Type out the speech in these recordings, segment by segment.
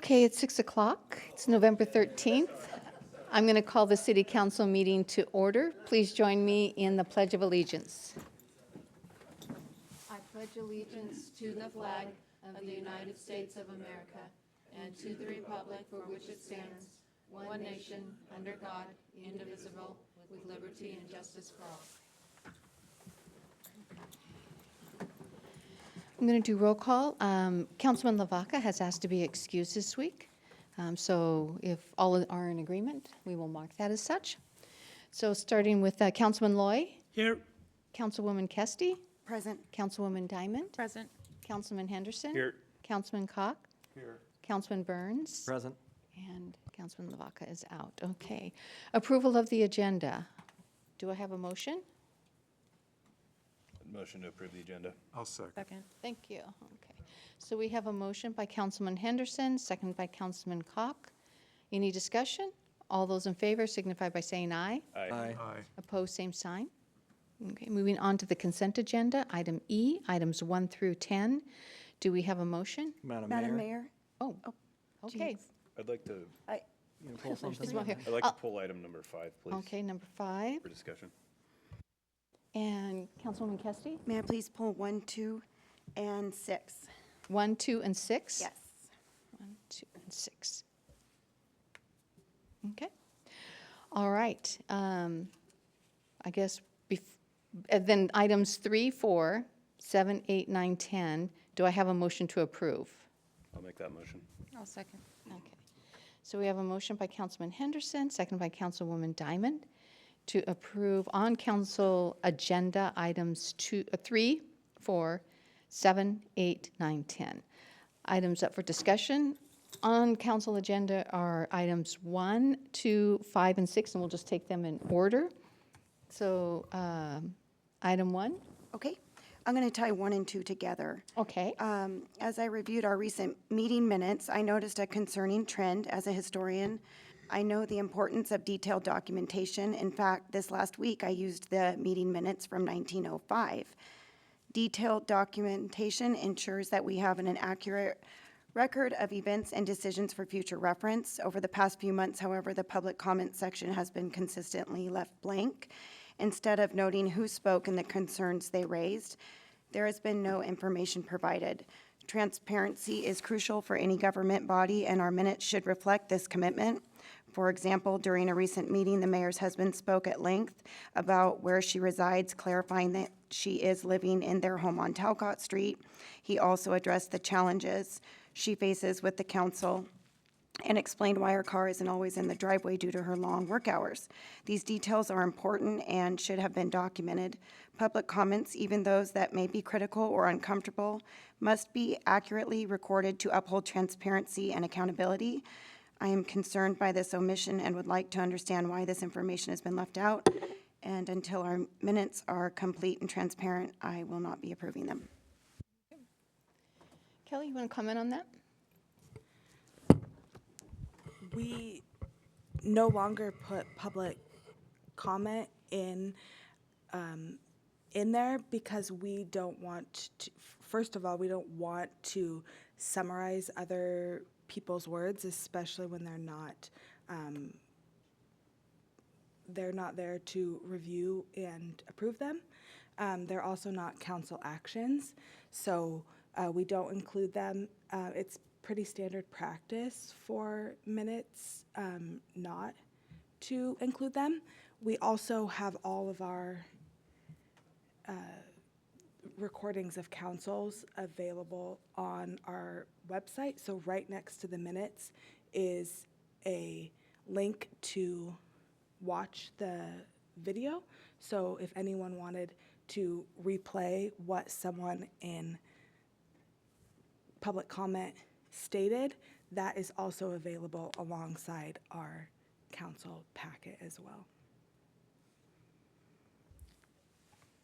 Okay, it's 6 o'clock. It's November 13th. I'm going to call the City Council meeting to order. Please join me in the Pledge of Allegiance. I pledge allegiance to the flag of the United States of America and to the republic for which it stands, one nation, under God, indivisible, with liberty and justice for all. I'm going to do roll call. Councilman Lavaca has asked to be excused this week. So if all are in agreement, we will mark that as such. So starting with Councilman Loy. Here. Councilwoman Kesty. Present. Councilwoman Diamond. Present. Councilman Henderson. Here. Councilman Cock. Here. Councilman Burns. Present. And Councilman Lavaca is out. Okay. Approval of the agenda. Do I have a motion? Motion to approve the agenda. I'll second. Thank you. Okay. So we have a motion by Councilman Henderson, second by Councilman Cock. Any discussion? All those in favor signify by saying aye. Aye. Opposed, same sign. Okay, moving on to the consent agenda, item E, items 1 through 10. Do we have a motion? Madam Madam Mayor. Mayor? Oh, okay. geez. I'd like to, You gonna pull There's something? one here. I'd like to pull item number 5, please. Okay, number 5. For discussion. And Councilwoman Kesty? May I please pull 1, 2, and 6? 1, 2, and 6? Yes. 1, 2, and 6. Okay. All right. I guess then items 3, 4, 7, 8, 9, 10. Do I have a motion to approve? I'll make that motion. I'll second. Okay. So we have a motion by Councilman Henderson, second by Councilwoman Diamond, to approve on council agenda items 3, 4, 7, 8, 9, 10. Items up for discussion on council agenda are items 1, 2, 5, and 6, and we'll just take them in order. So item 1. Okay. I'm going to tie 1 and 2 together. Okay. As I reviewed our recent meeting minutes, I noticed a concerning trend. As a historian, I know the importance of detailed documentation. In fact, this last week, I used the meeting minutes from 1905. Detailed documentation ensures that we have an accurate record of events and decisions for future reference. Over the past few months, however, the public comment section has been consistently left blank. Instead of noting who spoke and the concerns they raised, there has been no information provided. Transparency is crucial for any government body, and our minutes should reflect this commitment. For example, during a recent meeting, the mayor's husband spoke at length about where she resides, clarifying that she is living in their home on Talcott Street. He also addressed the challenges she faces with the council and explained why her car isn't always in the driveway due to her long work hours. These details are important and should have been documented. Public comments, even those that may be critical or uncomfortable, must be accurately recorded to uphold transparency and accountability. I am concerned by this omission and would like to understand why this information has been left out. And until our minutes are complete and transparent, I will not be approving them. Kelly, you want to comment on that? We no longer put public comment in there because we don't want to, first of all, we don't want to summarize other people's words, especially when they're not there to review and approve them. They're also not council actions, so we don't include them. It's pretty standard practice for minutes not to include them. We also have all of our recordings of councils available on our website. So right next to the minutes is a link to watch the video. So if anyone wanted to replay what someone in public comment stated, that is also available alongside our council packet as well.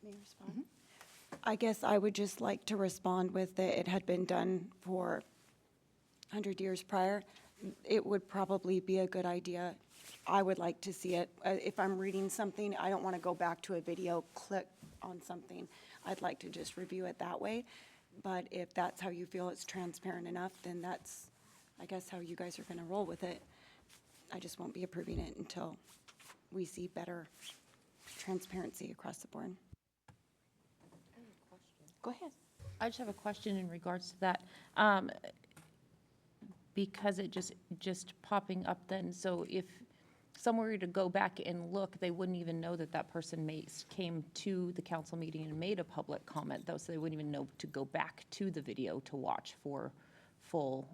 May I respond? I guess I would just like to respond with that it had been done for 100 years prior. It would probably be a good idea. I would like to see it. If I'm reading something, I don't want to go back to a video, click on something. I'd like to just review it that way. But if that's how you feel it's transparent enough, then that's I guess, how you guys are going to roll with it. I just won't be approving it until we see better transparency across the board. Go ahead. I just have a question in regards to that. Because it just popping up then, so if someone were to go back and look, they wouldn't even know that that person came to the council meeting and made a public comment, though, so they wouldn't even know to go back to the video to watch for full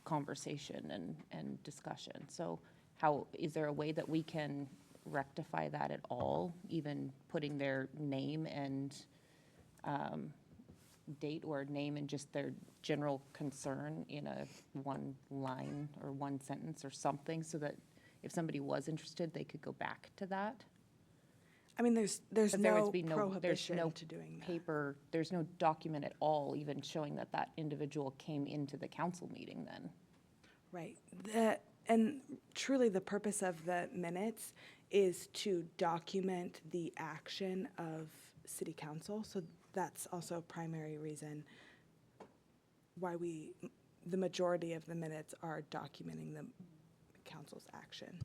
conversation and discussion. So is there a way that we can rectify that at all, even putting their name and date or name and just their general concern in a one line or one sentence or something, so that if somebody was interested, they could go back to that? I mean, there's But there no would be there's prohibition no to doing that. paper, there's no document at all even showing that that individual came into the council meeting then. Right. And truly, the purpose of the minutes is to document the action of city council. So that's also a primary reason why the majority of the minutes are documenting the council's action.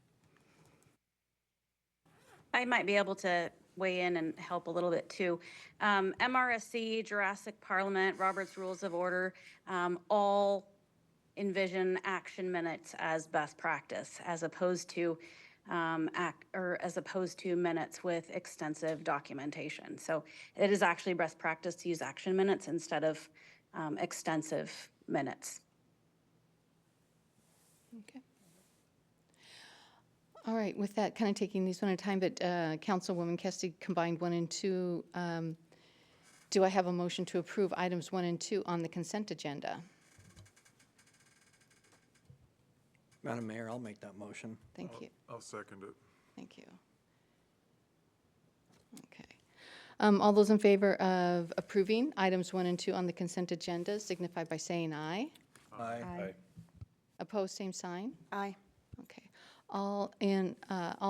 I might be able to weigh in and help a little bit too. MRSC, Jurassic Parliament, Robert's Rules of Order, all envision action minutes as best practice, as opposed to minutes with extensive documentation. So it is actually best practice to use action minutes instead of extensive minutes. Okay. All right, with that, kind of taking these one at a time, but Councilwoman Kesty combined 1 and 2. Do I have a motion to approve items 1 and 2 on the consent agenda? Madam Mayor, I'll make that motion. Thank you. I'll second it. Thank you. Okay. All those in favor of approving items 1 and 2 on the consent agenda signify by saying aye. Aye. Aye. Opposed, same sign. Aye. Okay. All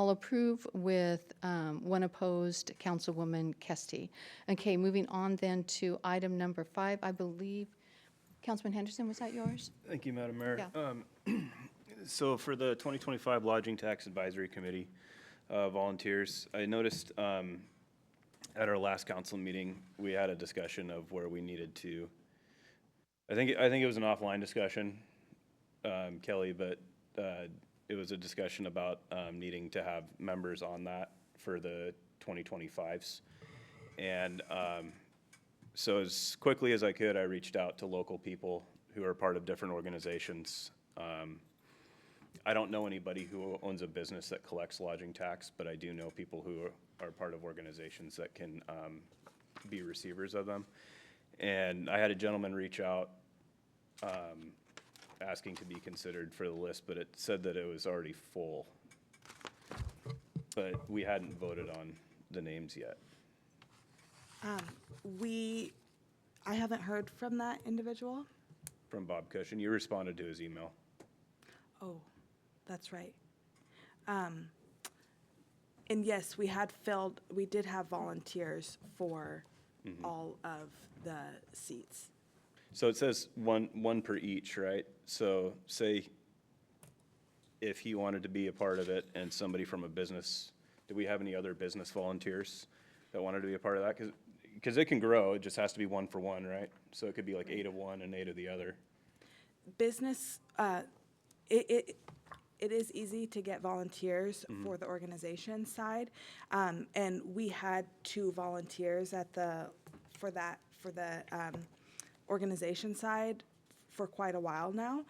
approve with 1 opposed, Councilwoman Kesty. Okay, moving on then to item number 5, I believe. Councilman Henderson, was that yours? Thank you, Madam Mayor. Yeah. So for the 2025 Lodging Tax Advisory Committee volunteers, I noticed at our last council meeting, we had a discussion of where we needed to, I think it was an offline discussion, Kelly, but it was a discussion about needing to have members on that for the 2025s. And so as quickly as I could, I reached out to local people who are part of different organizations. I don't know anybody who owns a business that collects lodging tax, but I do know people who are part of organizations that can be receivers of them. And I had a gentleman reach out asking to be considered for the list, but it said that it was already full. But we hadn't voted on the names yet. I haven't heard from that individual. From Bob Cushion. You responded to his email. Oh, that's right. And yes, we did have volunteers for all of the seats. So it says one per each, right? So say if he wanted to be a part of it and somebody from a business, do we have any other business volunteers that wanted to be a part of that? Because it can grow, it just has to be 1 for 1, right? So it could be like 8 of one and 8 of the other. Business, it is easy to get volunteers for the organization side. And we had 2 volunteers for the organization side for quite a while now.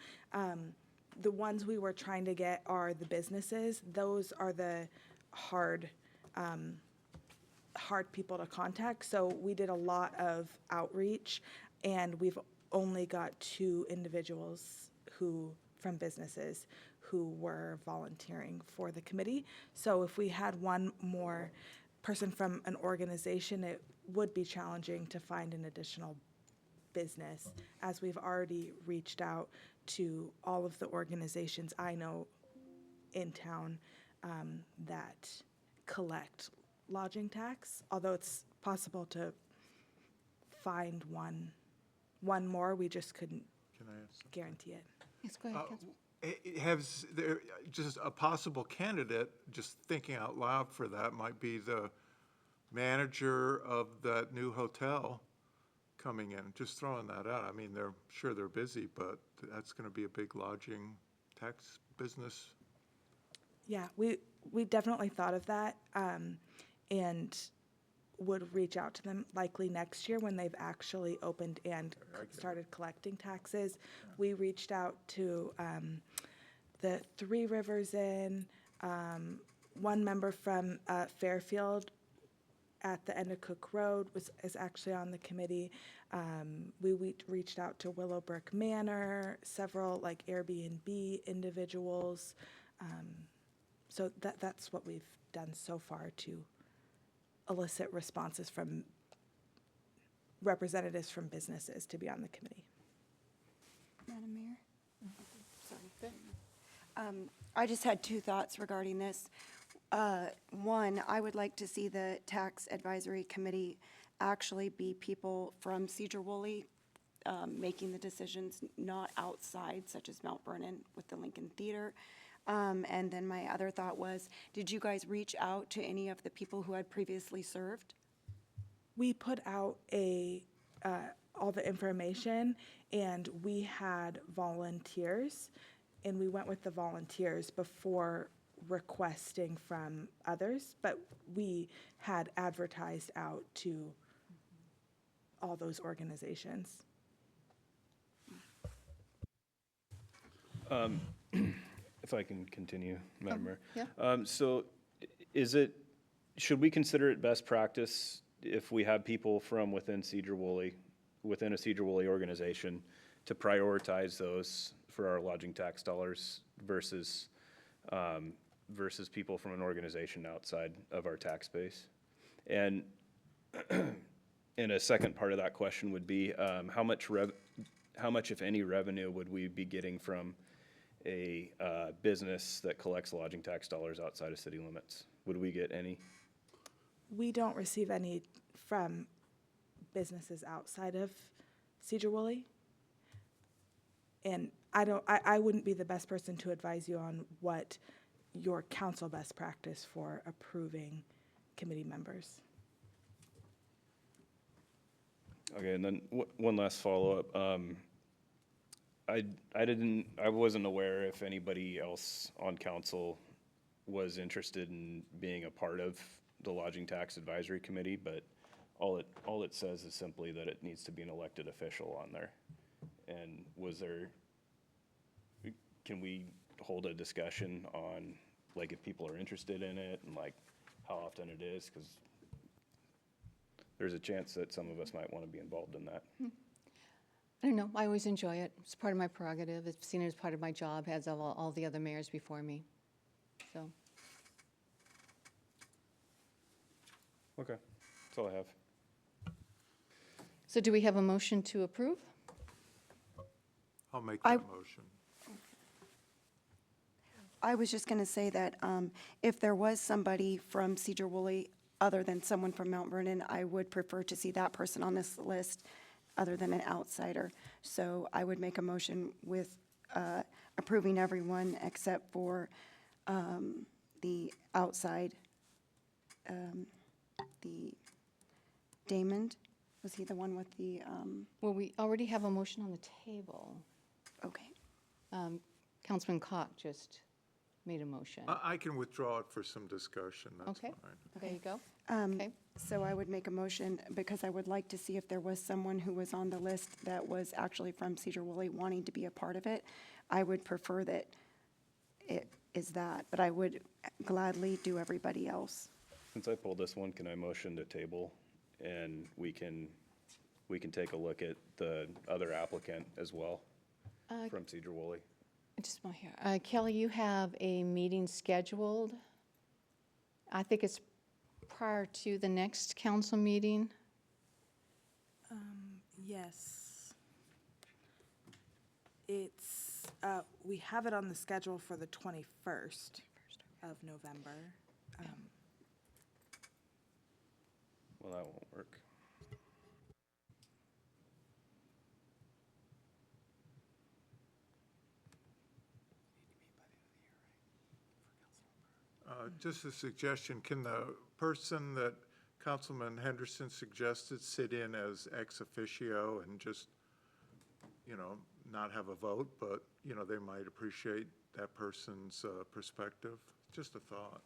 The ones we were trying to get are the businesses. Those are the hard people to contact. So we did a lot of outreach, and we've only got 2 individuals from businesses who were volunteering for the committee. So if we had one more person from an organization, it would be challenging to find an additional business, as we've already reached out to all of the organizations I know in town that collect lodging tax, although it's possible to find one one more, we just couldn't Can I ask? guarantee it. Yes, go ahead, Councilman. Has there, just a possible candidate, just thinking out loud for that, might be the manager of that new hotel coming in, just throwing that out. I mean, they're busy, but that's going to be a big lodging tax business. Yeah, we definitely thought of that, and would reach out to them likely next year when they've actually opened and started collecting taxes. We reached out to the Three Rivers Inn, one member from Fairfield at the end of Cook Road is actually on the committee. We reached out to Willowbrook Manor, several like Airbnb individuals. So that's what we've done so far to elicit responses from representatives from businesses to be on the committee. Madam Mayor? Sorry. I just had two thoughts regarding this. One, I would like to see the Tax Advisory Committee actually be people from Sedro-Woolley making the decisions, not outside, such as Mount Vernon with the Lincoln Theater. And then my other thought was, did you guys reach out to any of the people who had previously served? We put out all the information, and we had volunteers, and we went with the volunteers before requesting from others, but we had advertised out to all those organizations. If I can continue, Madam Mayor. yeah. So should we consider it best practice if we have people from within a Sedro-Woolley organization to prioritize those for our lodging tax dollars versus people from an organization outside of our tax base? And a second part of that question would be, how much, if any, revenue would we be getting from a business that collects lodging tax dollars outside of city limits? Would we get any? We don't receive any from businesses outside of Sedro-Woolley. And I wouldn't be the best person to advise you on what your council best practice for approving committee members. Okay, and then one last follow-up. I wasn't aware if anybody else on council was interested in being a part of the Lodging Tax Advisory Committee, but all it says is simply that it needs to be an elected official on there. And can we hold a discussion on, like, if people are interested in it and, like, how often it is? Because there's a chance that some of us might want to be involved in that. I don't know, I always enjoy it. It's part of my prerogative. It's seen as part of my job, as of all the other mayors before me. So, Okay, that's all I have. so do we have a motion to approve? I'll make I- that motion. I was just going to say that if there was somebody from Sedro-Woolley other than someone from Mount Vernon, I would prefer to see that person on this list other than an outsider. So I would make a motion with approving everyone except for the outside, the Damon. Was he the one with the, Well, we already have a motion on the table. okay. Councilman Cock just made a motion. I can withdraw it for some discussion, that's Okay. fine. There you go. Okay. So I would make a motion because I would like to see if there was someone who was on the list that was actually from Sedro-Woolley wanting to be a part of it. I would prefer that it is that, but I would gladly do everybody else. Since I pulled this one, can I motion to table? And we can take a look at the other applicant as well from Sedro-Woolley. Just one here. Kelly, you have a meeting scheduled. I think it's prior to the next council meeting. Yes. It's, we have it on the schedule for the 21st of November. Well, that won't work. Just a suggestion, can the person that Councilman Henderson suggested sit in as ex officio and just, not have a vote, but, they might appreciate that person's perspective? Just a thought.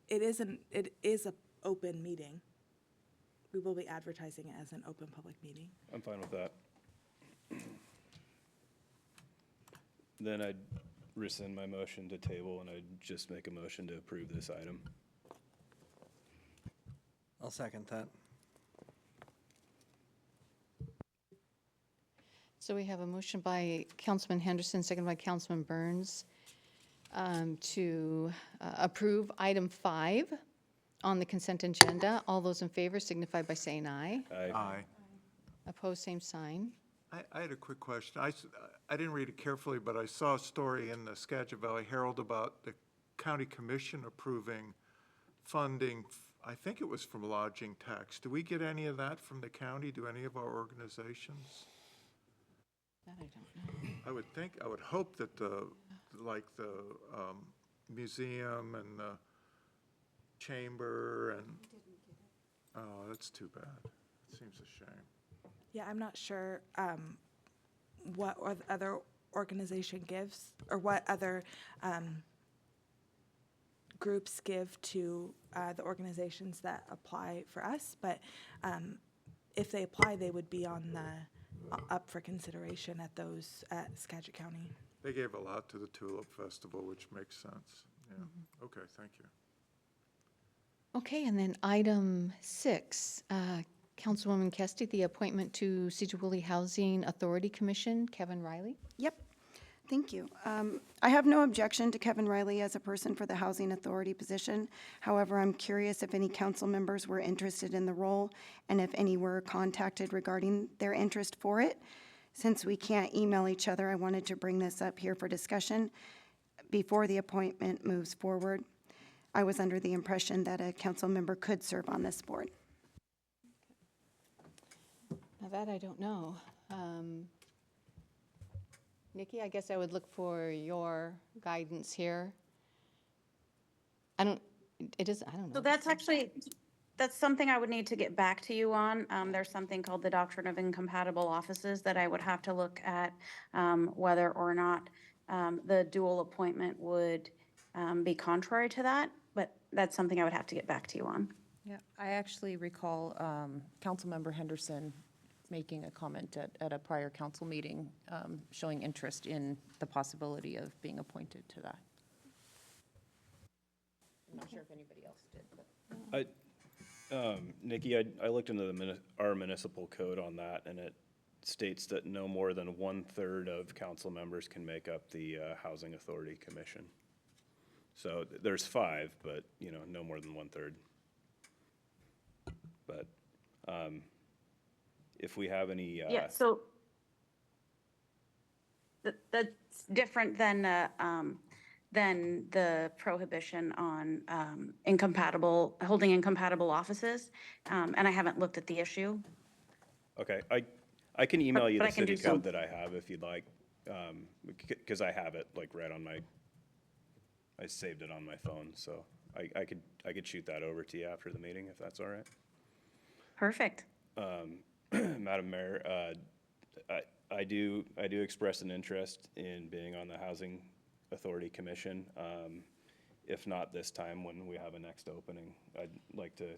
It is an open meeting. We will be advertising it as an open public meeting. I'm fine with that. Then I'd rescind my motion to table, and I'd just make a motion to approve this item. I'll second that. So we have a motion by Councilman Henderson, second by Councilman Burns, to approve item 5 on the consent agenda. All those in favor signify by saying aye. Aye. Opposed, same sign. I had a quick question. I didn't read it carefully, but I saw a story in the Skagit Valley Herald about the county commission approving funding, I think it was from lodging tax. Do we get any of that from the county? Do any of our organizations? That I don't know. I would hope that the museum and the chamber and, oh, that's too bad. It seems a shame. Yeah, I'm not sure what other organization gives, or what other groups give to the organizations that apply for us, but if they apply, they would be on the, up for consideration at those, at Skagit County. They gave a lot to the Tulip Festival, which makes sense. Yeah. Okay, thank you. Okay, and then item 6, Councilwoman Kesty, the appointment to Sedro-Woolley Housing Authority Commission, Kevin Riley. Yep, thank you. I have no objection to Kevin Riley as a person for the Housing Authority position. However, I'm curious if any council members were interested in the role and if any were contacted regarding their interest for it. Since we can't email each other, I wanted to bring this up here for discussion before the appointment moves forward. I was under the impression that a council member could serve on this board. Now that I don't know. Nikki, I guess I would look for your guidance here. I don't know. So that's something I would need to get back to you on. There's something called the Doctrine of Incompatible Offices that I would have to look at, whether or not the dual appointment would be contrary to that, but that's something I would have to get back to you on. Yeah, I actually recall Councilmember Henderson making a comment at a prior council meeting, showing interest in the possibility of being appointed to that. I'm not sure if anybody else did, but. Nikki, I looked into our municipal code on that, and it states that no more than 1/3 of council members can make up the Housing Authority Commission. So there's 5, but, no more than 1/3. But if we have any. Yeah, so that's different than the prohibition on holding incompatible offices. And I haven't looked at the issue. Okay, I can email you But the I can do city code some. that I have if you'd like, because I have it right on I saved it on my phone, so I could shoot that over to you after the meeting, if that's all right. Perfect. Madam Mayor, I do express an interest in being on the Housing Authority Commission. If not this time, when we have a next opening, I'd like to.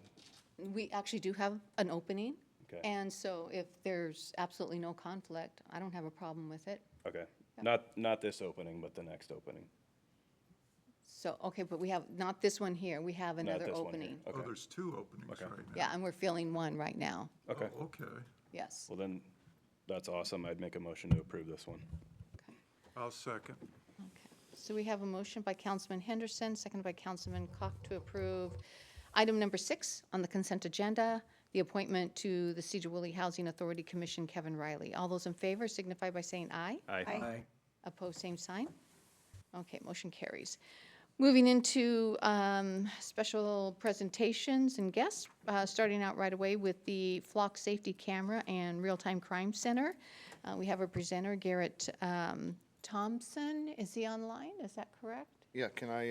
We actually do have an opening. Okay. And so if there's absolutely no conflict, I don't have a problem with it. Okay, not this opening, but the next opening. So, okay, but we have, not this one here, we have another this one here. opening. Oh, Okay. there's 2 openings Okay. right now. Yeah, and we're filling one right now, Okay, Oh, okay. yes. well then, that's awesome. I'd make a motion to approve this one. I'll second. Okay. So we have a motion by Councilman Henderson, seconded by Councilman Koch to approve item number 6 on the consent agenda, the appointment to the Sedro-Woolley Housing Authority Commission, Kevin Riley. All those in favor signify by saying aye. Aye. Opposed, same sign. Okay, motion carries. Moving into special presentations and guests, starting out right away with the Flock Safety Camera and Real-Time Crime Center. We have a presenter, Garrett Thompson. Is he online? Is that correct? Yeah, can I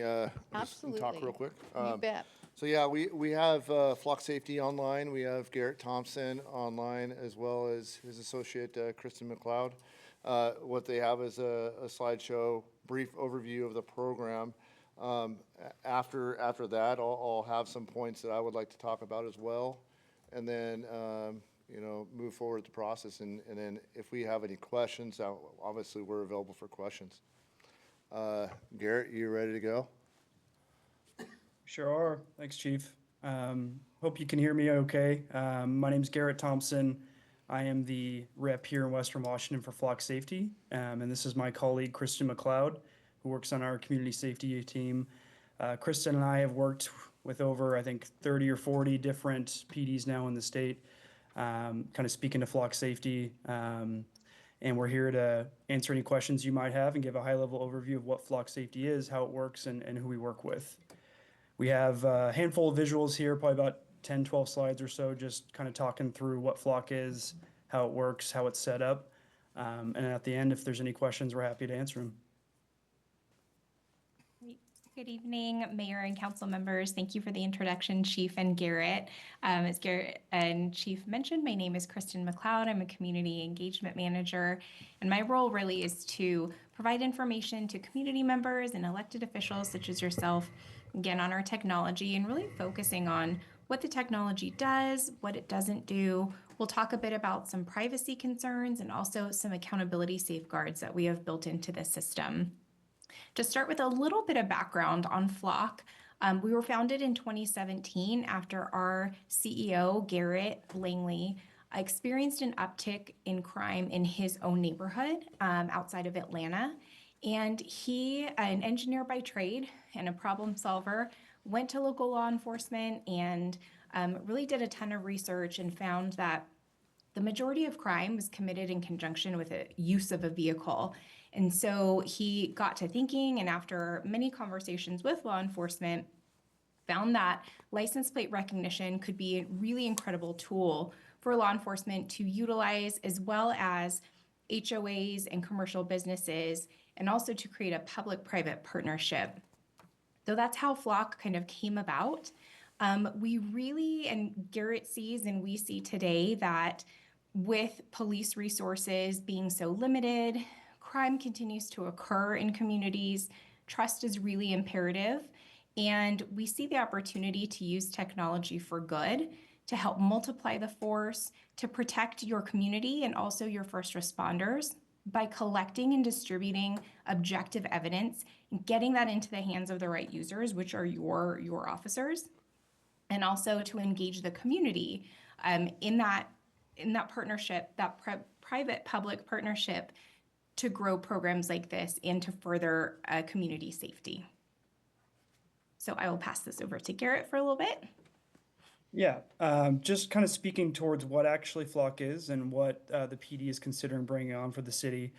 just talk Absolutely. real quick? You bet. So yeah, we have Flock Safety online. We have Garrett Thompson online, as well as his associate Kristen McLeod. What they have is a slideshow, brief overview of the program. After that, I'll have some points that I would like to talk about as well, and then move forward with the process. And then if we have any questions, obviously we're available for questions. Garrett, you ready to go? Sure are. Thanks, Chief. Hope you can hear me okay. My name's Garrett Thompson. I am the rep here in Western Washington for Flock Safety, and this is my colleague, Kristen McLeod, who works on our community safety team. Kristen and I have worked with over, I think, 30 or 40 different PDs now in the state, kind of speaking to Flock Safety. And we're here to answer any questions you might have and give a high-level overview of what Flock Safety is, how it works, and who we work with. We have a handful of visuals here, probably about 10, 12 slides or so, just kind of talking through what Flock is, how it works, how it's set up. And at the end, if there's any questions, we're happy to answer them. Good evening, Mayor and council members. Thank you for the introduction, Chief and Garrett. As Garrett and Chief mentioned, my name is Kristen McLeod. I'm a community engagement manager, and my role really is to provide information to community members and elected officials such as yourself, again, on our technology, and really focusing on what the technology does, what it doesn't do. We'll talk a bit about some privacy concerns and also some accountability safeguards that we have built into the system. To start with a little bit of background on Flock, we were founded in 2017 after our CEO, Garrett Langley, experienced an uptick in crime in his own neighborhood outside of Atlanta. And he, an engineer by trade and a problem solver, went to local law enforcement and really did a ton of research and found that the majority of crime was committed in conjunction with the use of a vehicle. And so he got to thinking, and after many conversations with law enforcement, found that license plate recognition could be a really incredible tool for law enforcement to utilize, as well as HOAs and commercial businesses, and also to create a public-private partnership. So that's how Flock kind of came about. We really, and Garrett sees and we see today, that with police resources being so limited, crime continues to occur in communities. Trust is really imperative. And we see the opportunity to use technology for good, to help multiply the force, to protect your community and also your first responders by collecting and distributing objective evidence and getting that into the hands of the right users, which are your officers, and also to engage the community in that partnership, that private-public partnership, to grow programs like this and to further community safety. So I will pass this over to Garrett for a little bit. Yeah, just kind of speaking towards what actually Flock is and what the PD is considering bringing on for the city.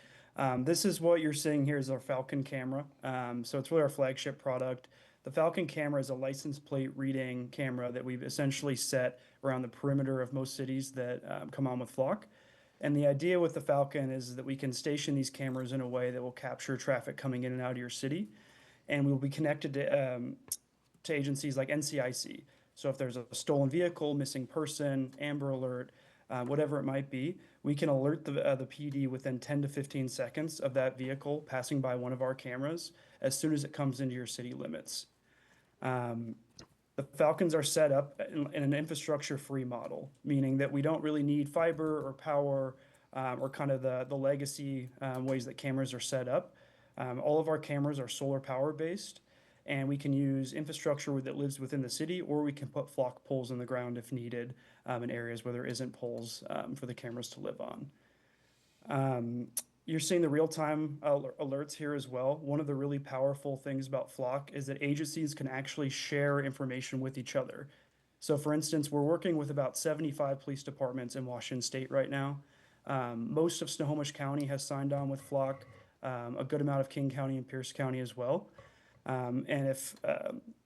This is what you're seeing here is our Falcon camera. So it's really our flagship product. The Falcon camera is a license plate reading camera that we've essentially set around the perimeter of most cities that come on with Flock. And the idea with the Falcon is that we can station these cameras in a way that will capture traffic coming in and out of your city. And we'll be connected to agencies like NCIC. So if there's a stolen vehicle, missing person, Amber Alert, whatever it might be, we can alert the PD within 10 to 15 seconds of that vehicle passing by one of our cameras as soon as it comes into your city limits. The Falcons are set up in an infrastructure-free model, meaning that we don't really need fiber or power or kind of the legacy ways that cameras are set up. All of our cameras are solar power based, and we can use infrastructure that lives within the city, or we can put Flock poles in the ground if needed in areas where there isn't poles for the cameras to live on. You're seeing the real-time alerts here as well. One of the really powerful things about Flock is that agencies can actually share information with each other. So for instance, we're working with about 75 police departments in Washington State right now. Most of Snohomish County has signed on with Flock, a good amount of King County and Pierce County as well. And if,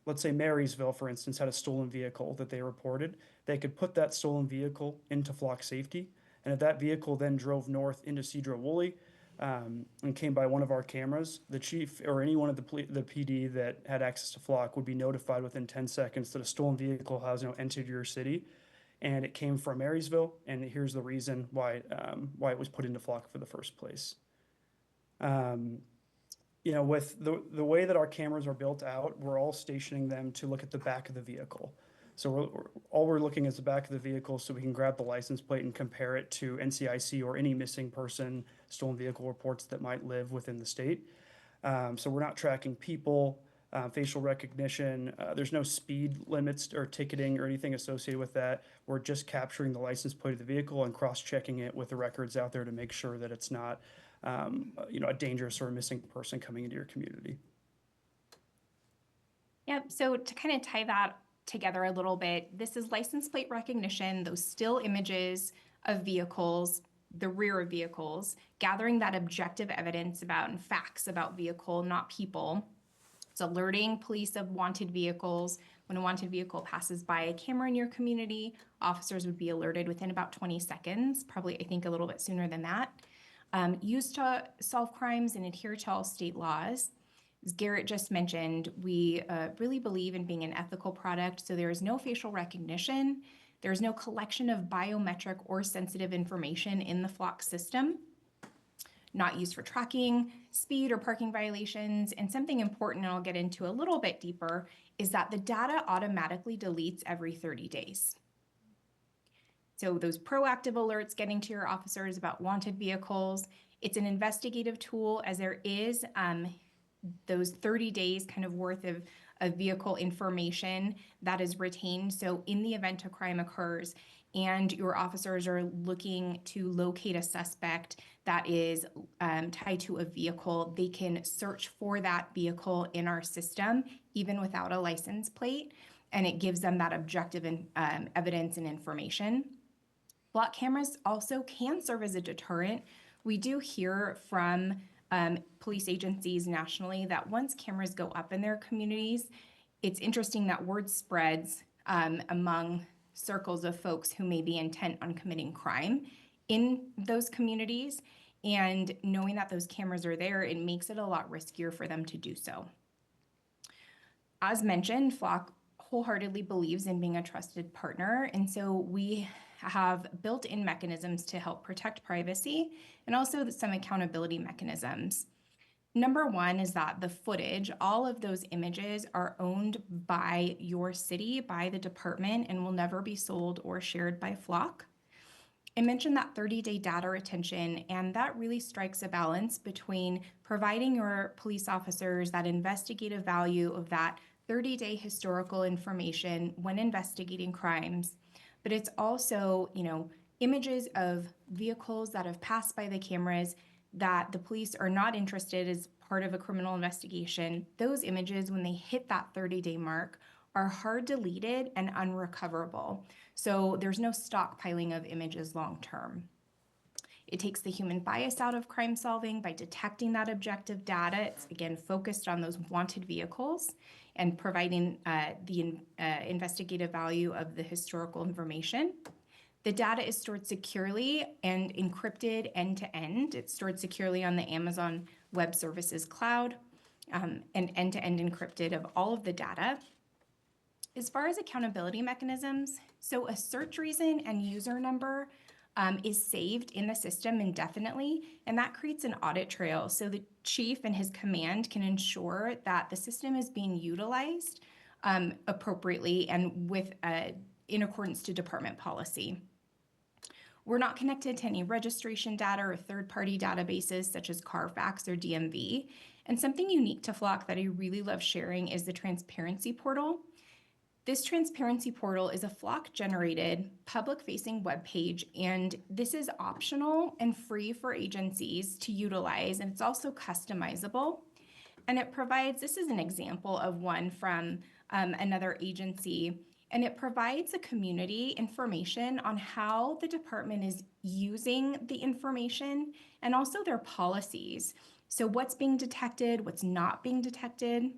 let's say Marysville, for instance, had a stolen vehicle that they reported, they could put that stolen vehicle into Flock Safety, And if that vehicle then drove north into Sedro-Woolley and came by one of our cameras, the chief or anyone at the PD that had access to Flock would be notified within 10 seconds that a stolen vehicle has entered your city, and it came from Marysville, and here's the reason why it was put into Flock for the first place. With the way that our cameras are built out, we're all stationing them to look at the back of the vehicle. So all we're looking is the back of the vehicle so we can grab the license plate and compare it to NCIC or any missing person, stolen vehicle reports that might live within the state. So we're not tracking people, facial recognition. There's no speed limits or ticketing or anything associated with that. We're just capturing the license plate of the vehicle and cross-checking it with the records out there to make sure that it's not a dangerous or missing person coming into your community. Yep, so to kind of tie that together a little bit, this is license plate recognition, those still images of vehicles, the rear of vehicles, gathering that objective evidence about and facts about vehicle, not people. It's alerting police of wanted vehicles. When a wanted vehicle passes by a camera in your community, officers would be alerted within about 20 seconds, probably I think a little bit sooner than that. Used to solve crimes and adhere to all state laws. As Garrett just mentioned, we really believe in being an ethical product, so there is no facial recognition. There is no collection of biometric or sensitive information in the Flock system. Not used for tracking, speed, or parking violations. And something important, and I'll get into a little bit deeper, is that the data automatically deletes every 30 days. So those proactive alerts getting to your officers about wanted vehicles, it's an investigative tool as there is those 30 days kind of worth of vehicle information that is retained. So in the event a crime occurs and your officers are looking to locate a suspect that is tied to a vehicle, they can search for that vehicle in our system, even without a license plate, and it gives them that objective evidence and information. Flock cameras also can serve as a deterrent. We do hear from police agencies nationally that once cameras go up in their communities, it's interesting that word spreads among circles of folks who may be intent on committing crime in those communities. And knowing that those cameras are there, it makes it a lot riskier for them to do so. As mentioned, Flock wholeheartedly believes in being a trusted partner, and so we have built-in mechanisms to help protect privacy and also some accountability mechanisms. Number one is that the footage, all of those images are owned by your city, by the department, and will never be sold or shared by Flock. I mentioned that 30-day data retention, and that really strikes a balance between providing your police officers that investigative value of that 30-day historical information when investigating crimes, but it's also, images of vehicles that have passed by the cameras that the police are not interested as part of a criminal investigation. Those images, when they hit that 30-day mark, are hard deleted and unrecoverable. So there's no stockpiling of images long term. It takes the human bias out of crime solving by detecting that objective data. It's again focused on those wanted vehicles and providing the investigative value of the historical information. The data is stored securely and encrypted end-to-end. It's stored securely on the Amazon Web Services cloud and end-to-end encrypted of all of the data. As far as accountability mechanisms, so a search reason and user number is saved in the system indefinitely, and that creates an audit trail so the chief and his command can ensure that the system is being utilized appropriately and in accordance to department policy. We're not connected to any registration data or third-party databases such as Carfax or DMV. And something unique to Flock that I really love sharing is the transparency portal. This transparency portal is a Flock-generated, public-facing webpage, and this is optional and free for agencies to utilize, and it's also customizable. And it provides, this is an example of one from another agency, and it provides a community information on how the department is using the information and also their policies. So what's being detected, what's not being detected,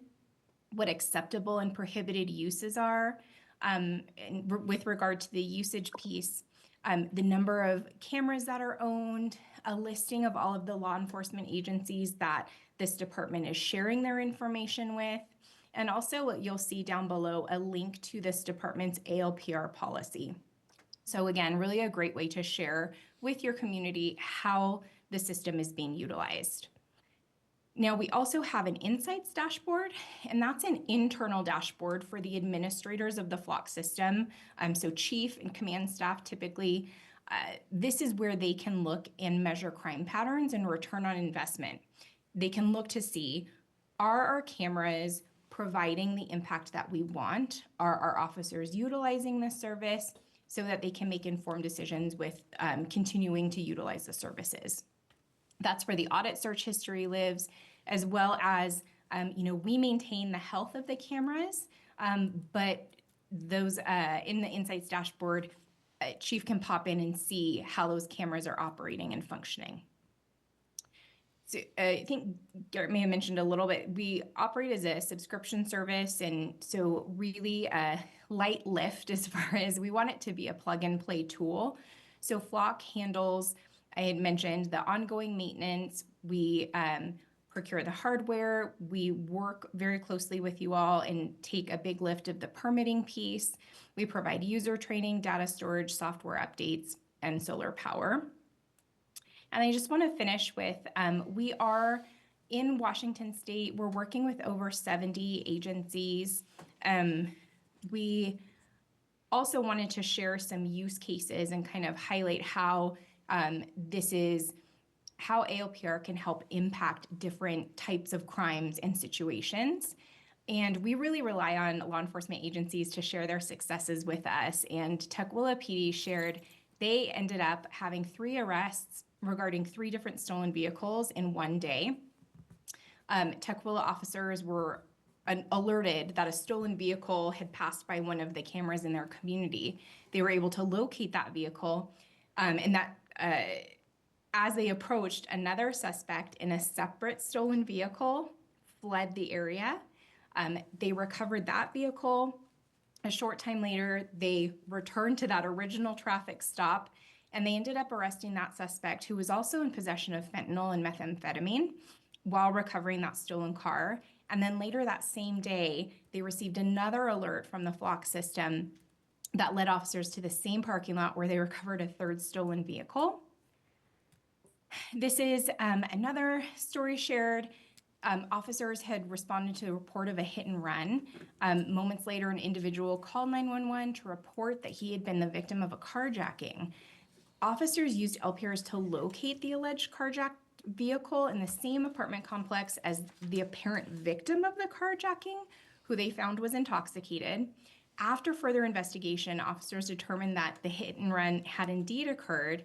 what acceptable and prohibited uses are. And with regard to the usage piece, the number of cameras that are owned, a listing of all of the law enforcement agencies that this department is sharing their information with, and also what you'll see down below, a link to this department's ALPR policy. So again, really a great way to share with your community how the system is being utilized. Now, we also have an insights dashboard, and that's an internal dashboard for the administrators of the Flock system. So chief and command staff typically, this is where they can look and measure crime patterns and return on investment. They can look to see, are our cameras providing the impact that we want? Are our officers utilizing this service so that they can make informed decisions with continuing to utilize the services? That's where the audit search history lives, as well as, we maintain the health of the cameras, but those in the Insights dashboard, Chief can pop in and see how those cameras are operating and functioning. So I think Garrett may have mentioned a little bit, we operate as a subscription service, and so really light lift as far as we want it to be a plug and play tool. So Flock handles, I had mentioned, the ongoing maintenance. We procure the hardware. We work very closely with you all and take a big lift of the permitting piece. We provide user training, data storage, software updates, and solar power. And I just want to finish with, we are in Washington State. We're working with over 70 agencies. We also wanted to share some use cases and kind of highlight how how ALPR can help impact different types of crimes and situations. And we really rely on law enforcement agencies to share their successes with us. And Tukwila PD shared they ended up having 3 arrests regarding 3 different stolen vehicles in one day. Tukwila officers were alerted that a stolen vehicle had passed by one of the cameras in their community. They were able to locate that vehicle, and that as they approached, another suspect in a separate stolen vehicle fled the area. They recovered that vehicle. A short time later, they returned to that original traffic stop, and they ended up arresting that suspect, who was also in possession of fentanyl and methamphetamine, while recovering that stolen car. And then later that same day, they received another alert from the Flock system that led officers to the same parking lot where they recovered a 3rd stolen vehicle. This is another story shared. Officers had responded to a report of a hit and run. Moments later, an individual called 911 to report that he had been the victim of a carjacking. Officers used LPRs to locate the alleged carjacked vehicle in the same apartment complex as the apparent victim of the carjacking, who they found was intoxicated. After further investigation, officers determined that the hit and run had indeed occurred,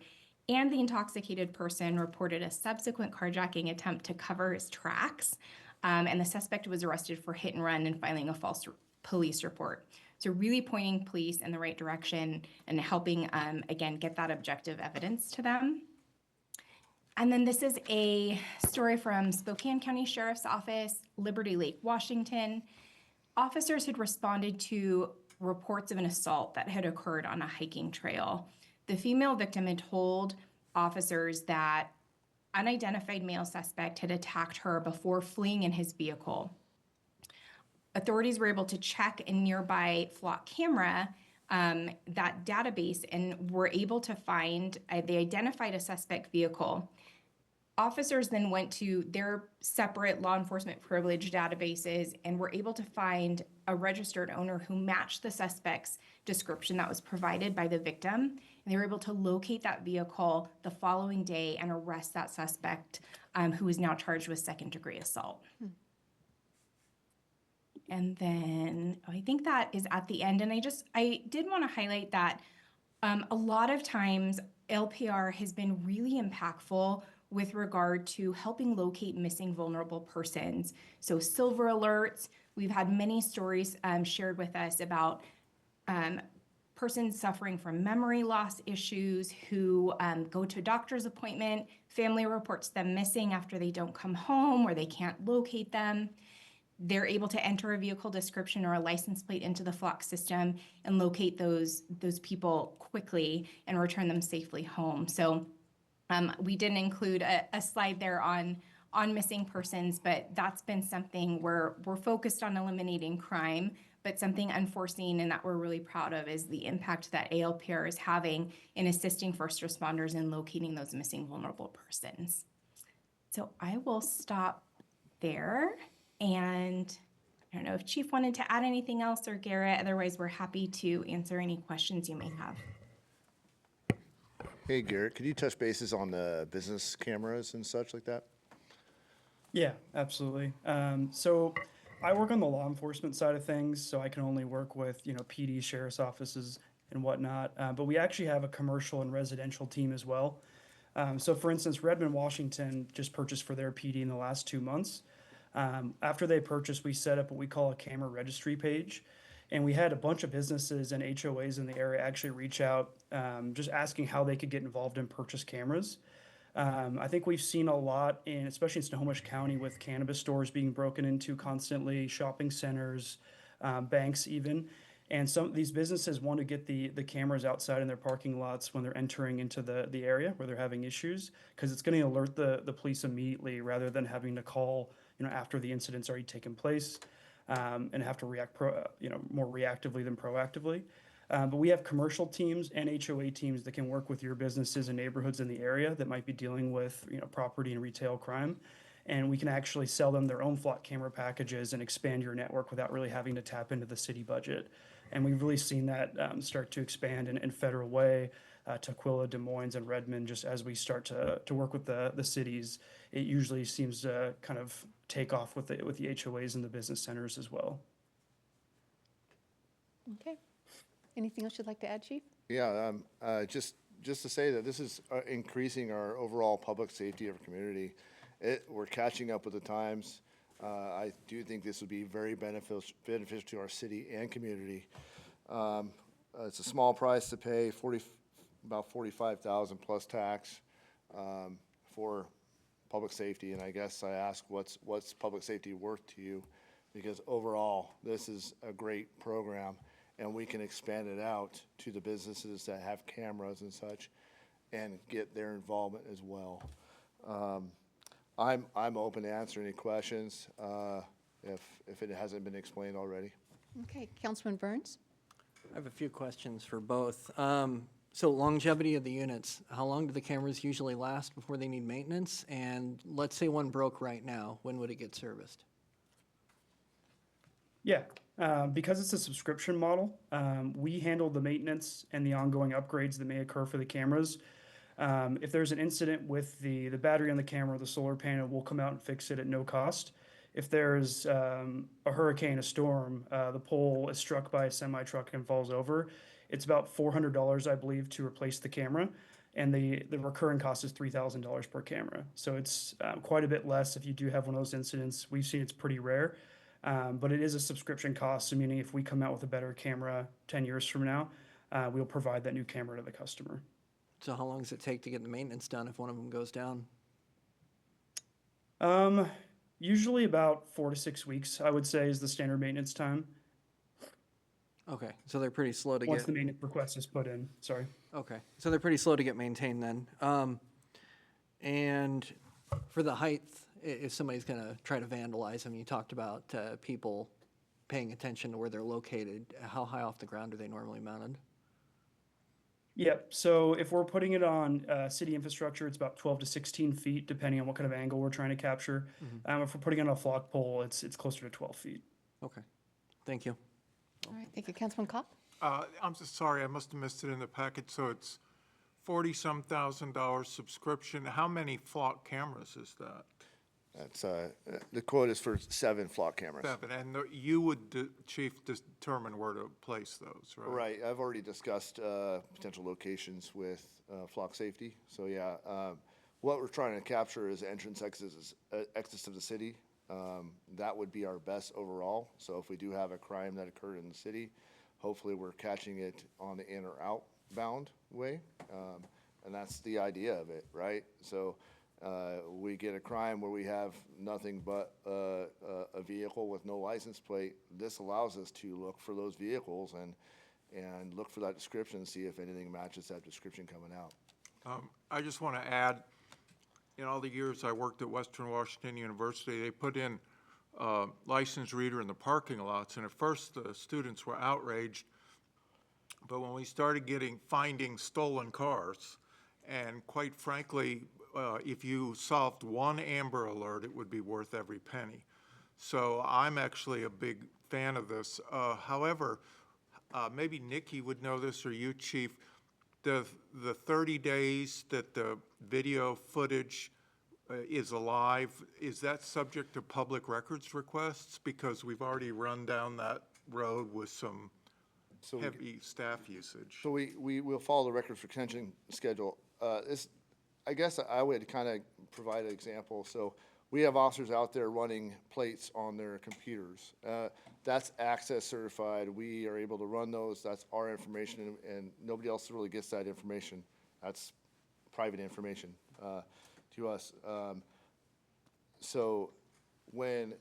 and the intoxicated person reported a subsequent carjacking attempt to cover his tracks, and the suspect was arrested for hit and run and filing a false police report. So really pointing police in the right direction and helping, again, get that objective evidence to them. And then this is a story from Spokane County Sheriff's Office, Liberty Lake, Washington. Officers had responded to reports of an assault that had occurred on a hiking trail. The female victim had told officers that unidentified male suspect had attacked her before fleeing in his vehicle. Authorities were able to check a nearby Flock camera, that database, and were able to find, they identified a suspect vehicle. Officers then went to their separate law enforcement privilege databases and were able to find a registered owner who matched the suspect's description that was provided by the victim. And they were able to locate that vehicle the following day and arrest that suspect, who is now charged with second-degree assault. And then I think that is at the end. And I did want to highlight that a lot of times LPR has been really impactful with regard to helping locate missing vulnerable persons. So silver alerts, we've had many stories shared with us about persons suffering from memory loss issues who go to a doctor's appointment, family reports them missing after they don't come home or they can't locate them. they're able to enter a vehicle description or a license plate into the Flock system and locate those people quickly and return them safely home. So we didn't include a slide there on missing persons, but that's been something where we're focused on eliminating crime, but something unforeseen and that we're really proud of is the impact that ALPR is having in assisting first responders in locating those missing vulnerable persons. So I will stop there, and I don't know if Chief wanted to add anything else or Garrett, otherwise we're happy to answer any questions you may have. Hey, Garrett, could you touch bases on the business cameras and such like that? Yeah, absolutely. So I work on the law enforcement side of things, so I can only work with, PD, sheriff's offices and whatnot. But we actually have a commercial and residential team as well. So for instance, Redmond, Washington just purchased for their PD in the last 2 months. After they purchased, we set up what we call a camera registry page. And we had a bunch of businesses and HOAs in the area actually reach out, just asking how they could get involved and purchase cameras. I think we've seen a lot especially in Snohomish County, with cannabis stores being broken into constantly, shopping centers, banks even. And some of these businesses want to get the cameras outside in their parking lots when they're entering into the area where they're having issues, because it's going to alert the police immediately rather than having to call, after the incident's already taken place, and have to react more reactively than proactively. But we have commercial teams and HOA teams that can work with your businesses and neighborhoods in the area that might be dealing with, property and retail crime. And we can actually sell them their own Flock camera packages and expand your network without really having to tap into the city budget. And we've really seen that start to expand in Federal Way, Tukwila, Des Moines, and Redmond. Just as we start to work with the cities, it usually seems to kind of take off with the HOAs and the business centers as well. Okay. Anything else you'd like to add, Chief? Yeah, just to say that this is increasing our overall public safety of our community. We're catching up with the times. I do think this would be very beneficial to our city and community. It's a small price to pay, about $45,000 plus tax for public safety. And I guess I ask, what's public safety worth to you? Because overall, this is a great program, and we can expand it out to the businesses that have cameras and such, and get their involvement as well. I'm open to answer any questions if it hasn't been explained already. Okay, Councilman Burns? I have a few questions for both. So longevity of the units, how long do the cameras usually last before they need maintenance? And let's say one broke right now, when would it get serviced? Yeah, because it's a subscription model, we handle the maintenance and the ongoing upgrades that may occur for the cameras. If there's an incident with the battery on the camera or the solar panel, we'll come out and fix it at no cost. If there's a hurricane, a storm, the pole is struck by a semi-truck and falls over, it's about $400, I believe, to replace the camera. And the recurring cost is $3,000 per camera. So it's quite a bit less if you do have one of those incidents. We've seen it's pretty rare. But it is a subscription cost, so meaning if we come out with a better camera 10 years from now, we'll provide that new camera to the customer. So how long does it take to get the maintenance done if one of them goes down? Usually about 4 to 6 weeks, I would say, is the standard maintenance time. Okay, so they're pretty slow to Once get. the maintenance request is put in, sorry. Okay, so they're pretty slow to get maintained then. And for the height, if somebody's going to try to vandalize them, you talked about people paying attention to where they're located. How high off the ground are they normally mounted? Yep, so if we're putting it on city infrastructure, it's about 12 to 16 feet, depending on what kind of angle we're trying to capture. If we're putting it on a flock pole, it's closer to 12 feet. Okay, thank you. All right, thank you. Councilman Kopp? I'm so sorry, I must have missed it in the packet, so it's $40-some thousand subscription. How many flock cameras is that? That's, the quote is for 7 flock cameras. 7, and you would, Chief, determine where to place those, right? Right, I've already discussed potential locations with flock safety. So yeah, what we're trying to capture is entrance exits of the city. That would be our best overall. So if we do have a crime that occurred in the city, hopefully we're catching it on the in or outbound way. And that's the idea of it, right? So We get a crime where we have nothing but a vehicle with no license plate. This allows us to look for those vehicles and look for that description and see if anything matches that description coming out. I just want to add, in all the years I worked at Western Washington University, they put in license reader in the parking lots, and at first the students were outraged, but when we started finding stolen cars, and quite frankly, if you solved one Amber Alert, it would be worth every penny. So I'm actually a big fan of this. However, maybe Nikki would know this, or you, Chief, the 30 days that the video footage is alive, is that subject to public records requests? Because we've already run down that road with some heavy staff usage. So we will follow the records retention schedule. I guess I would kind of provide an example. So we have officers out there running plates on their computers. That's access certified. We are able to run those. That's our information, and nobody else really gets that information. That's private information to us. So when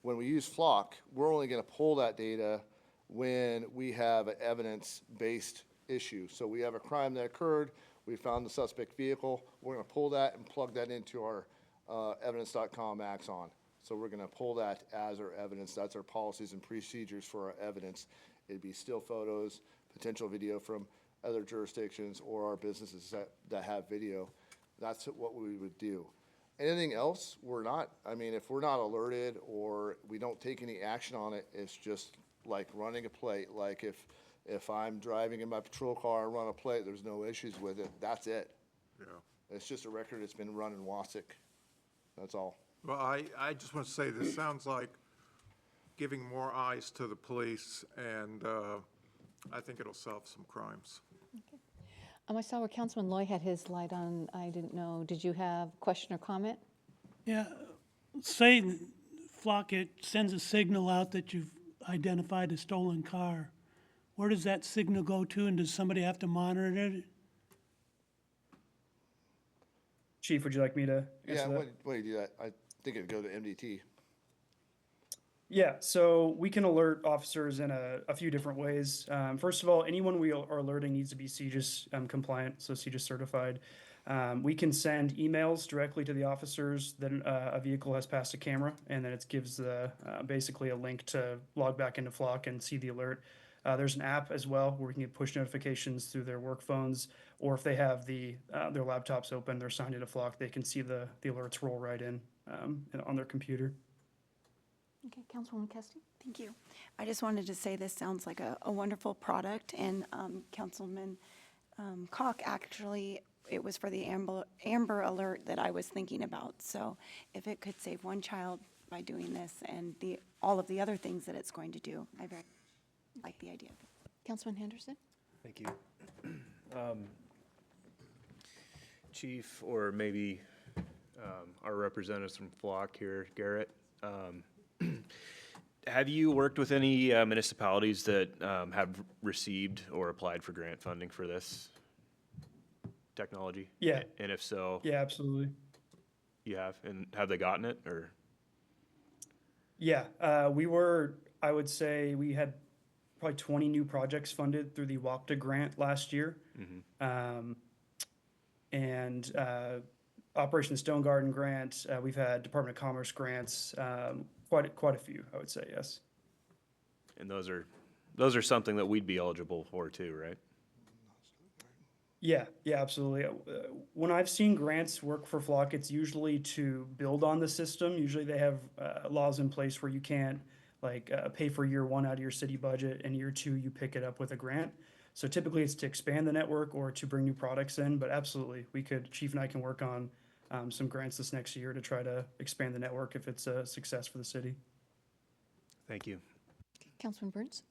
we use Flock, we're only going to pull that data when we have an evidence-based issue. So we have a crime that occurred. We found the suspect vehicle. We're going to pull that and plug that into our evidence.com Axon. So we're going to pull that as our evidence. That's our policies and procedures for our evidence. It'd be still photos, potential video from other jurisdictions or our businesses that have video. That's what we would do. Anything else, we're not. I mean, if we're not alerted or we don't take any action on it, it's just like running a plate. Like if I'm driving in my patrol car and run a plate, there's no issues with it. That's it. Yeah. It's just a record that's been run in Wassick. That's all. Well, I just want to say this sounds like giving more eyes to the police, and I think it'll solve some crimes. I saw where Councilman Loy had his light on. I didn't know. Did you have a question or comment? Yeah, say Flock, it sends a signal out that you've identified a stolen car. Where does that signal go to, and does somebody have to monitor it? Chief, would you like me to answer that? When you do that, I think it'd go to MDT. Yeah, so we can alert officers in a few different ways. First of all, anyone we are alerting needs to be CJIS compliant, so CJIS certified. We can send emails directly to the officers that a vehicle has passed a camera, and then it gives basically a link to log back into Flock and see the alert. There's an app as well where we can get push notifications through their work phones, or if they have their laptops open, they're signed into Flock, they can see the alerts roll right in on their computer. Okay, Councilwoman Kesty. Thank you. I just wanted to say this sounds like a wonderful product, and Councilman Koch, actually, it was for the Amber Alert that I was thinking about. So if it could save one child by doing this and all of the other things that it's going to do, I very like the idea of it. Councilman Henderson? Thank you. Chief, or maybe our representatives from Flock here, Garrett. Have you worked with any municipalities that have received or applied for grant funding for this technology? Yeah. And if so? Yeah, absolutely. You have? And have they gotten it, or? Yeah, I would say we had probably 20 new projects funded through the WAPTA grant last year. And Operation Stone Garden grant, we've had Department of Commerce grants, quite a few, I would say, yes. And those are something that we'd be eligible for too, right? Yeah, absolutely. When I've seen grants work for Flock, it's usually to build on the system. Usually they have laws in place where you can't pay for year one out of your city budget, and year two you pick it up with a grant. So typically it's to expand the network or to bring new products in, but absolutely, Chief and I can work on some grants this next year to try to expand the network if it's a success for the city. Thank you. Councilman Burns?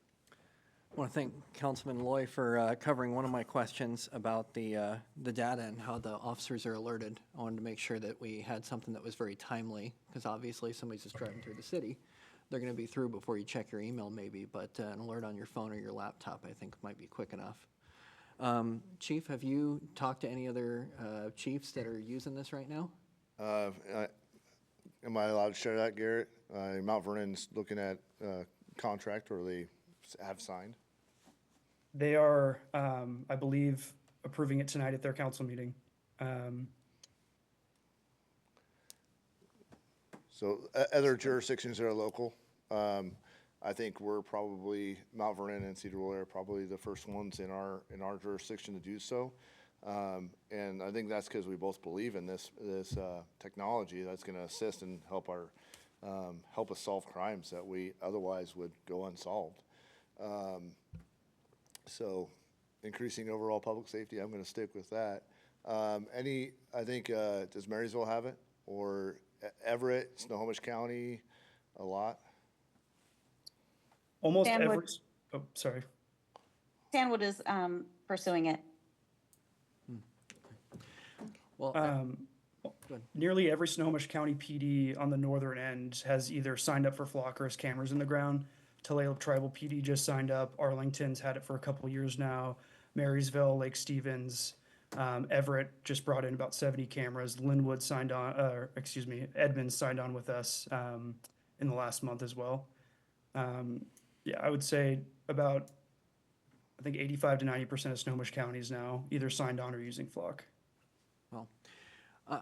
I want to thank Councilman Loy for covering one of my questions about the data and how the officers are alerted. I wanted to make sure that we had something that was very timely, because obviously somebody's just driving through the city. They're going to be through before you check your email maybe, but an alert on your phone or your laptop I think might be quick enough. Chief, have you talked to any other chiefs that are using this right now? Am I allowed to share that, Garrett? Mount Vernon's looking at contract, or they have signed? They are, I believe, approving it tonight at their council meeting. So other jurisdictions that are local, I think we're probably, Mount Vernon and Sedro-Woolley are probably the first ones in our jurisdiction to do so. And I think that's because we both believe in this technology that's going to assist and help us solve crimes that we otherwise would go unsolved. So increasing overall public safety, I'm going to stick with that. I think, does Marysville have it? Or Everett, Snohomish County, a lot? Almost Stanwood. every, oh, sorry. Stanwood is pursuing it. Well, Nearly every Snohomish County PD on the northern end has either signed up for flock or has cameras in the ground. Tulalip Tribal PD just signed up. Arlington's had it for a couple years now. Marysville, Lake Stevens, Everett just brought in about 70 cameras. Linwood signed on, Edmonds signed on with us in the last month as well. Yeah, I would say about, I think 85 to 90% of Snohomish counties now either signed on or using flock. well,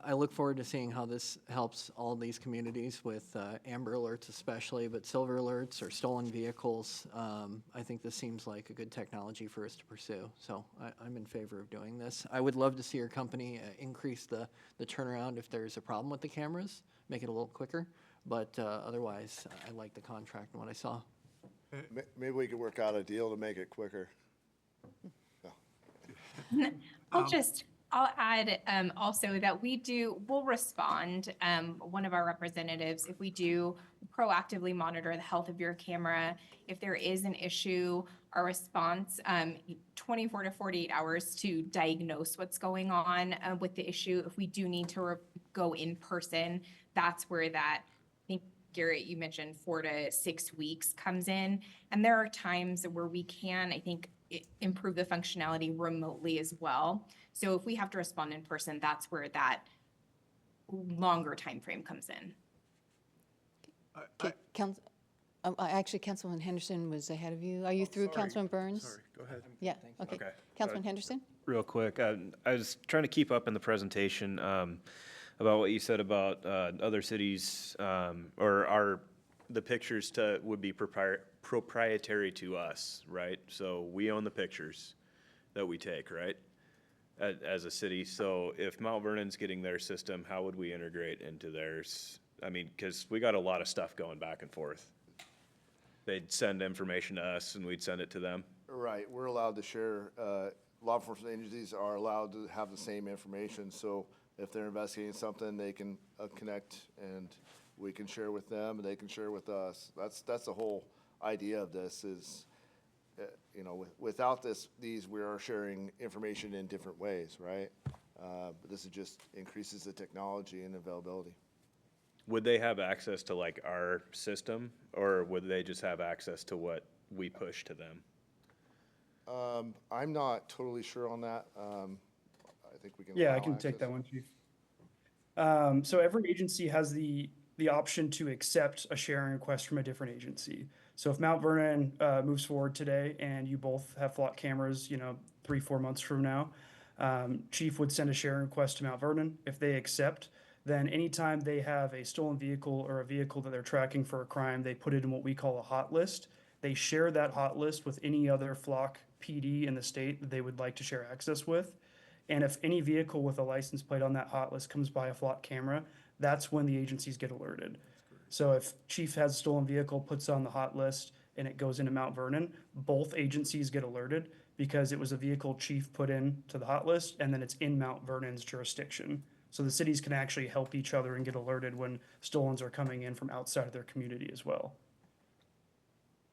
I look forward to seeing how this helps all these communities with Amber Alerts especially, but Silver Alerts or stolen vehicles. I think this seems like a good technology for us to pursue. So I'm in favor of doing this. I would love to see your company increase the turnaround if there's a problem with the cameras, make it a little quicker. But otherwise, I like the contract and what I saw. Maybe we could work out a deal to make it quicker. I'll add also that we'll respond, one of our representatives, if we do proactively monitor the health of your camera. If there is an issue, our response, 24 to 48 hours to diagnose what's going on with the issue. If we do need to go in person, that's where that, I think, Garrett, you mentioned 4 to 6 weeks comes in. And there are times where we can, I think, improve the functionality remotely as well. So if we have to respond in person, that's where that longer time frame comes in. Actually, Councilman Henderson was ahead of you. Are you through, sorry. Councilman Burns? Sorry, go ahead. Yeah, okay. Okay. Councilman Henderson? Real quick, I was trying to keep up in the presentation about what you said about other cities or the pictures would be proprietary to us, right? So we own the pictures that we take, right? As a city. So if Mount Vernon's getting their system, how would we integrate into theirs? I mean, because we got a lot of stuff going back and forth. They'd send information to us and we'd send it to them. Right, we're allowed to share, law enforcement agencies are allowed to have the same information, so if they're investigating something, they can connect and we can share with them and they can share with us. That's the whole idea of this is, without these, we are sharing information in different ways, right? But this just increases the technology and availability. Would they have access to like our system or would they just have access to what we push to them? I'm not totally sure on that. I think we can. Yeah, I allow can take access. that one, Chief. So every agency has the option to accept a sharing request from a different agency. So if Mount Vernon moves forward today and you both have flock cameras, 3-4 months from now, Chief would send a sharing request to Mount Vernon. If they accept, then anytime they have a stolen vehicle or a vehicle that they're tracking for a crime, they put it in what we call a hot list. They share that hot list with any other flock PD in the state that they would like to share access with. And if any vehicle with a license plate on that hot list comes by a flock camera, that's when the agencies get alerted. So if Chief has a stolen vehicle, puts on the hot list, and it goes into Mount Vernon, both agencies get alerted because it was a vehicle Chief put in to the hot list, and then it's in Mount Vernon's jurisdiction. So the cities can actually help each other and get alerted when stolens are coming in from outside of their community as well.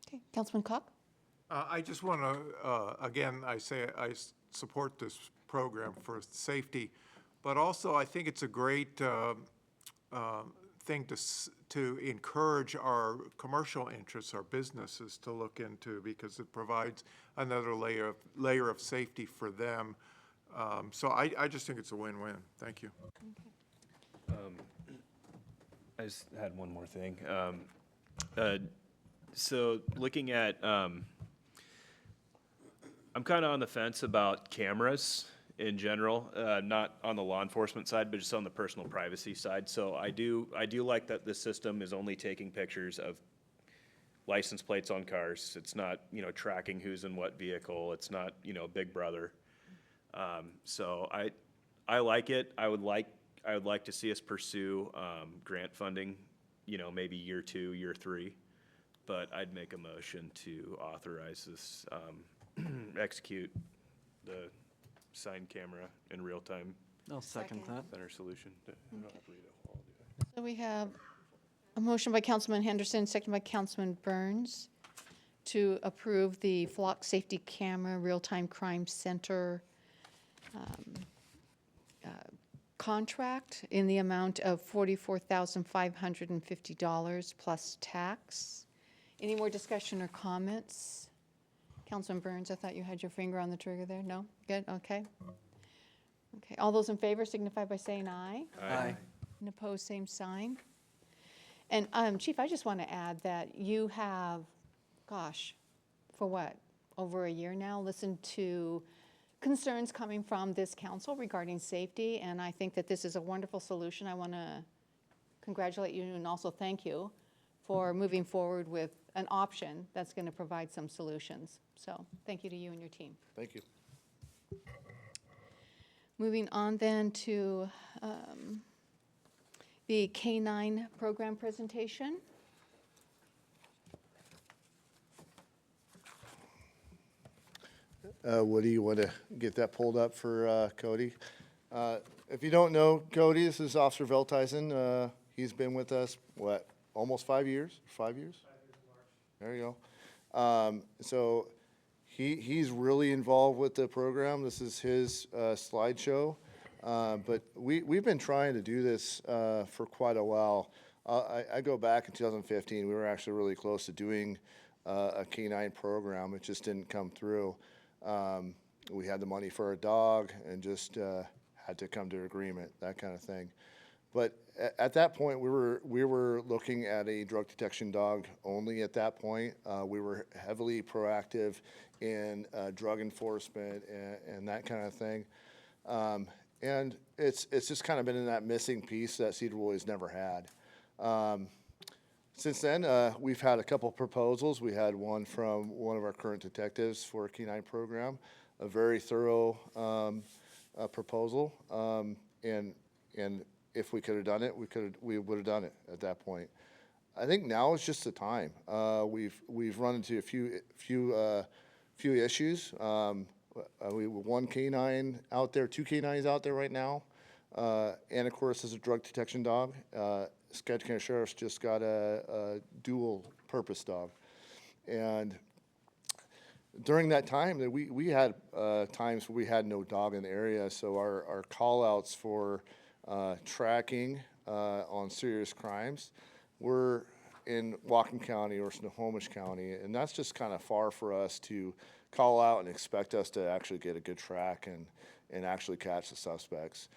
Okay, Councilman Cock? I just want to, again, I support this program for safety, but also I think it's a great thing to encourage our commercial interests, our businesses to look into because it provides another layer of safety for them. So I just think it's a win-win. Thank you. I just had one more thing. So looking at, I'm kind of on the fence about cameras in general, not on the law enforcement side, but just on the personal privacy side. So I do like that this system is only taking pictures of license plates on cars. It's not, tracking who's in what vehicle. It's not, Big Brother. So I like it. I would like to see us pursue grant funding, maybe year 2, year 3. But I'd make a motion to authorize this, execute the sign camera in real time I'll second that. center solution. I don't have to read it all, do I? So we have a motion by Councilman Henderson, second by Councilman Burns, to approve the Flock Safety Camera Real-Time Crime Center contract in the amount of $44,550 plus tax. Any more discussion or comments? Councilman Burns, I thought you had your finger on the trigger there. No? Good, okay. Okay, all those in favor signify by saying aye. Aye. And opposed, same sign. And Chief, I just want to add that you have, gosh, for what, over a year now, listened to concerns coming from this council regarding safety, and I think that this is a wonderful solution. I want to congratulate you and also thank you for moving forward with an option that's going to provide some solutions. So thank you to you and your team. Thank you. Moving on then to the K-9 program presentation. Woody, you want to get that pulled up for Cody? If you don't know Cody, this is Officer Veltheisen. He's been with us, almost 5 years? 5 years? 5 years in March. There you go. So he's really involved with the program. This is his slideshow. But we've been trying to do this for quite a while. I go back in 2015. We were actually really close to doing a K-9 program. It just didn't come through. We had the money for a dog and just had to come to agreement, that kind of thing. But at that point, we were looking at a drug detection dog only at that point. We were heavily proactive in drug enforcement and that kind of thing. And it's just kind of been in that missing piece that Sedro-Woolley's never had. Since then, we've had a couple proposals. We had one from one of our current detectives for a K-9 program, a very thorough proposal. And if we could have done it, we would have done it at that point. I think now is just the time. We've run into a few issues. We have one K-9 out there, 2 K-9s out there right now, and of course, there's a drug detection dog. Skagit County Sheriff's just got a dual purpose dog, and during that time, we had times where we had no dog in the area, so our call outs for tracking on serious crimes were in Whatcom County or Snohomish County, and that's just kind of far for us to call out and expect us to actually get a good track and actually catch the suspects.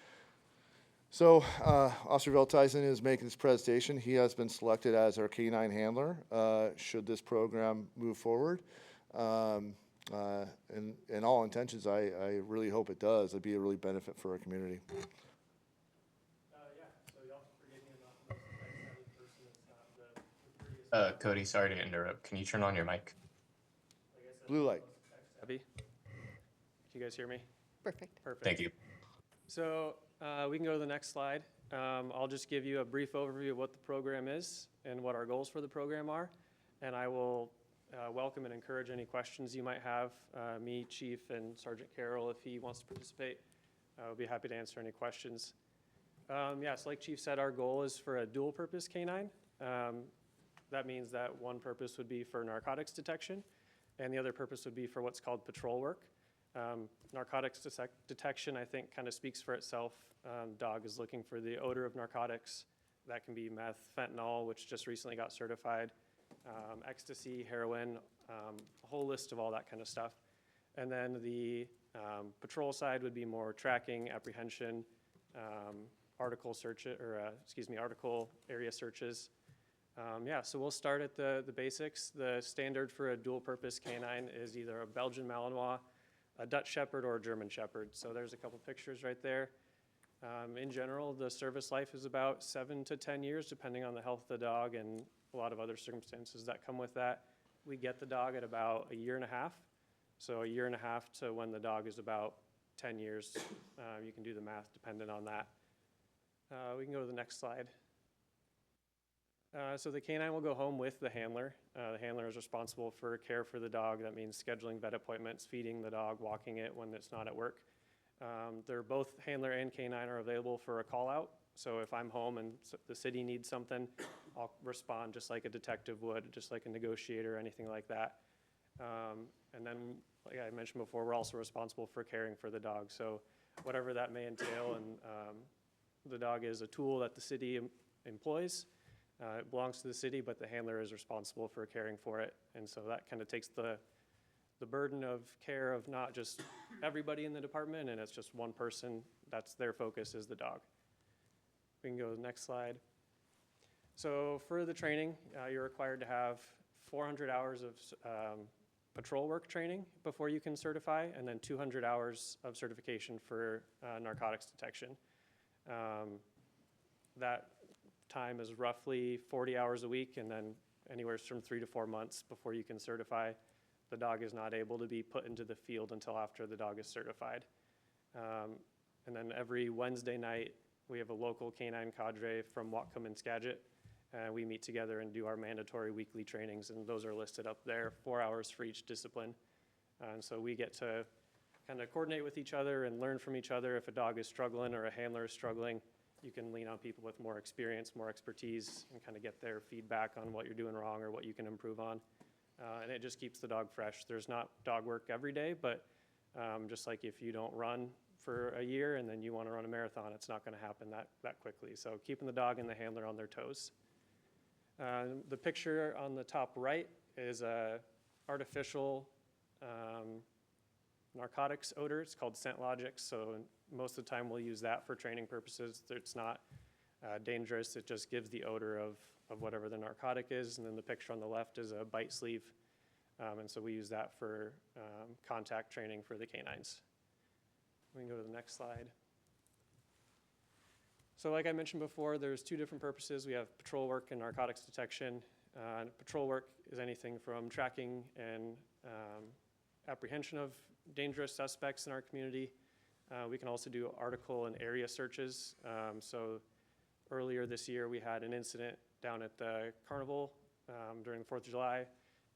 So Officer Veltheisen is making this presentation. He has been selected as our K-9 handler should this program move forward. In all intentions, I really hope it does. It'd be a really benefit for our community. Cody, sorry to interrupt. Can you turn on your mic? Blue light. Abby, can you guys hear me? Perfect. Perfect. Thank you. So we can go to the next slide. I'll just give you a brief overview of what the program is and what our goals for the program are. And I will welcome and encourage any questions you might have. Me, Chief, and Sergeant Carroll, if he wants to participate, we'll be happy to answer any questions. Yes, like Chief said, our goal is for a dual purpose K-9. That means that one purpose would be for narcotics detection, and the other purpose would be for what's called patrol work. Narcotics detection, I think, kind of speaks for itself. Dog is looking for the odor of narcotics. That can be meth, fentanyl, which just recently got certified, ecstasy, heroin, a whole list of all that kind of stuff. And then the patrol side would be more tracking, apprehension, article article area searches. Yeah, so we'll start at the basics. The standard for a dual-purpose canine is either a Belgian Malinois, a Dutch Shepherd, or a German Shepherd. So there's a couple pictures right there. In general, the service life is about 7 to 10 years, depending on the health of the dog and a lot of other circumstances that come with that. We get the dog at about a year and a half. So a year and a half to when the dog is about 10 years. You can do the math dependent on that. We can go to the next slide. So the canine will go home with the handler. The handler is responsible for care for the dog. That means scheduling vet appointments, feeding the dog, walking it when it's not at work. They're both handler and canine are available for a call out. So if I'm home and the city needs something, I'll respond just like a detective would, just like a negotiator, anything like that. And then, like I mentioned before, we're also responsible for caring for the dog. So whatever that may entail, and the dog is a tool that the city employs. It belongs to the city, but the handler is responsible for caring for it. And so that kind of takes the burden of care of not just everybody in the department, and it's just one person. That's their focus, is the dog. We can go to the next slide. So for the training, you're required to have 400 hours of patrol work training before you can certify, and then 200 hours of certification for narcotics detection. That time is roughly 40 hours a week, and then anywhere from 3 to 4 months before you can certify. The dog is not able to be put into the field until after the dog is certified. And then every Wednesday night, we have a local canine cadre from Whatcom and Skagit. We meet together and do our mandatory weekly trainings, and those are listed up there, 4 hours for each discipline. And so we get to kind of coordinate with each other and learn from each other. If a dog is struggling or a handler is struggling, you can lean on people with more experience, more expertise, and kind of get their feedback on what you're doing wrong or what you can improve on. And it just keeps the dog fresh. There's not dog work every day, but just like if you don't run for a year and then you want to run a marathon, it's not going to happen that quickly. So keeping the dog and the handler on their toes. The picture on the top right is a artificial narcotics odor. It's called Scent Logic. So most of the time we'll use that for training purposes. It's not dangerous. It just gives the odor of whatever the narcotic is. And then the picture on the left is a bite sleeve. And so we use that for contact training for the canines. We can go to the next slide. So like I mentioned before, there's 2 different purposes. We have patrol work and narcotics detection. Patrol work is anything from tracking and apprehension of dangerous suspects in our community. We can also do article and area searches. So earlier this year, we had an incident down at the carnival during the 4th of July,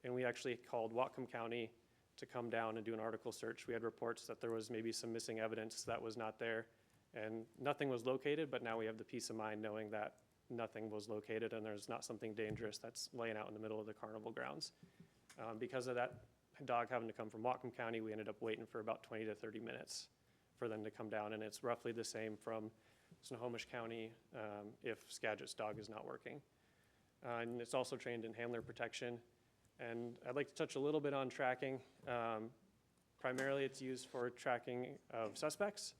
and we actually called Whatcom County to come down and do an article search. We had reports that there was maybe some missing evidence that was not there, and nothing was located, but now we have the peace of mind knowing that nothing was located and there's not something dangerous that's laying out in the middle of the carnival grounds. Because of that dog having to come from Whatcom County, we ended up waiting for about 20 to 30 minutes for them to come down, and it's roughly the same from Snohomish County if Skagit's dog is not working. And it's also trained in handler protection. And I'd like to touch a little bit on tracking. Primarily, it's used for tracking of suspects.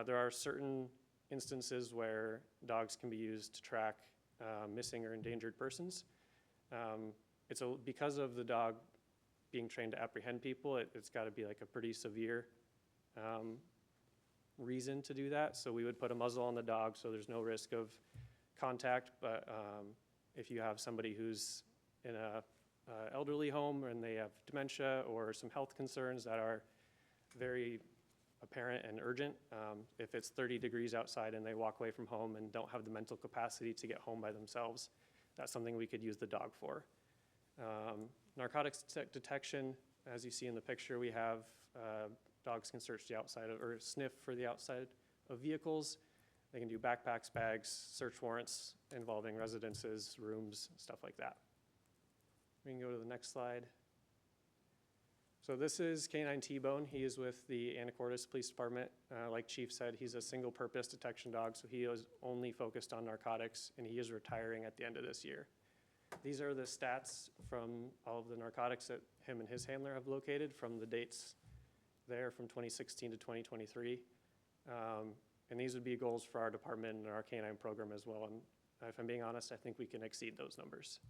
There are certain instances where dogs can be used to track missing or endangered persons. Because of the dog being trained to apprehend people, it's got to be like a pretty severe reason to do that. So we would put a muzzle on the dog so there's no risk of contact. But if you have somebody who's in a elderly home and they have dementia or some health concerns that are very apparent and urgent, if it's 30 degrees outside and they walk away from home and don't have the mental capacity to get home by themselves, that's something we could use the dog for. Narcotics detection, as you see in the picture, we have dogs can search the outside or sniff for the outside of vehicles. They can do backpacks, bags, search warrants involving residences, rooms, stuff like that. We can go to the next slide. So this is Canine T-Bone. He is with the Anacortes Police Department. Like Chief said, he's a single-purpose detection dog, so he is only focused on narcotics, and he is retiring at the end of this year. These are the stats from all of the narcotics that him and his handler have located from the dates there from 2016 to 2023. And these would be goals for our department and our canine program as well. And if I'm being honest, I think we can exceed those numbers.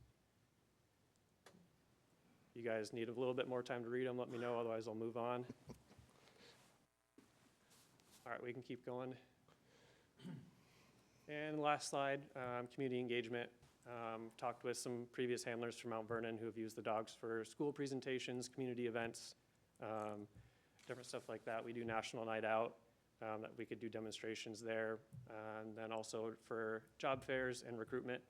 You guys need a little bit more time to read them, let me know, otherwise I'll move on. All right, we can keep going. And last slide, community engagement. Talked with some previous handlers from Mount Vernon who have used the dogs for school presentations, community events, different stuff like that. We do National Night Out, that we could do demonstrations there. And then also for job fairs and recruitment.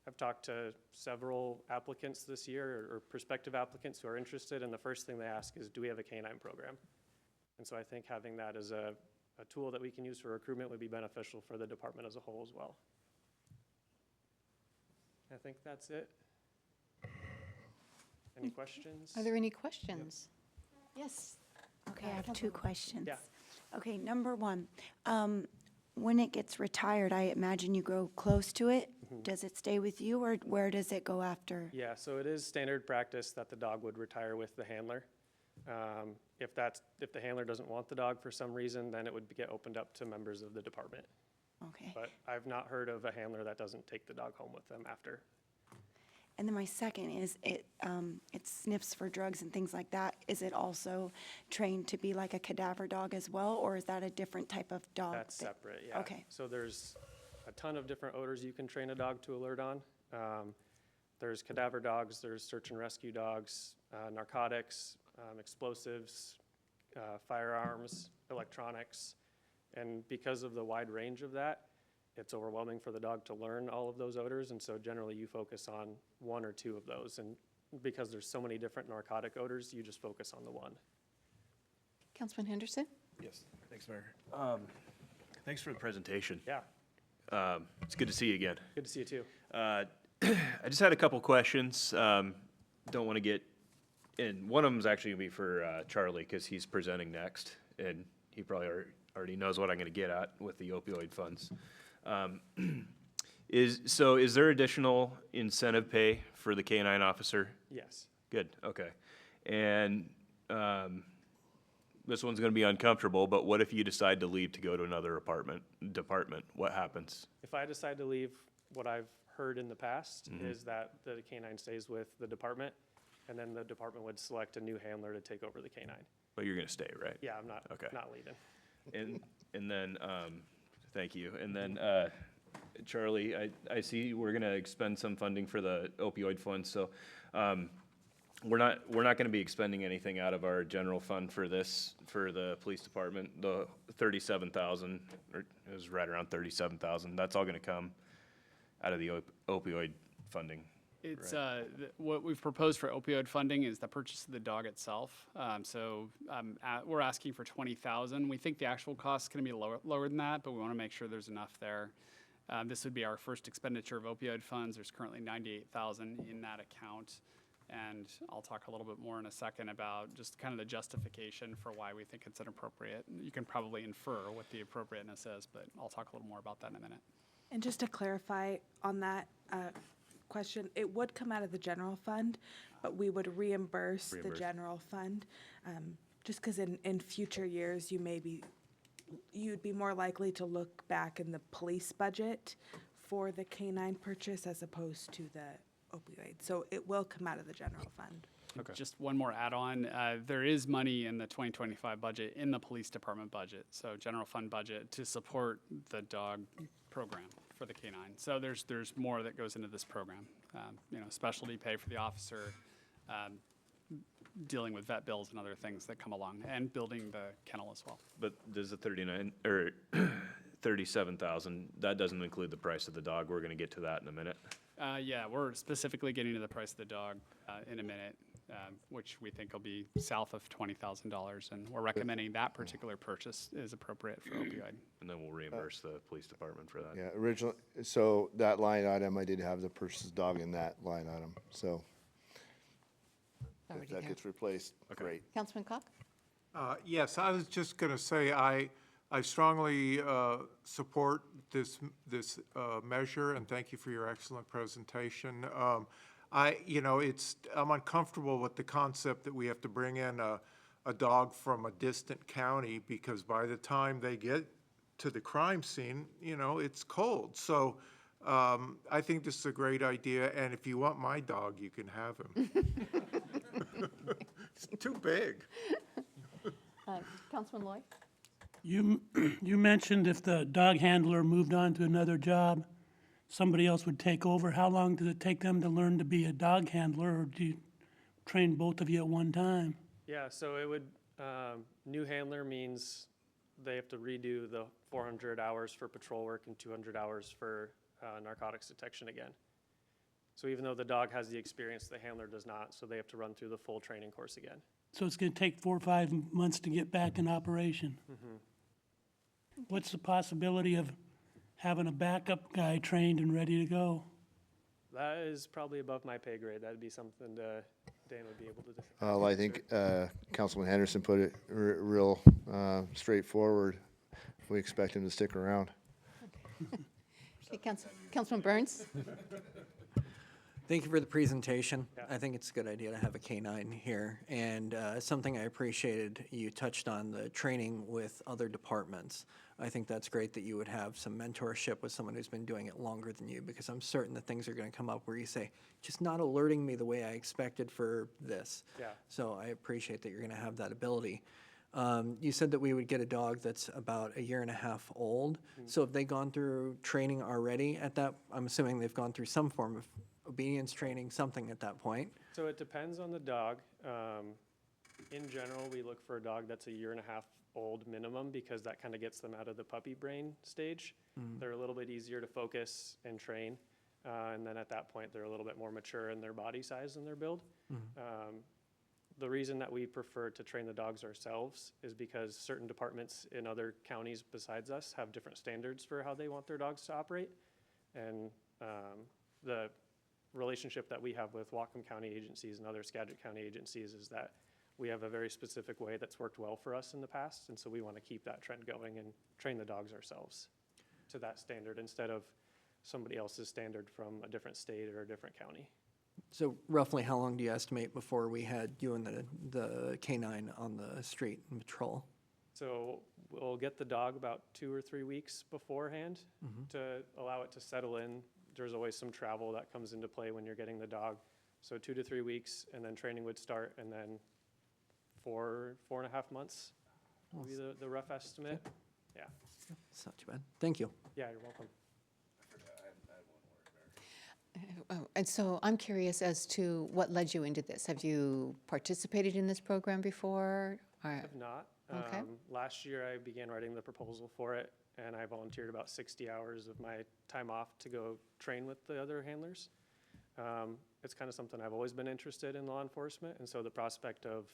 I've talked to several applicants this year or prospective applicants who are interested, and the first thing they ask is, do we have a canine program? And so I think having that as a tool that we can use for recruitment would be beneficial for the department as a whole as well. I think that's it. Any questions? Are there any questions? Yes. Okay, I have two questions. Yeah. Okay, number one, when it gets retired, I imagine you go close to it. Does it stay with you, or where does it go after? Yeah, so it is standard practice that the dog would retire with the handler. If the handler doesn't want the dog for some reason, then it would get opened up to members of the department. Okay. But I've not heard of a handler that doesn't take the dog home with them after. And then my second is, it sniffs for drugs and things like that. Is it also trained to be like a cadaver dog as well, or is that a different type of dog? That's separate, yeah. Okay. So there's a ton of different odors you can train a dog to alert on. There's cadaver dogs, there's search and rescue dogs, narcotics, explosives, firearms, electronics. And because of the wide range of that, it's overwhelming for the dog to learn all of those odors. And so generally you focus on one or two of those. And because there's so many different narcotic odors, you just focus on the one. Councilman Henderson? Yes, thanks, Mayor. Thanks for the presentation. Yeah, It's good to see you again. good to see you too. I just had a couple questions. Don't want to get, and one of them is actually going to be for Charlie, because he's presenting next, and he probably already knows what I'm going to get at with the opioid funds. Is there additional incentive pay for the K-9 officer? Yes. Good, okay. And this one's going to be uncomfortable, but what if you decide to leave to go to another department? What happens? If I decide to leave, what I've heard in the past is that the canine stays with the department, and then the department would select a new handler to take over the canine. But you're going to stay, right? Yeah, I'm not, Okay. not leaving. And then, thank you. And then, Charlie, I see we're gonna expend some funding for the opioid fund, so, we're not gonna be expending anything out of our general fund for this, for the police department. The 37,000, or it was right around 37,000, that's all gonna come out of the opioid funding. It's, what we've proposed for opioid funding is the purchase of the dog itself. We're asking for 20,000. We think the actual cost is gonna be lower than that, but we wanna make sure there's enough there. This would be our first expenditure of opioid funds. There's currently 98,000 in that account. And I'll talk a little bit more in a second about just kind of the justification for why we think it's inappropriate. You can probably infer what the appropriateness is, but I'll talk a little more about that in a minute. And just to clarify on that question, it would come out of the general fund, but we would reimburse the general fund. Just because in future years, you'd be more likely to look back in the police budget for the canine purchase as opposed to the opioid. So it will come out of the general fund. Okay. Just one more add-on. There is money in the 2025 budget in the police department budget, so general fund budget, to support the dog program for the canine. So there's more that goes into this program. Specialty pay for the officer, dealing with vet bills and other things that come along, and building the kennel as well. But does the 37,000, that doesn't include the price of the dog? We're gonna get to that in a minute. Yeah, we're specifically getting to the price of the dog in a minute, which we think will be south of $20,000, and we're recommending that particular purchase is appropriate for opioid. And then we'll reimburse the police department for that. Yeah, originally, so that line item, I did have the purchase dog in that line item, so if Already that there. gets replaced, great. Councilman Cock? Yes, I was just going to say, I strongly support this measure, and thank you for your excellent presentation. I'm uncomfortable with the concept that we have to bring in a dog from a distant county, because by the time they get to the crime scene, it's cold. So I think this is a great idea, and if you want my dog, you can have him. It's too big. Councilman Loy? You mentioned if the dog handler moved on to another job, somebody else would take over. How long does it take them to learn to be a dog handler, or do you train both of you at one time? Yeah, so it would, new handler means they have to redo the 400 hours for patrol work and 200 hours for narcotics detection again. So even though the dog has the experience, the handler does not, so they have to run through the full training course again. So it's going to take 4 or 5 months to get back in operation. What's the possibility of having a backup guy trained and ready to go? That is probably above my pay grade. That'd be something Dan would be able to do. Well, I think Councilman Henderson put it real straightforward. We expect him to stick around. Okay, Councilman Burns? Thank you for the presentation. I think it's a good idea to have a K-9 here. And something I appreciated, you touched on the training with other departments. I think that's great that you would have some mentorship with someone who's been doing it longer than you, because I'm certain that things are going to come up where you say, just not alerting me the way I expected for this. Yeah. So I appreciate that you're going to have that ability. You said that we would get a dog that's about 1.5 years old. So have they gone through training already at that? I'm assuming they've gone through some form of obedience training, something at that point. So it depends on the dog. In general, we look for a dog that's 1.5 years old minimum, because that kind of gets them out of the puppy brain stage. They're a little bit easier to focus and train. And then at that point, they're a little bit more mature in their body size and their build. The reason that we prefer to train the dogs ourselves is because certain departments in other counties besides us have different standards for how they want their dogs to operate. And the relationship that we have with Whatcom County agencies and other Skagit County agencies is that we have a very specific way that's worked well for us in the past, and so we want to keep that trend going and train the dogs ourselves to that standard instead of somebody else's standard from a different state or a different county. So roughly how long do you estimate before we had you and the K-9 on the street and patrol? So we'll get the dog about 2 or 3 weeks beforehand to allow it to settle in. There's always some travel that comes into play when you're getting the dog. So 2 to 3 weeks, and then training would start, and then 4.5 months would be the rough estimate. Yeah. It's not too bad. Thank you. Yeah, you're welcome. And so I'm curious as to what led you into this. Have you participated in this program before? I have not. Okay. Last year, I began writing the proposal for it, and I volunteered about 60 hours of my time off to go train with the other handlers. It's kind of something I've always been interested in, law enforcement, and so the prospect of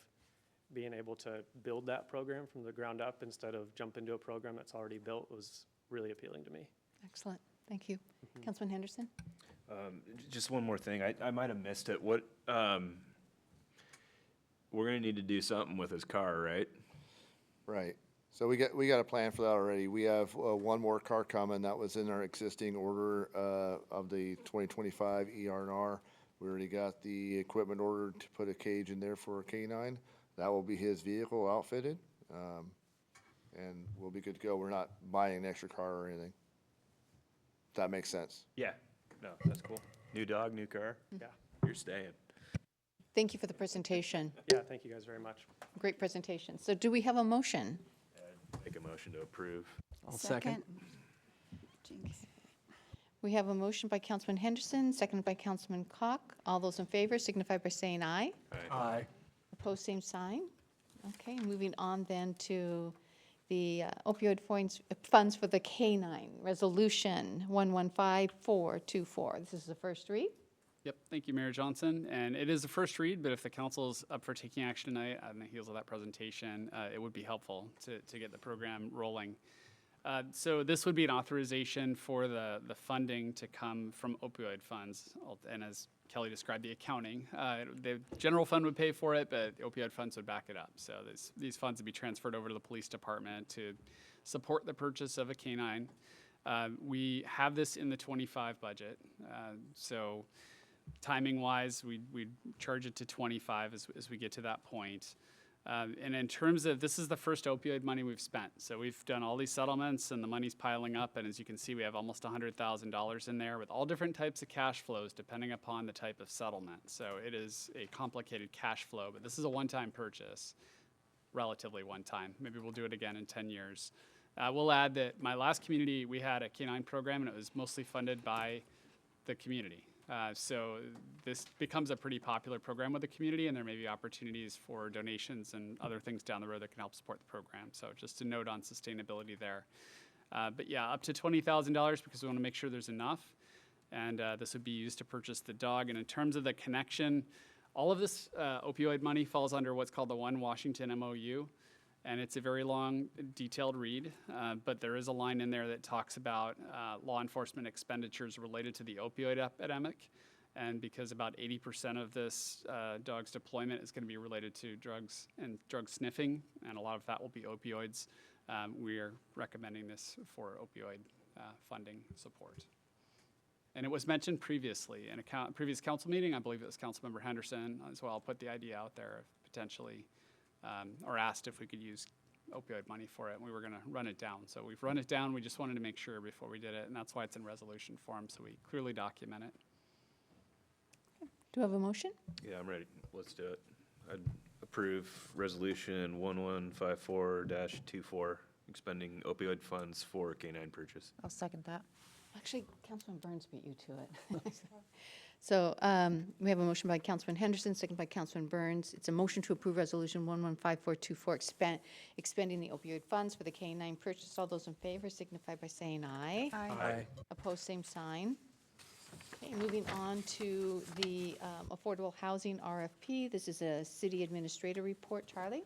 being able to build that program from the ground up instead of jump into a program that's already built was really appealing to me. Excellent. Thank you. Councilman Henderson? Just one more thing. I might have missed it. What, we're gonna need to do something with his car, right? Right. So we got a plan for that already. We have one more car coming. That was in our existing order of the 2025 ER&R. We already got the equipment ordered to put a cage in there for a K-9. That will be his vehicle outfitted, and we'll be good to go. We're not buying an extra car or anything. If that makes sense. Yeah. No, that's cool. New dog, new car. Yeah. You're staying. Thank you for the presentation. Yeah, thank you guys very much. Great presentation. So do we have a motion? Make a motion to approve. I'll second. Jinx. We have a motion by Councilman Henderson, seconded by Councilman Cock. All those in favor signify by saying aye. Aye. Opposed, same sign. Okay, moving on then to the opioid funds for the K-9, Resolution 115424. This is the first read. Yep, thank you, Mayor Johnson. And it is the first read, but if the council is up for taking action tonight on the heels of that presentation, it would be helpful to get the program rolling. So this would be an authorization for the funding to come from opioid funds. And as Kelly described, the accounting. The general fund would pay for it, but the opioid funds would back it up. So these funds would be transferred over to the police department to support the purchase of a K-9. We have this in the 25 budget. So timing-wise, we charge it to 25 as we get to that point. And in terms of, this is the first opioid money we've spent. So we've done all these settlements and the money's piling up. And as you can see, we have almost $100,000 in there with all different types of cash flows depending upon the type of settlement. So it is a complicated cash flow, but this is a one-time purchase, relatively one time. Maybe we'll do it again in 10 years. We'll add that my last community, we had a canine program and it was mostly funded by the community. So this becomes a pretty popular program with the community, and there may be opportunities for donations and other things down the road that can help support the program. So just a note on sustainability there. But yeah, up to $20,000 because we want to make sure there's enough. And this would be used to purchase the dog. And in terms of the connection, all of this opioid money falls under what's called the One Washington MOU. And it's a very long, detailed read, but there is a line in there that talks about law enforcement expenditures related to the opioid epidemic. And because about 80% of this dog's deployment is going to be related to drugs and drug sniffing, and a lot of that will be opioids, we are recommending this for opioid funding support. And it was mentioned previously in a previous council meeting. I believe it was Councilmember Henderson as well, put the idea out there of potentially or asked if we could use opioid money for it, and we were going to run it down. So we've run it down. We just wanted to make sure before we did it, and that's why it's in resolution form, so we clearly document it. Do I have a motion? Yeah, I'm ready. Let's do it. I'd approve resolution 1154-24, expending opioid funds for canine purchase. I'll second that. Actually, Councilman Burns beat you to it. So we have a motion by Councilman Henderson, second by Councilman Burns. It's a motion to approve Resolution 115424, expending the opioid funds for the K-9 purchase. All those in favor signify by saying aye. Aye. Opposed, same sign. Okay, moving on to the affordable housing RFP. This is a city administrator report. Charlie?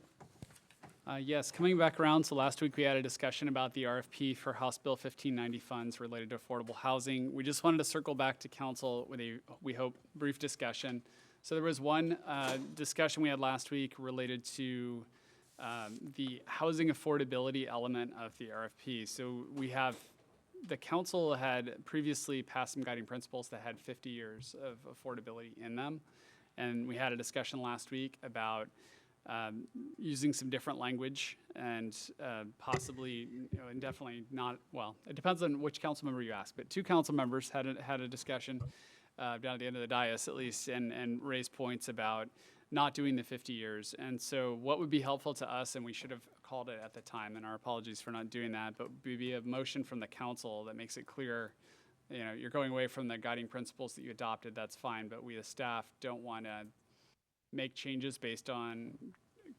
Yes, coming back around, so last week we had a discussion about the RFP for House Bill 1590 funds related to affordable housing. We just wanted to circle back to council with a, we hope, brief discussion. So there was one discussion we had last week related to the housing affordability element of the RFP. So we have, the council had previously passed some guiding principles that had 50 years of affordability in them. And we had a discussion last week about using some different language and possibly, and definitely not, well, it depends on which council member you ask, but two council members had a discussion down at the end of the dais at least and raised points about not doing the 50 years. And so what would be helpful to us, and we should have called it at the time, and our apologies for not doing that, but would be a motion from the council that makes it clear, you're going away from the guiding principles that you adopted, that's fine, but we as staff don't want to make changes based on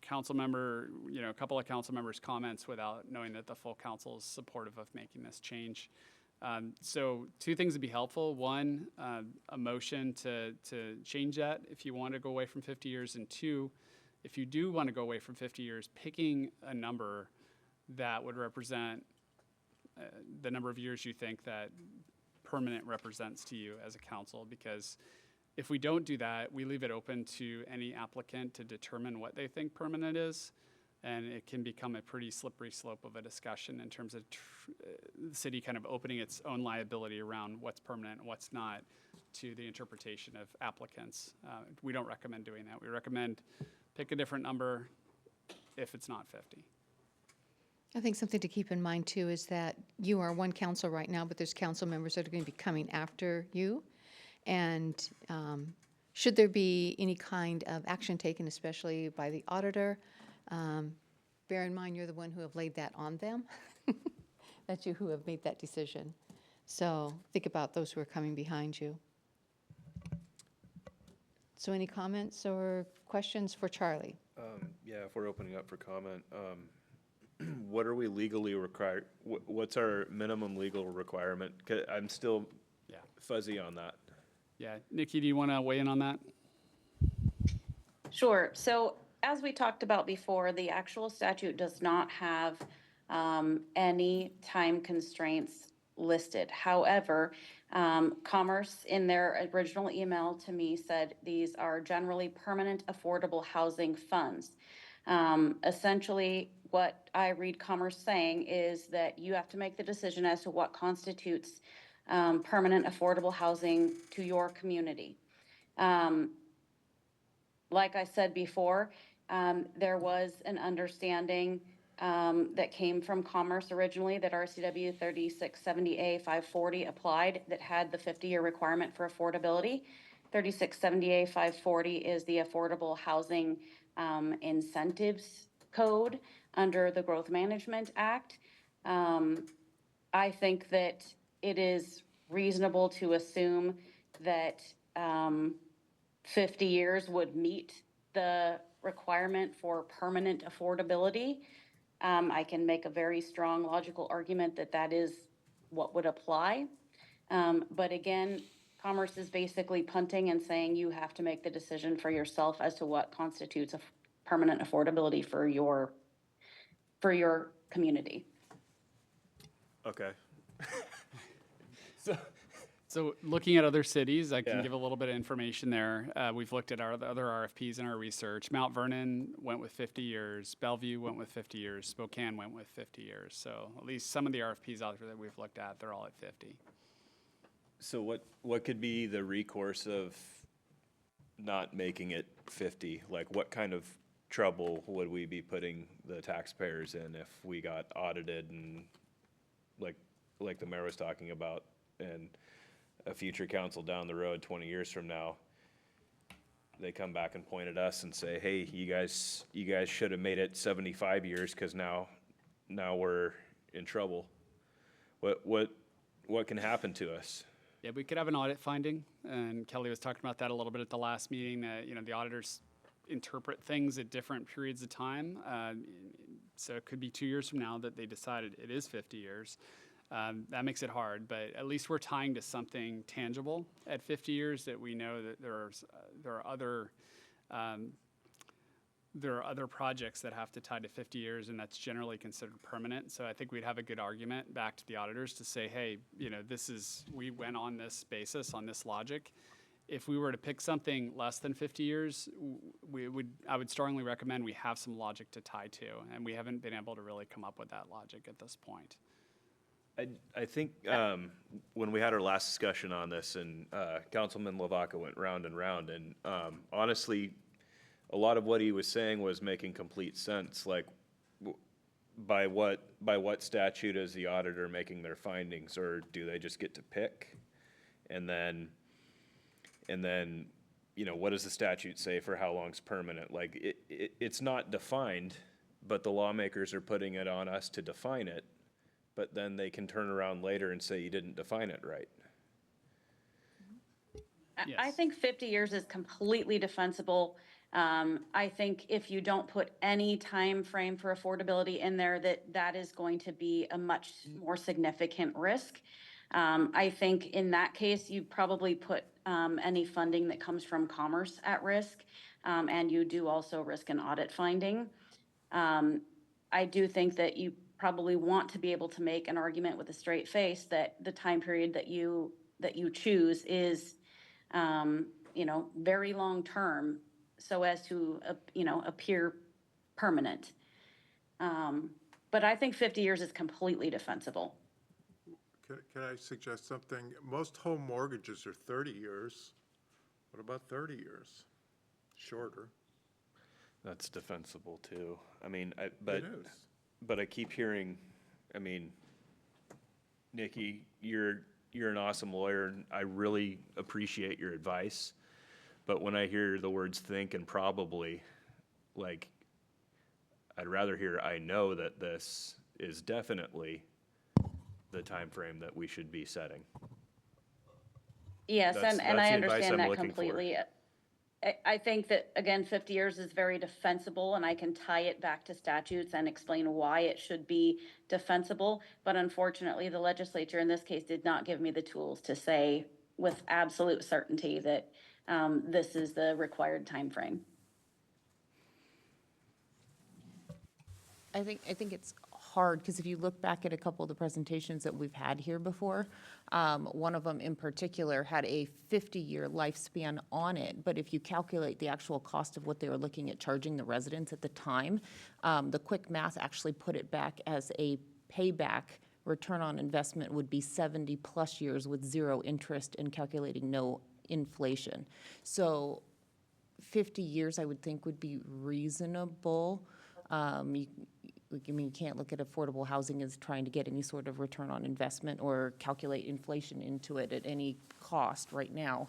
council member, a couple of council members' comments without knowing that the full council is supportive of making this change. So two things would be helpful. One, a motion to change that if you want to go away from 50 years. And two, if you do want to go away from 50 years, picking a number that would represent the number of years you think that permanent represents to you as a council, because if we don't do that, we leave it open to any applicant to determine what they think permanent is, and it can become a pretty slippery slope of a discussion in terms of the city kind of opening its own liability around what's permanent and what's not to the interpretation of applicants. We don't recommend doing that. We recommend pick a different number if it's not 50. I think something to keep in mind too is that you are one council right now, but there's council members that are going to be coming after you. And should there be any kind of action taken, especially by the auditor, bear in mind you're the one who have laid that on them. That's you who have made that decision. So think about those who are coming behind you. So any comments or questions for Charlie? Yeah, if we're opening up for comment, what are we legally required? What's our minimum legal requirement? 'Cause I'm still fuzzy on that. Yeah, Nikki, do you want to weigh in on that? Sure. So as we talked about before, the actual statute does not have any time constraints listed. However, Commerce in their original email to me said these are generally permanent affordable housing funds. Essentially, what I read Commerce saying is that you have to make the decision as to what constitutes permanent affordable housing to your community. Like I said before, There was an understanding that came from Commerce originally that RCW 3670A 540 applied that had the 50-year requirement for affordability. 3670A 540 is the Affordable Housing Incentives Code under the Growth Management Act. I think that it is reasonable to assume that 50 years would meet the requirement for permanent affordability. I can make a very strong logical argument that that is what would apply. But again, Commerce is basically punting and saying you have to make the decision for yourself as to what constitutes a permanent affordability for your community. Okay. So looking at other cities, I can Yeah. give a little bit of information there. We've looked at the other RFPs in our research. Mount Vernon went with 50 years. Bellevue went with 50 years. Spokane went with 50 years. So at least some of the RFPs out there that we've looked at, they're all at 50. So what could be the recourse of not making it 50? Like, what kind of trouble would we be putting the taxpayers in if we got audited and like the mayor was talking about, and a future council down the road 20 years from now, they come back and point at us and say, hey, you guys should have made it 75 years because now we're in trouble. What can happen to us? Yeah, we could have an audit finding, and Kelly was talking about that a little bit at the last meeting, that, the auditors interpret things at different periods of time. So it could be 2 years from now that they decided it is 50 years. That makes it hard, but at least we're tying to something tangible at 50 years that we know that there are other projects that have to tie to 50 years, and that's generally considered permanent. So I think we'd have a good argument back to the auditors to say, hey, we went on this basis, on this logic. If we were to pick something less than 50 years, I would strongly recommend we have some logic to tie to, and we haven't been able to really come up with that logic at this point. I think when we had our last discussion on this, and Councilman Lavaca went round and round, and honestly, a lot of what he was saying was making complete sense. Like, by what statute is the auditor making their findings, or do they just get to pick? And then what does the statute say for how long's permanent? Like, it's not defined, but the lawmakers are putting it on us to define it. But then they can turn around later and say you didn't define it right. I think 50 years is completely defensible. I think if you don't put any time frame for affordability in there, that is going to be a much more significant risk. I think in that case, you probably put any funding that comes from Commerce at risk, and you do also risk an audit finding. I do think that you probably want to be able to make an argument with a straight face that the time period that you choose is, very long term, so as to appear permanent. But I think 50 years is completely defensible. Can I suggest something? Most home mortgages are 30 years. What about 30 years? Shorter. That's defensible too. I mean, It is. But I keep hearing, Nikki, you're an awesome lawyer, and I really appreciate your advice. But when I hear the words think and probably, like, I'd rather hear I know that this is definitely the time frame that we should be setting. Yes, That's and I the advice understand I'm that looking for. completely. I think that, again, 50 years is very defensible, and I can tie it back to statutes and explain why it should be defensible. But unfortunately, the legislature in this case did not give me the tools to say with absolute certainty that this is the required time frame. I think it's hard, because if you look back at a couple of the presentations that we've had here before, one of them in particular had a 50-year lifespan on it. But if you calculate the actual cost of what they were looking at charging the residents at the time, the quick math actually put it back as a payback return on investment would be 70+ years with zero interest and calculating no inflation. So 50 years, I would think, would be reasonable. You can't look at affordable housing as trying to get any sort of return on investment or calculate inflation into it at any cost right now.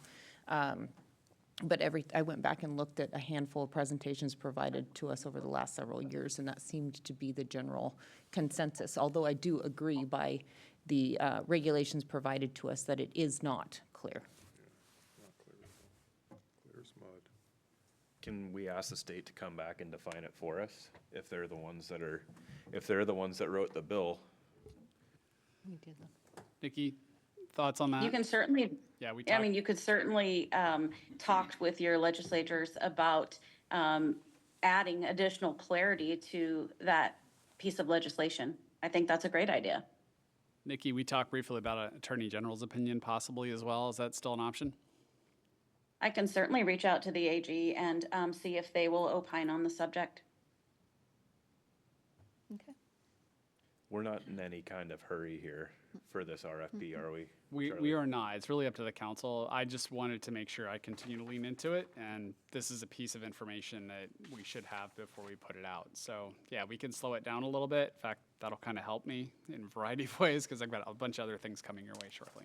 But I went back and looked at a handful of presentations provided to us over the last several years, and that seemed to be the general consensus. Although I do agree by the regulations provided to us that it is not clear. Clear as mud. Can we ask the state to come back and define it for us, if they're the ones that wrote the bill? We did look. Nikki, thoughts on that? You can certainly, Yeah, we I talked. mean, you could certainly talk with your legislators about adding additional clarity to that piece of legislation. I think that's a great idea. Nikki, we talked briefly about an Attorney General's opinion possibly as well. Is that still an option? I can certainly reach out to the AG and see if they will opine on the subject. Okay. We're not in any kind of hurry here for this RFP, are we? We Charlie? are not. It's really up to the council. I just wanted to make sure I continue to lean into it, and this is a piece of information that we should have before we put it out. So, yeah, we can slow it down a little bit. In fact, that'll kind of help me in a variety of ways because I've got a bunch of other things coming your way shortly.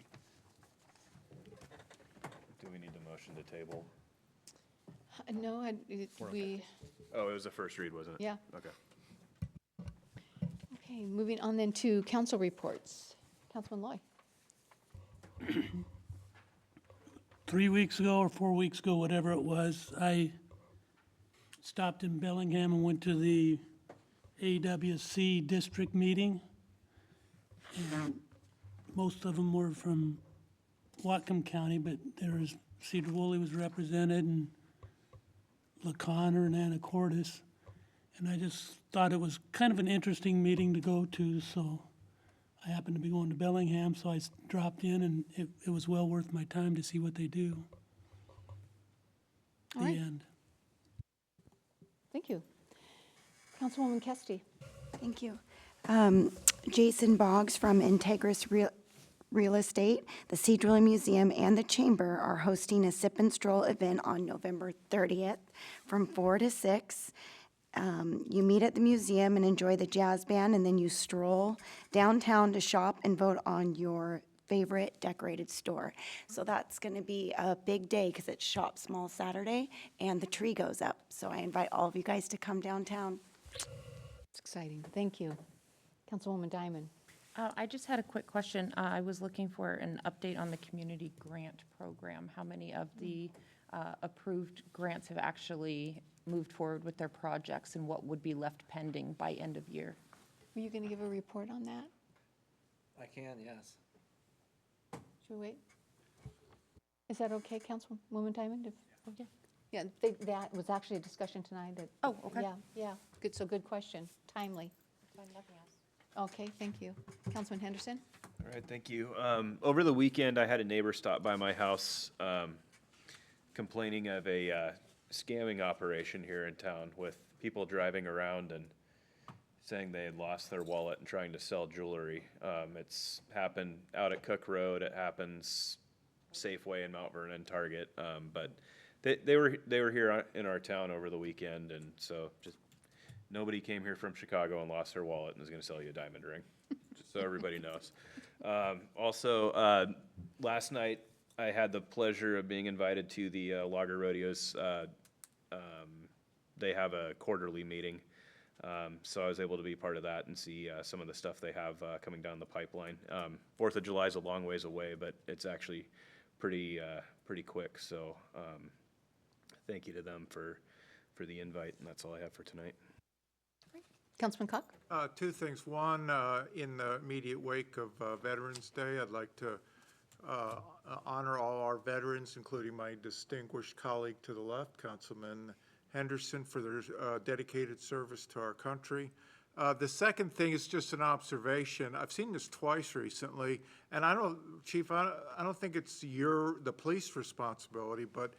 Do we need the motion to table? No, we, Oh, it was a first read, wasn't it? Yeah. Okay. okay, moving on then to council reports. Councilman Loy. 3 weeks ago or 4 weeks ago, whatever it was, I stopped in Bellingham and went to the AWC district meeting. And most of them were from Whatcom County, but there was, Sedro-Woolley was represented, and LaConner and Anacortes. And I just thought it was kind of an interesting meeting to go to, so I happened to be going to Bellingham, so I dropped in, and it was well worth my time to see what they do. All The right. end. Thank you. Councilwoman Kesty. Thank you. Jason Boggs from Integris Real Estate, the Sedro-Woolley Museum, and the Chamber are hosting a sip and stroll event on November 30th from 4 to 6. You meet at the museum and enjoy the jazz band, and then you stroll downtown to shop and vote on your favorite decorated store. So that's going to be a big day because it's Shop Small Saturday, and the tree goes up. So I invite all of you guys to come downtown. It's exciting. Thank you. Councilwoman Diamond. I just had a quick question. I was looking for an update on the community grant program. How many of the approved grants have actually moved forward with their projects, and what would be left pending by end of year? Were you going to give a report on that? I can, yes. Should we wait? Is that okay, Councilwoman Diamond? Yeah. Yeah, that was actually a discussion tonight that. Oh, okay. Yeah, good, so good question, timely. Okay, thank you. Councilman Henderson? All right, thank you. Over the weekend, I had a neighbor stop by my house complaining of a scamming operation here in town with people driving around and saying they had lost their wallet and trying to sell jewelry. It's happened out at Cook Road. It happens Safeway in Mount Vernon, Target. But they were here in our town over the weekend, and so just nobody came here from Chicago and lost their wallet and is going to sell you a diamond ring, just so everybody knows. Also, last night I had the pleasure of being invited to the Lager Rodeos. They have a quarterly meeting, so I was able to be part of that and see some of the stuff they have coming down the pipeline. 4th of July is a long ways away, but it's actually pretty quick. So thank you to them for the invite, and that's all I have for tonight. Councilman Cock? Two things. One, in the immediate wake of Veterans Day, I'd like to honor all our veterans, including my distinguished colleague to the left, Councilman Henderson, for their dedicated service to our country. The second thing is just an observation. I've seen this twice recently, and Chief, I don't think it's the police responsibility, but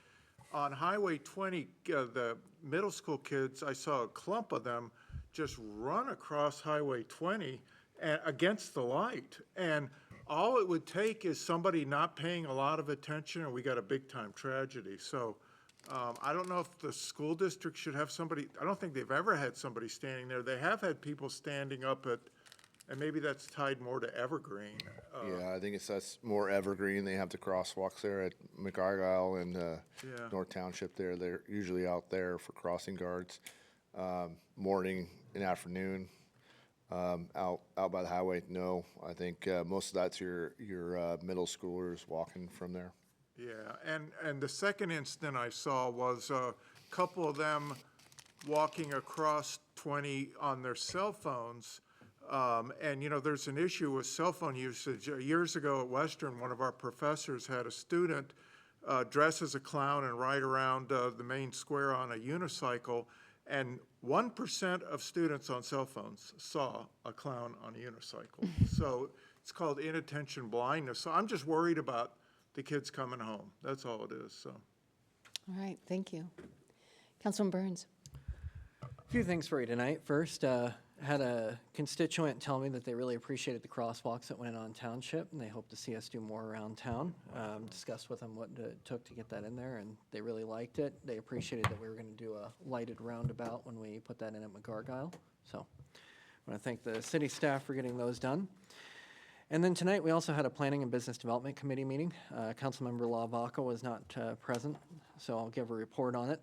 on Highway 20, the middle school kids, I saw a clump of them just run across Highway 20 against the light. And all it would take is somebody not paying a lot of attention, and we got a big-time tragedy. So I don't know if the school district should have somebody, I don't think they've ever had somebody standing there. They have had people standing up at, and maybe that's tied more to Evergreen. Yeah, I think that's more Evergreen. They have the crosswalks there at McArgyle and Yeah. North Township there. They're usually out there for crossing guards, morning and afternoon. Out by the highway, no. I think most of that's your middle schoolers walking from there. Yeah, and the second incident I saw was a couple of them walking across 20 on their cell phones. And, you know, there's an issue with cell phone usage. Years ago at Western, one of our professors had a student dress as a clown and ride around the main square on a unicycle. And 1% of students on cell phones saw a clown on a unicycle. So it's called inattention blindness. So I'm just worried about the kids coming home. That's all it is, so. All right, thank you. Councilman Burns. A few things for you tonight. First, had a constituent tell me that they really appreciated the crosswalks that went on Township, and they hope to see us do more around town. Discussed with them what it took to get that in there, and they really liked it. They appreciated that we were going to do a lighted roundabout when we put that in at McArgyle. So I want to thank the city staff for getting those done. And then tonight, we also had a Planning and Business Development Committee meeting. Councilmember LaVaca was not present, so I'll give a report on it.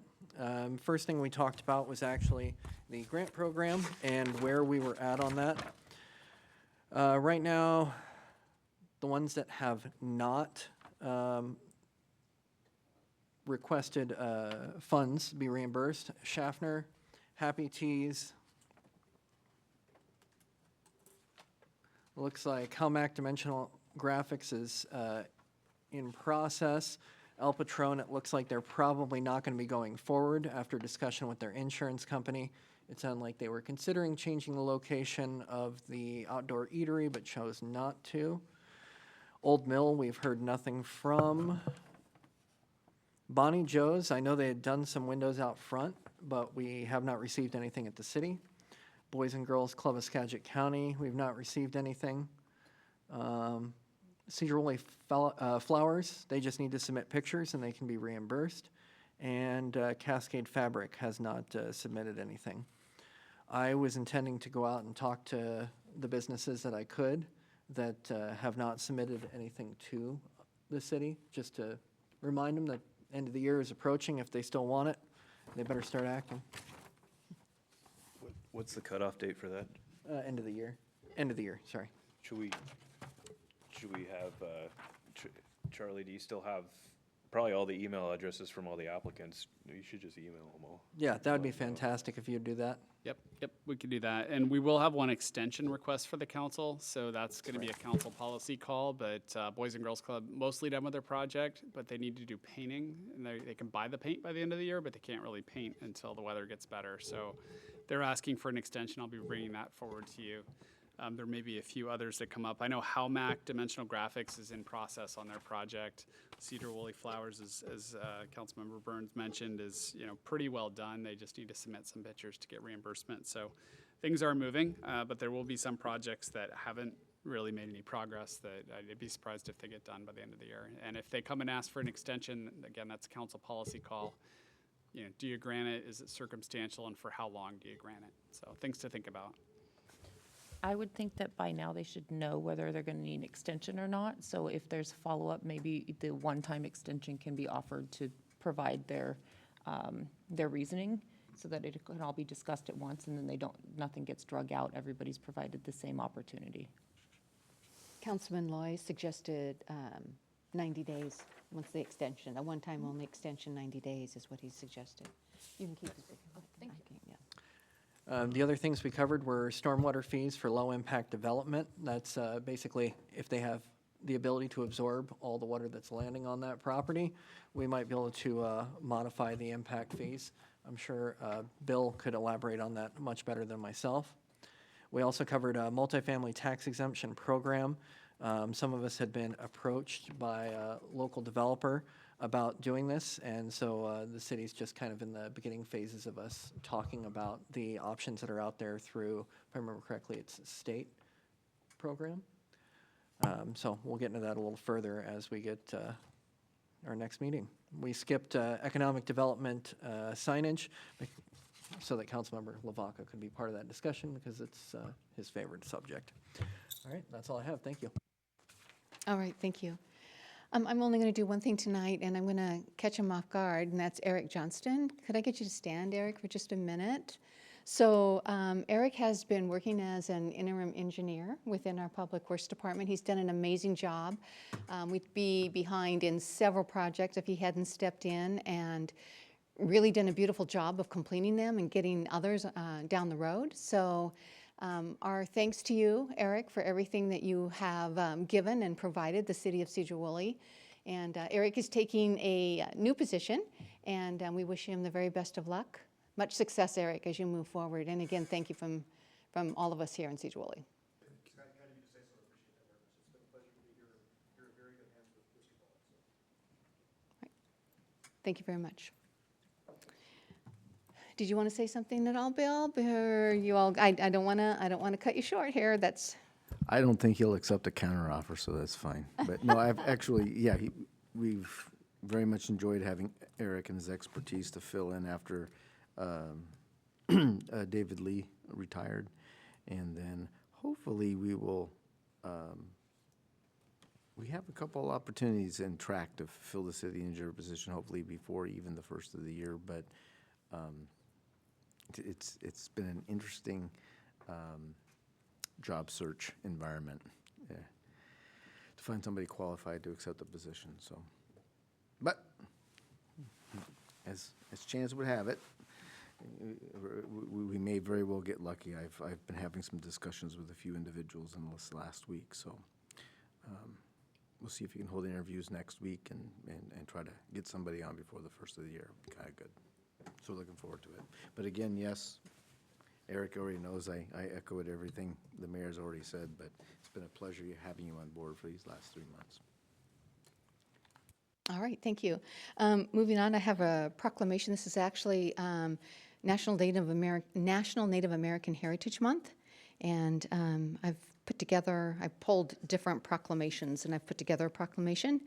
First thing we talked about was actually the grant program and where we were at on that. Right now, the ones that have not requested funds be reimbursed, Schaffner, Happy Teas, looks like Helmac Dimensional Graphics is in process. El Patron, it looks like they're probably not going to be going forward after discussion with their insurance company. It sounded like they were considering changing the location of the outdoor eatery, but chose not to. Old Mill, we've heard nothing from. Bonnie Joe's, I know they had done some windows out front, but we have not received anything at the city. Boys and Girls Club of Skagit County, we've not received anything. Sedro-Woolley Flowers, they just need to submit pictures and they can be reimbursed. And Cascade Fabric has not submitted anything. I was intending to go out and talk to the businesses that I could that have not submitted anything to the city, just to remind them that end of the year is approaching. If they still want it, they better start acting. What's the cutoff date for that? End of the year. End of the year, sorry. Should we have, Charlie, do you still have probably all the email addresses from all the applicants? You should just email them all. Yeah, that would be fantastic if you'd do that. Yep, we could do that. And we will have one extension request for the council, so that's going to be a council policy call, but Boys and Girls Club mostly done with their project, but they need to do painting, and they can buy the paint by the end of the year, but they can't really paint until the weather gets better. So they're asking for an extension. I'll be bringing that forward to you. There may be a few others that come up. I know Halmac Dimensional Graphics is in process on their project. Sedro-Woolley Flowers, as Councilmember Burns mentioned, is pretty well done. They just need to submit some pictures to get reimbursement. So things are moving, but there will be some projects that haven't really made any progress that I'd be surprised if they get done by the end of the year. And if they come and ask for an extension, again, that's a council policy call. Do you grant it? Is it circumstantial? And for how long do you grant it? So things to think about. I would think that by now they should know whether they're going to need an extension or not. So if there's follow-up, maybe the one-time extension can be offered to provide their reasoning so that it can all be discussed at once and then nothing gets drug out. Everybody's provided the same opportunity. Councilman Loy suggested 90 days once the extension, a one-time only extension, 90 days is what he suggested. You can keep it. Thank you. Yeah. The other things we covered were stormwater fees for low-impact development. That's basically if they have the ability to absorb all the water that's landing on that property, we might be able to modify the impact fees. I'm sure Bill could elaborate on that much better than myself. We also covered a multifamily tax exemption program. Some of us had been approached by a local developer about doing this, and so the city's just kind of in the beginning phases of us talking about the options that are out there through, if I remember correctly, it's a state program. So we'll get into that a little further as we get our next meeting. We skipped economic development signage so that Councilmember Lavaca could be part of that discussion because it's his favorite subject. All right, that's all I have. Thank you. All right, thank you. I'm only going to do one thing tonight, and I'm going to catch him off guard, and that's Eric Johnston. Could I get you to stand, Eric, for just a minute? So Eric has been working as an interim engineer within our Public Works Department. He's done an amazing job. We'd be behind in several projects if he hadn't stepped in, and really done a beautiful job of completing them and getting others down the road. So our thanks to you, Eric, for everything that you have given and provided the city of Sedro-Woolley. And Eric is taking a new position, and we wish him the very best of luck. Much success, Eric, as you move forward. And again, thank you from all of us here in Sedro-Woolley. Thank you very much. Did you want to say something at all, Bill? Or you all? I don't want to cut you short here. That's. I don't think he'll accept a counteroffer, so that's fine. But no, I've actually, yeah, we've very much enjoyed having Eric and his expertise to fill in after David Lee retired, and then hopefully we will. We have a couple opportunities in track to fill the city engineer position, hopefully before even the first of the year. But it's been an interesting job search environment to find somebody qualified to accept the position. So, but as chance would have it, we may very well get lucky. I've been having some discussions with a few individuals in this last week, so we'll see if you can hold interviews next week and try to get somebody on before the first of the year. It'd be kind of good. So looking forward to it. But again, yes, Eric already knows I echoed everything the mayor's already said, but it's been a pleasure having you on board for these last 3 months. All right, thank you. Moving on, I have a proclamation. This is actually National Native American Heritage Month, and I've pulled different proclamations, and I've put together a proclamation.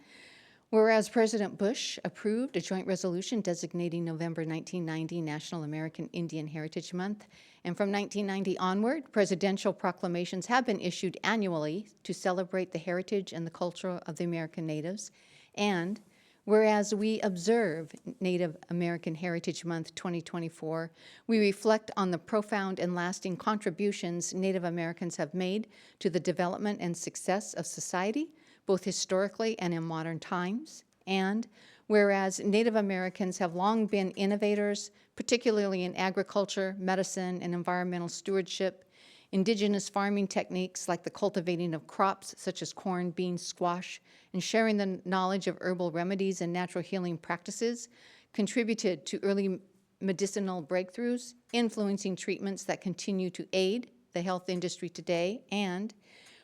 Whereas President Bush approved a joint resolution designating November 1990 National American Indian Heritage Month, and from 1990 onward, presidential proclamations have been issued annually to celebrate the heritage and the culture of the American natives. And whereas we observe Native American Heritage Month 2024, we reflect on the profound and lasting contributions Native Americans have made to the development and success of society, both historically and in modern times. And whereas Native Americans have long been innovators, particularly in agriculture, medicine, and environmental stewardship, indigenous farming techniques like the cultivating of crops such as corn, beans, squash, and sharing the knowledge of herbal remedies and natural healing practices contributed to early medicinal breakthroughs, influencing treatments that continue to aid the health industry today. And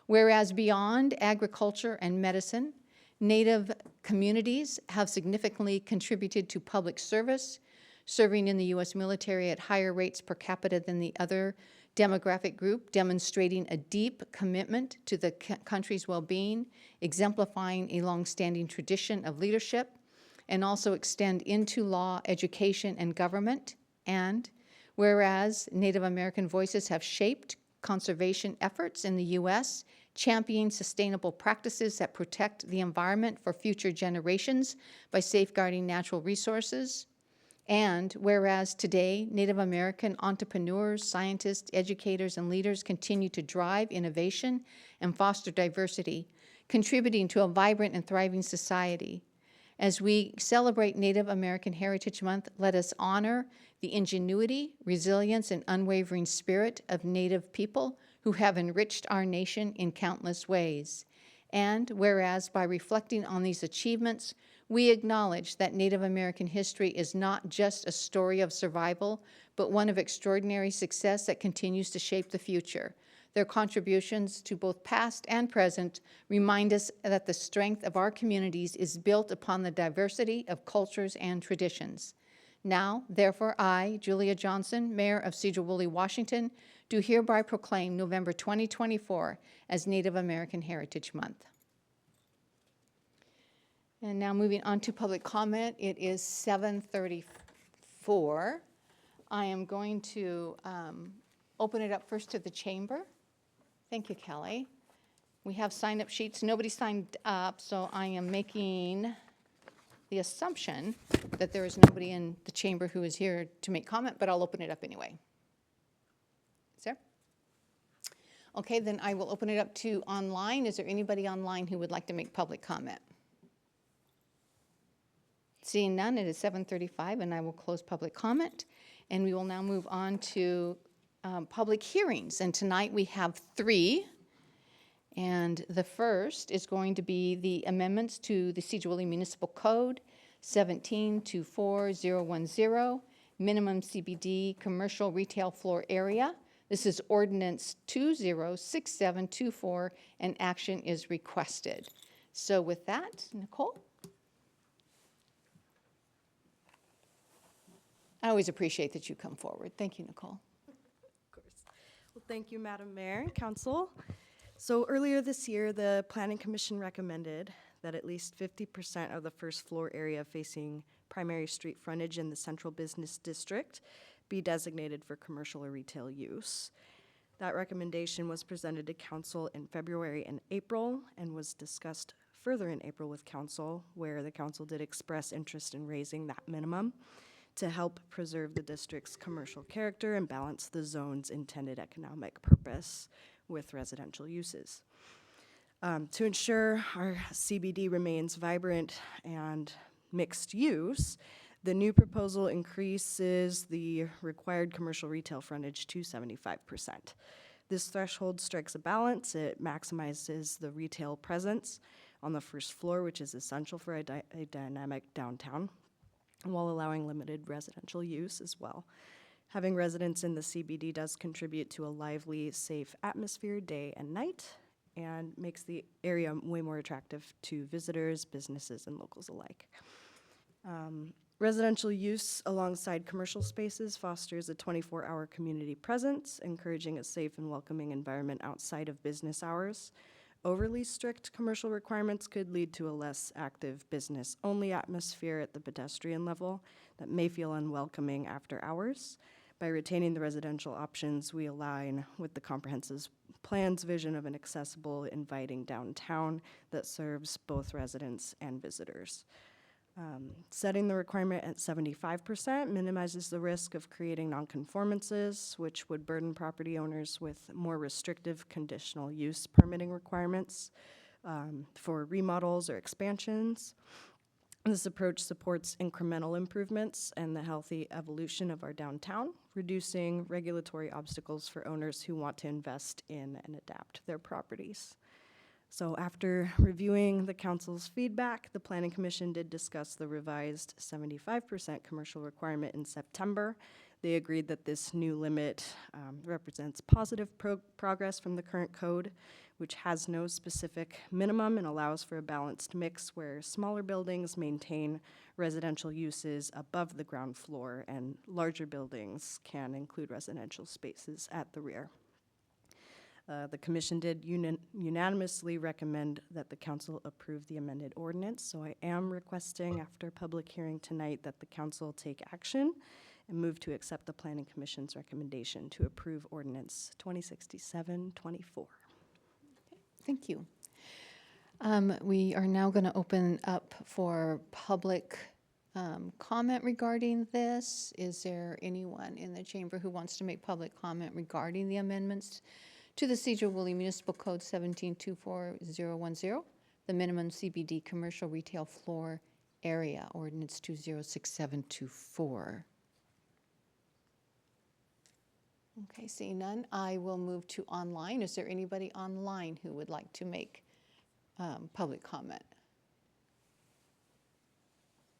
whereas beyond agriculture and medicine, Native communities have significantly contributed to public service, serving in the U.S. military at higher rates per capita than the other demographic group, demonstrating a deep commitment to the country's well-being, exemplifying a long-standing tradition of leadership, and also extend into law, education, and government. And whereas Native American voices have shaped conservation efforts in the U.S., championing sustainable practices that protect the environment for future generations by safeguarding natural resources. And whereas today, Native American entrepreneurs, scientists, educators, and leaders continue to drive innovation and foster diversity, contributing to a vibrant and thriving society. As we celebrate Native American Heritage Month, let us honor the ingenuity, resilience, and unwavering spirit of Native people who have enriched our nation in countless ways. And whereas by reflecting on these achievements, we acknowledge that Native American history is not just a story of survival, but one of extraordinary success that continues to shape the future. Their contributions to both past and present remind us that the strength of our communities is built upon the diversity of cultures and traditions. Now, therefore, I, Julia Johnson, Mayor of Sedro-Woolley, Washington, do hereby proclaim November 2024 as Native American Heritage Month. And now moving on to public comment, it is 7:34. I am going to open it up first to the chamber. Thank you, Kelly. We have sign-up sheets. Nobody signed up, so I am making the assumption that there is nobody in the chamber who is here to make comment, but I'll open it up anyway. Is there? Okay, then I will open it up to online. Is there anybody online who would like to make public comment? Seeing none, it is 7:35, and I will close public comment. And we will now move on to public hearings. And tonight we have 3. And the first is going to be the amendments to the Sedro-Woolley Municipal Code 1724010, minimum CBD commercial retail floor area. This is ordinance 206724, and action is requested. So with that, Nicole? I always appreciate that you come forward. Thank you, Nicole. Of course. Well, thank you, Madam Mayor and Council. So earlier this year, the Planning Commission recommended that at least 50% of the first floor area facing primary street frontage in the central business district be designated for commercial or retail use. That recommendation was presented to Council in February and April and was discussed further in April with Council, where the Council did express interest in raising that minimum to help preserve the district's commercial character and balance the zone's intended economic purpose with residential uses. To ensure our CBD remains vibrant and mixed use, the new proposal increases the required commercial retail frontage to 75%. This threshold strikes a balance. It maximizes the retail presence on the first floor, which is essential for a dynamic downtown, while allowing limited residential use as well. Having residents in the CBD does contribute to a lively, safe atmosphere day and night, and makes the area way more attractive to visitors, businesses, and locals alike. Residential use alongside commercial spaces fosters a 24-hour community presence, encouraging a safe and welcoming environment outside of business hours. Overly strict commercial requirements could lead to a less active business-only atmosphere at the pedestrian level that may feel unwelcoming after hours. By retaining the residential options, we align with the comprehensive plan's vision of an accessible, inviting downtown that serves both residents and visitors. Setting the requirement at 75% minimizes the risk of creating nonconformances, which would burden property owners with more restrictive conditional use permitting requirements for remodels or expansions. This approach supports incremental improvements and the healthy evolution of our downtown, reducing regulatory obstacles for owners who want to invest in and adapt their properties. So after reviewing the council's feedback, the Planning Commission did discuss the revised 75% commercial requirement in September. They agreed that this new limit represents positive progress from the current code, which has no specific minimum and allows for a balanced mix where smaller buildings maintain residential uses above the ground floor and larger buildings can include residential spaces at the rear. The commission did unanimously recommend that the council approve the amended ordinance, so I am requesting after public hearing tonight that the council take action and move to accept the Planning Commission's recommendation to approve ordinance 2067-24. Thank you. We are now going to open up for public comment regarding this. Is there anyone in the chamber who wants to make public comment regarding the amendments to the Sedro-Woolley Municipal Code 1724010, the minimum CBD commercial retail floor area, ordinance 206724? Okay, seeing none, I will move to online. Is there anybody online who would like to make public comment?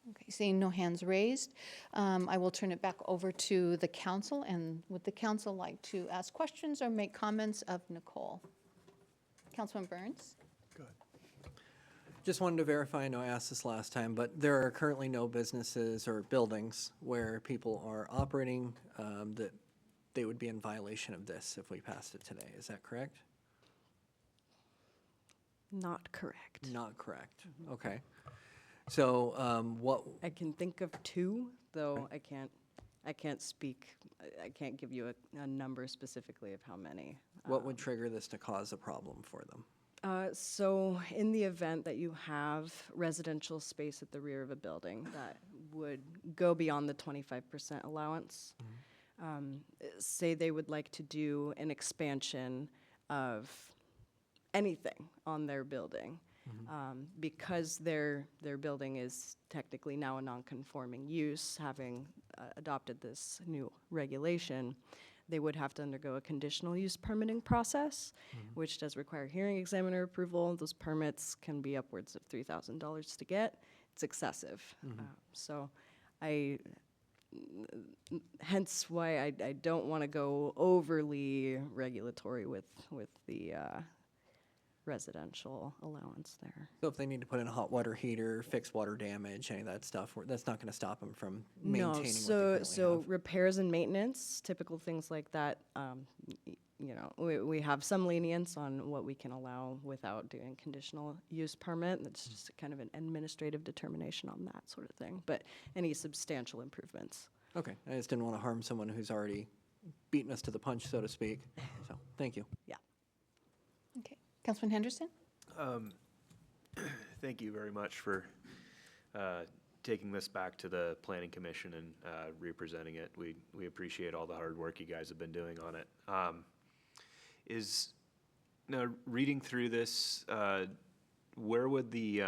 Okay, seeing no hands raised, I will turn it back over to the council. And would the council like to ask questions or make comments of Nicole? Councilman Burns? Good. Just wanted to verify, I know I asked this last time, but there are currently no businesses or buildings where people are operating that they would be in violation of this if we passed it today. Is that correct? Not correct. Not correct. Okay. So what, I can think of two, though I can't speak, I can't give you a number specifically of how many. what would trigger this to cause a problem for them? So in the event that you have residential space at the rear of a building that would go beyond the 25% allowance, say they would like to do an expansion of anything on their building, because their building is technically now a non-conforming use, having adopted this new regulation, they would have to undergo a conditional use permitting process, which does require hearing examiner approval. Those permits can be upwards of $3,000 to get. It's excessive. So hence why I don't want to go overly regulatory with the residential allowance there. So if they need to put in a hot water heater, fix water damage, any of that stuff, that's not going to stop them from maintaining what they currently So have? repairs and maintenance, typical things like that, you know, we have some lenience on what we can allow without doing conditional use permit. That's just kind of an administrative determination on that sort of thing. But any substantial improvements. Okay, I just didn't want to harm someone who's already beaten us to the punch, so to speak. So, thank you. Yeah. Okay. Councilman Henderson? Thank you very much for taking this back to the Planning Commission and representing it. We appreciate all the hard work you guys have been doing on it. Now, reading through this, where would the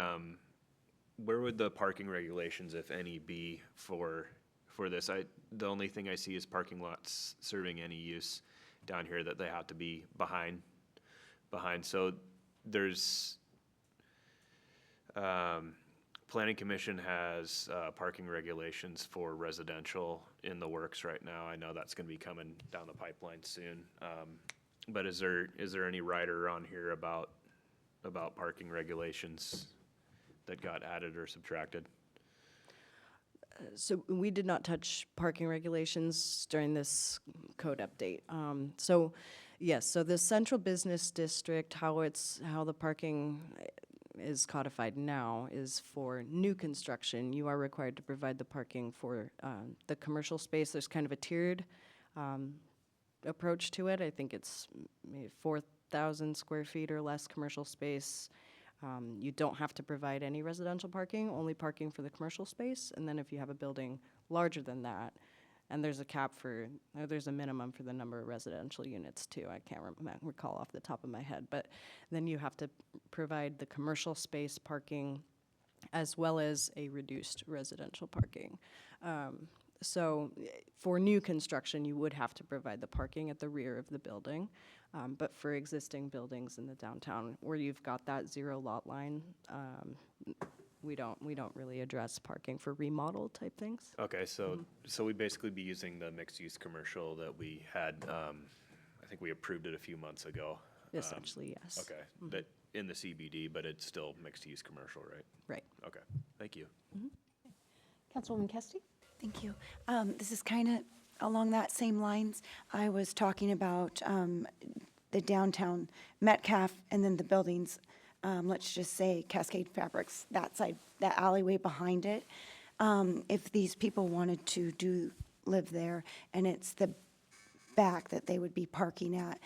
parking regulations, if any, be for this? The only thing I see is parking lots serving any use down here that they have to be behind. So there's, Planning Commission has parking regulations for residential in the works right now. I know that's gonna be coming down the pipeline soon. But is there any rider on here about parking regulations that got added or subtracted? So we did not touch parking regulations during this code update. So yes, so the central business district, how the parking is codified now is for new construction. You are required to provide the parking for the commercial space. There's kind of a tiered approach to it. I think it's maybe 4,000 square feet or less commercial space. You don't have to provide any residential parking, only parking for the commercial space. And then if you have a building larger than that, and there's a cap for, or there's a minimum for the number of residential units too. I can't recall off the top of my head, but then you have to provide the commercial space parking as well as a reduced residential parking. So for new construction, you would have to provide the parking at the rear of the building. But for existing buildings in the downtown where you've got that zero lot line, we don't really address parking for remodel type things. Okay, so we'd basically be using the mixed-use commercial that we had, I think we approved it a few months ago. Essentially, yes. Okay, that in the CBD, but it's still mixed-use commercial, right? Right. Okay, thank you. Councilwoman Kesty? Thank you. This is kind of along that same lines. I was talking about the downtown Metcalf and then the buildings, let's just say Cascade Fabrics, that side, that alleyway behind it. If these people wanted to live there and it's the back that they would be parking at,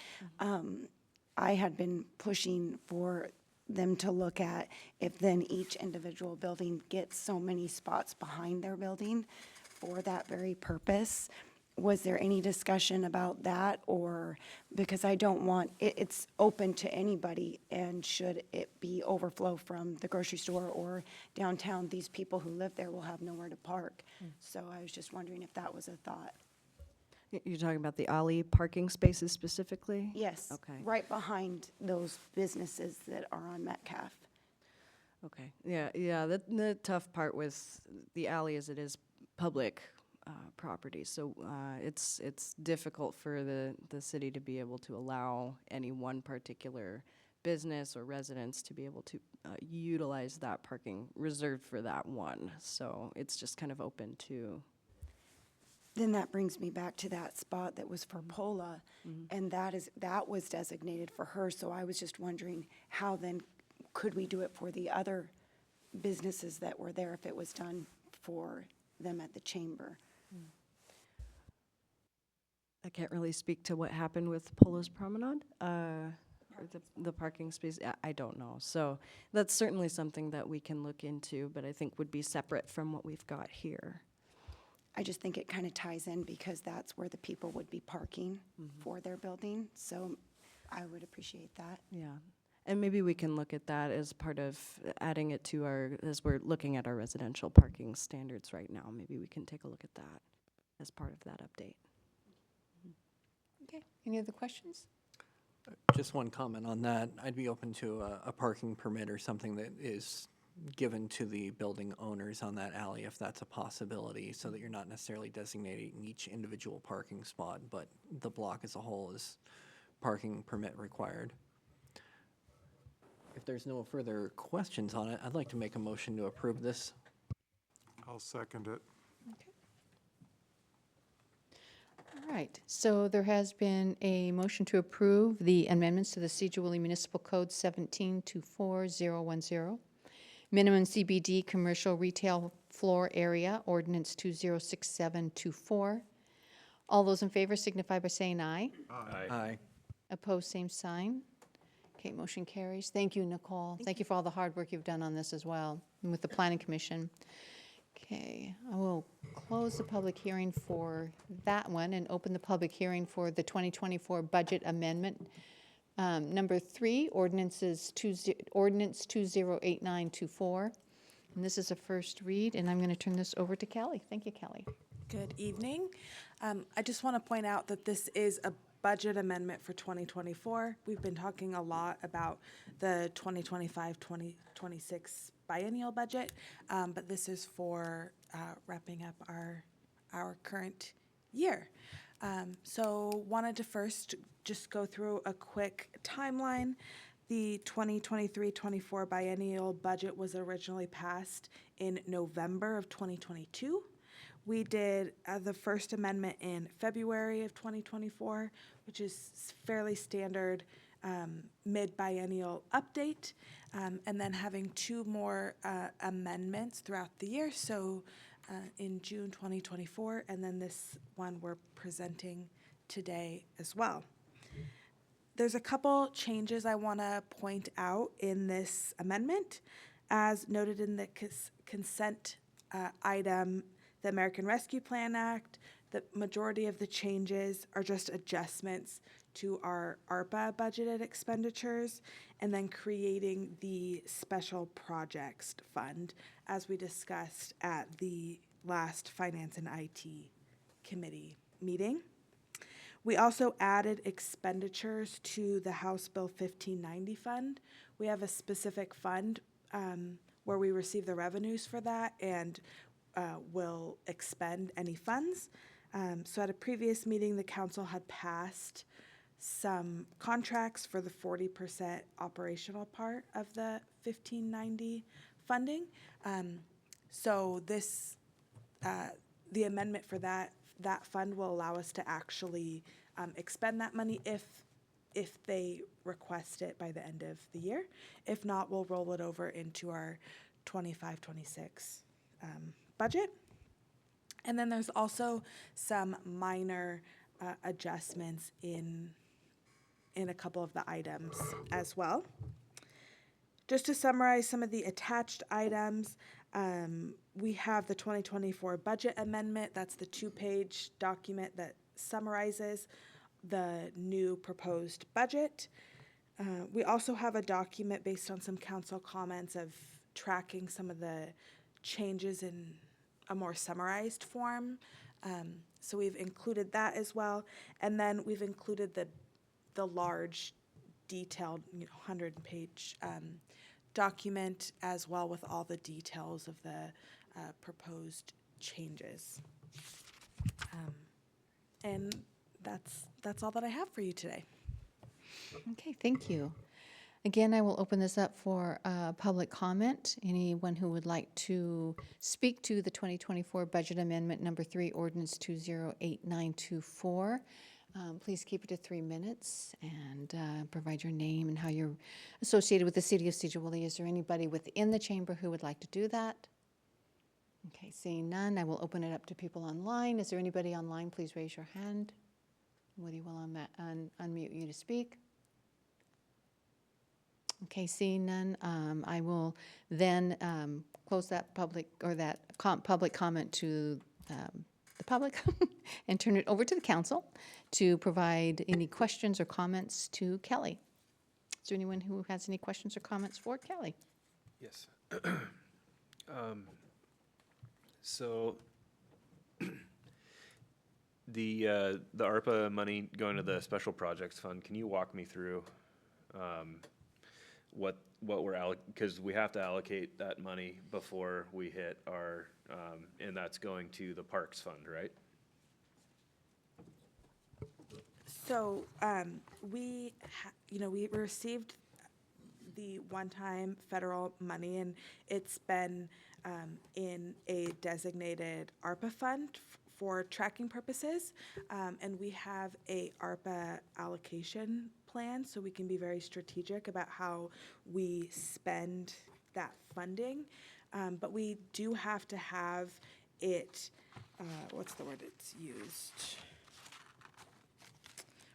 I had been pushing for them to look at if then each individual building gets so many spots behind their building for that very purpose. Was there any discussion about that? Or, because I don't want, it's open to anybody, and should it be overflow from the grocery store or downtown, these people who live there will have nowhere to park. So I was just wondering if that was a thought. You're talking about the alley parking spaces specifically? Yes. Okay. Right behind those businesses that are on Metcalf. Okay, yeah, the tough part with the alley is it is public property, so it's difficult for the city to be able to allow any one particular business or residence to be able to utilize that parking reserved for that one, so it's just kind of open to. Then that brings me back to that spot that was for Pola, and that was designated for her, so I was just wondering how then could we do it for the other businesses that were there if it was done for them at the chamber. I can't really speak to what happened with Polo's Promenade, or the parking space. I don't know. So that's certainly something that we can look into, but I think would be separate from what we've got here. I just think it kind of ties in because that's where the people would be parking for their building. So I would appreciate that. Yeah. And maybe we can look at that as part of adding it to our, as we're looking at our residential parking standards right now. Maybe we can take a look at that as part of that update. Okay, any other questions? Just one comment on that. I'd be open to a parking permit or something that is given to the building owners on that alley, if that's a possibility, so that you're not necessarily designating each individual parking spot, but the block as a whole is parking permit required. If there's no further questions on it, I'd like to make a motion to approve this. I'll second it. All right, so there has been a motion to approve the amendments to the Sedro-Woolley Municipal Code 1724010, minimum CBD commercial retail floor area, ordinance 206724. All those in favor signify by saying aye. Aye. Opposed, same sign. Okay, motion carries. Thank you, Nicole. Thank you for all the hard work you've done on this as well, and with the Planning Commission. Okay, I will close the public hearing for that one and open the public hearing for the 2024 budget amendment. Number 3, ordinance 208924. And this is a first read, and I'm going to turn this over to Kelly. Thank you, Kelly. Good evening. I just want to point out that this is a budget amendment for 2024. We've been talking a lot about the 2025-2026 biennial budget, but this is for wrapping up our current year. So wanted to first just go through a quick timeline. The 2023-24 biennial budget was originally passed in November of 2022. We did the first amendment in February of 2024, which is fairly standard mid-biennial update, and then having 2 more amendments throughout the year. So in June 2024, and then this one we're presenting today as well. There's a couple changes I want to point out in this amendment. As noted in the consent item, the American Rescue Plan Act, the majority of the changes are just adjustments to our ARPA budgeted expenditures, and then creating the special projects fund, as we discussed at the last Finance and IT Committee meeting. We also added expenditures to the House Bill 1590 fund. We have a specific fund where we receive the revenues for that and will expend any funds. So at a previous meeting, the council had passed some contracts for the 40% operational part of the 1590 funding. So this, the amendment for that fund will allow us to actually expend that money if they request it by the end of the year. If not, we'll roll it over into our 25-26 budget. And then there's also some minor adjustments in a couple of the items as well. Just to summarize some of the attached items, we have the 2024 budget amendment. That's the 2-page document that summarizes the new proposed budget. We also have a document based on some council comments of tracking some of the changes in a more summarized form. So we've included that as well. And then we've included the large detailed 100-page document as well, with all the details of the proposed changes. And that's all that I have for you today. Okay, thank you. Again, I will open this up for public comment. Anyone who would like to speak to the 2024 budget amendment number 3, ordinance 208924. Please keep it to 3 minutes and provide your name and how you're associated with the city of Sedro-Woolley. Is there anybody within the chamber who would like to do that? Okay, seeing none, I will open it up to people online. Is there anybody online? Please raise your hand. Woody will unmute you to speak. Okay, seeing none, I will then close that public comment to the public and turn it over to the council to provide any questions or comments to Kelly. Is there anyone who has any questions or comments for Kelly? Yes. So the ARPA money going to the Special Projects Fund, can you walk me through what we're because we have to allocate that money before we hit our, and that's going to the Parks Fund, right? So we received the one-time federal money, and it's been in a designated ARPA fund for tracking purposes, and we have a ARPA allocation plan, so we can be very strategic about how we spend that funding. But we do have to have it, what's the word it's used?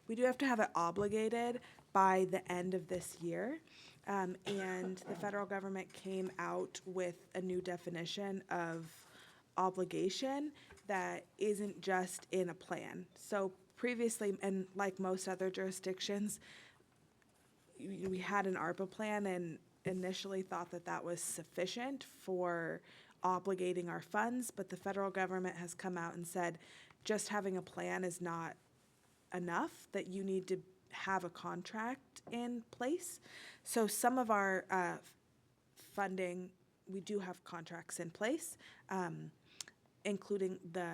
We do have to have it obligated by the end of this year. And the federal government came out with a new definition of obligation that isn't just in a plan. So previously, and like most other jurisdictions, we had an ARPA plan and initially thought that that was sufficient for obligating our funds, but the federal government has come out and said just having a plan is not enough, that you need to have a contract in place. So some of our funding, we do have contracts in place, including the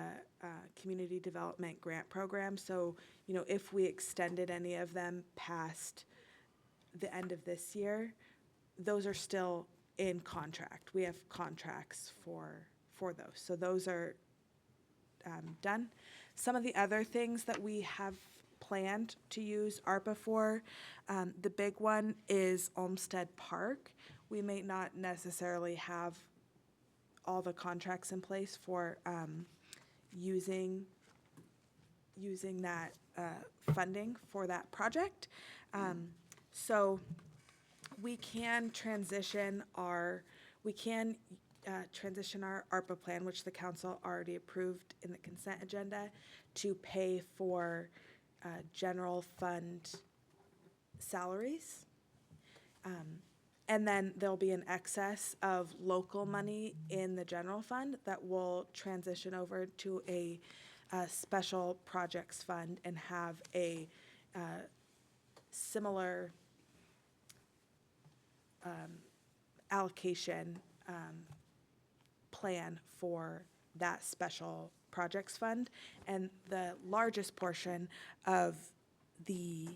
Community Development Grant Program. So, if we extended any of them past the end of this year, those are still in contract. We have contracts for those. So those are done. Some of the other things that we have planned to use ARPA for, the big one is Olmsted Park. We may not necessarily have all the contracts in place for using that funding for that project. So we can transition our ARPA plan, which the council already approved in the consent agenda, to pay for general fund salaries. And then there'll be an excess of local money in the general fund that will transition over to a special projects fund and have a similar allocation plan for that special projects fund. And the largest portion of the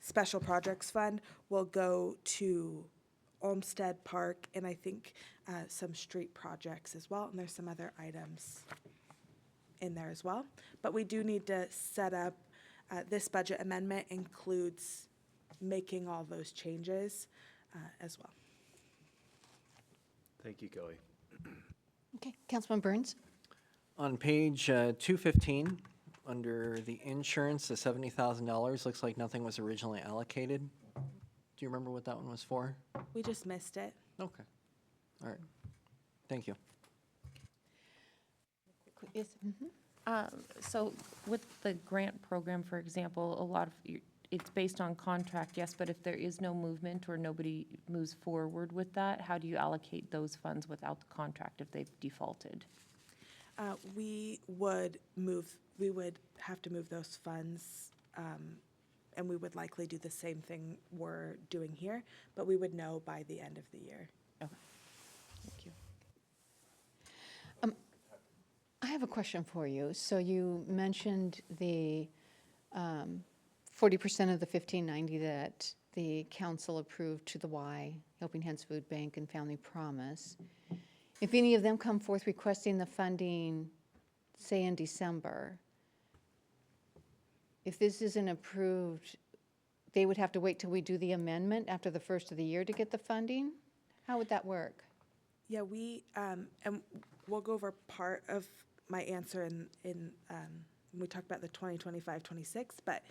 special projects fund will go to Olmsted Park and I think some street projects as well. And there's some other items in there as well. But we do need to set up, this budget amendment includes making all those changes as well. Thank you, Kelly. Okay, Councilman Burns? On page 215, under the insurance, the $70,000, looks like nothing was originally allocated. Do you remember what that one was for? We just missed it. Okay. All right. Thank you. Yes. So with the grant program, for example, a lot of, it's based on contract, yes, but if there is no movement or nobody moves forward with that, how do you allocate those funds without the contract if they've defaulted? We would have to move those funds, and we would likely do the same thing we're doing here, but we would know by the end of the year. Okay, thank you. I have a question for you. So you mentioned the 40% of the 1590 that the council approved to the Y, Helping Hands Food Bank and Family Promise. If any of them come forth requesting the funding, say in December, if this isn't approved, they would have to wait till we do the amendment after the first of the year to get the funding? How would that work? Yeah, and we'll go over part of my answer in when we talk about the 2025-26, but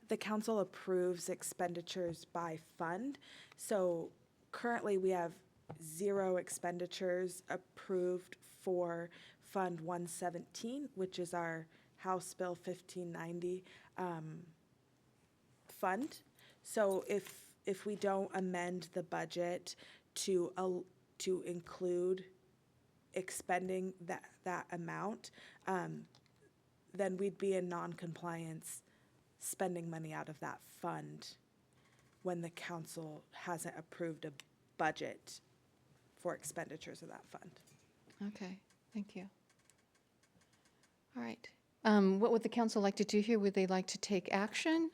the council approves expenditures by fund. So currently we have 0 expenditures approved for Fund 117, which is our House Bill 1590 fund. So if we don't amend the budget to include expending that amount, then we'd be in non-compliance spending money out of that fund when the council hasn't approved a budget for expenditures of that fund. Okay, thank you. All right. What would the council like to do here? Would they like to take action?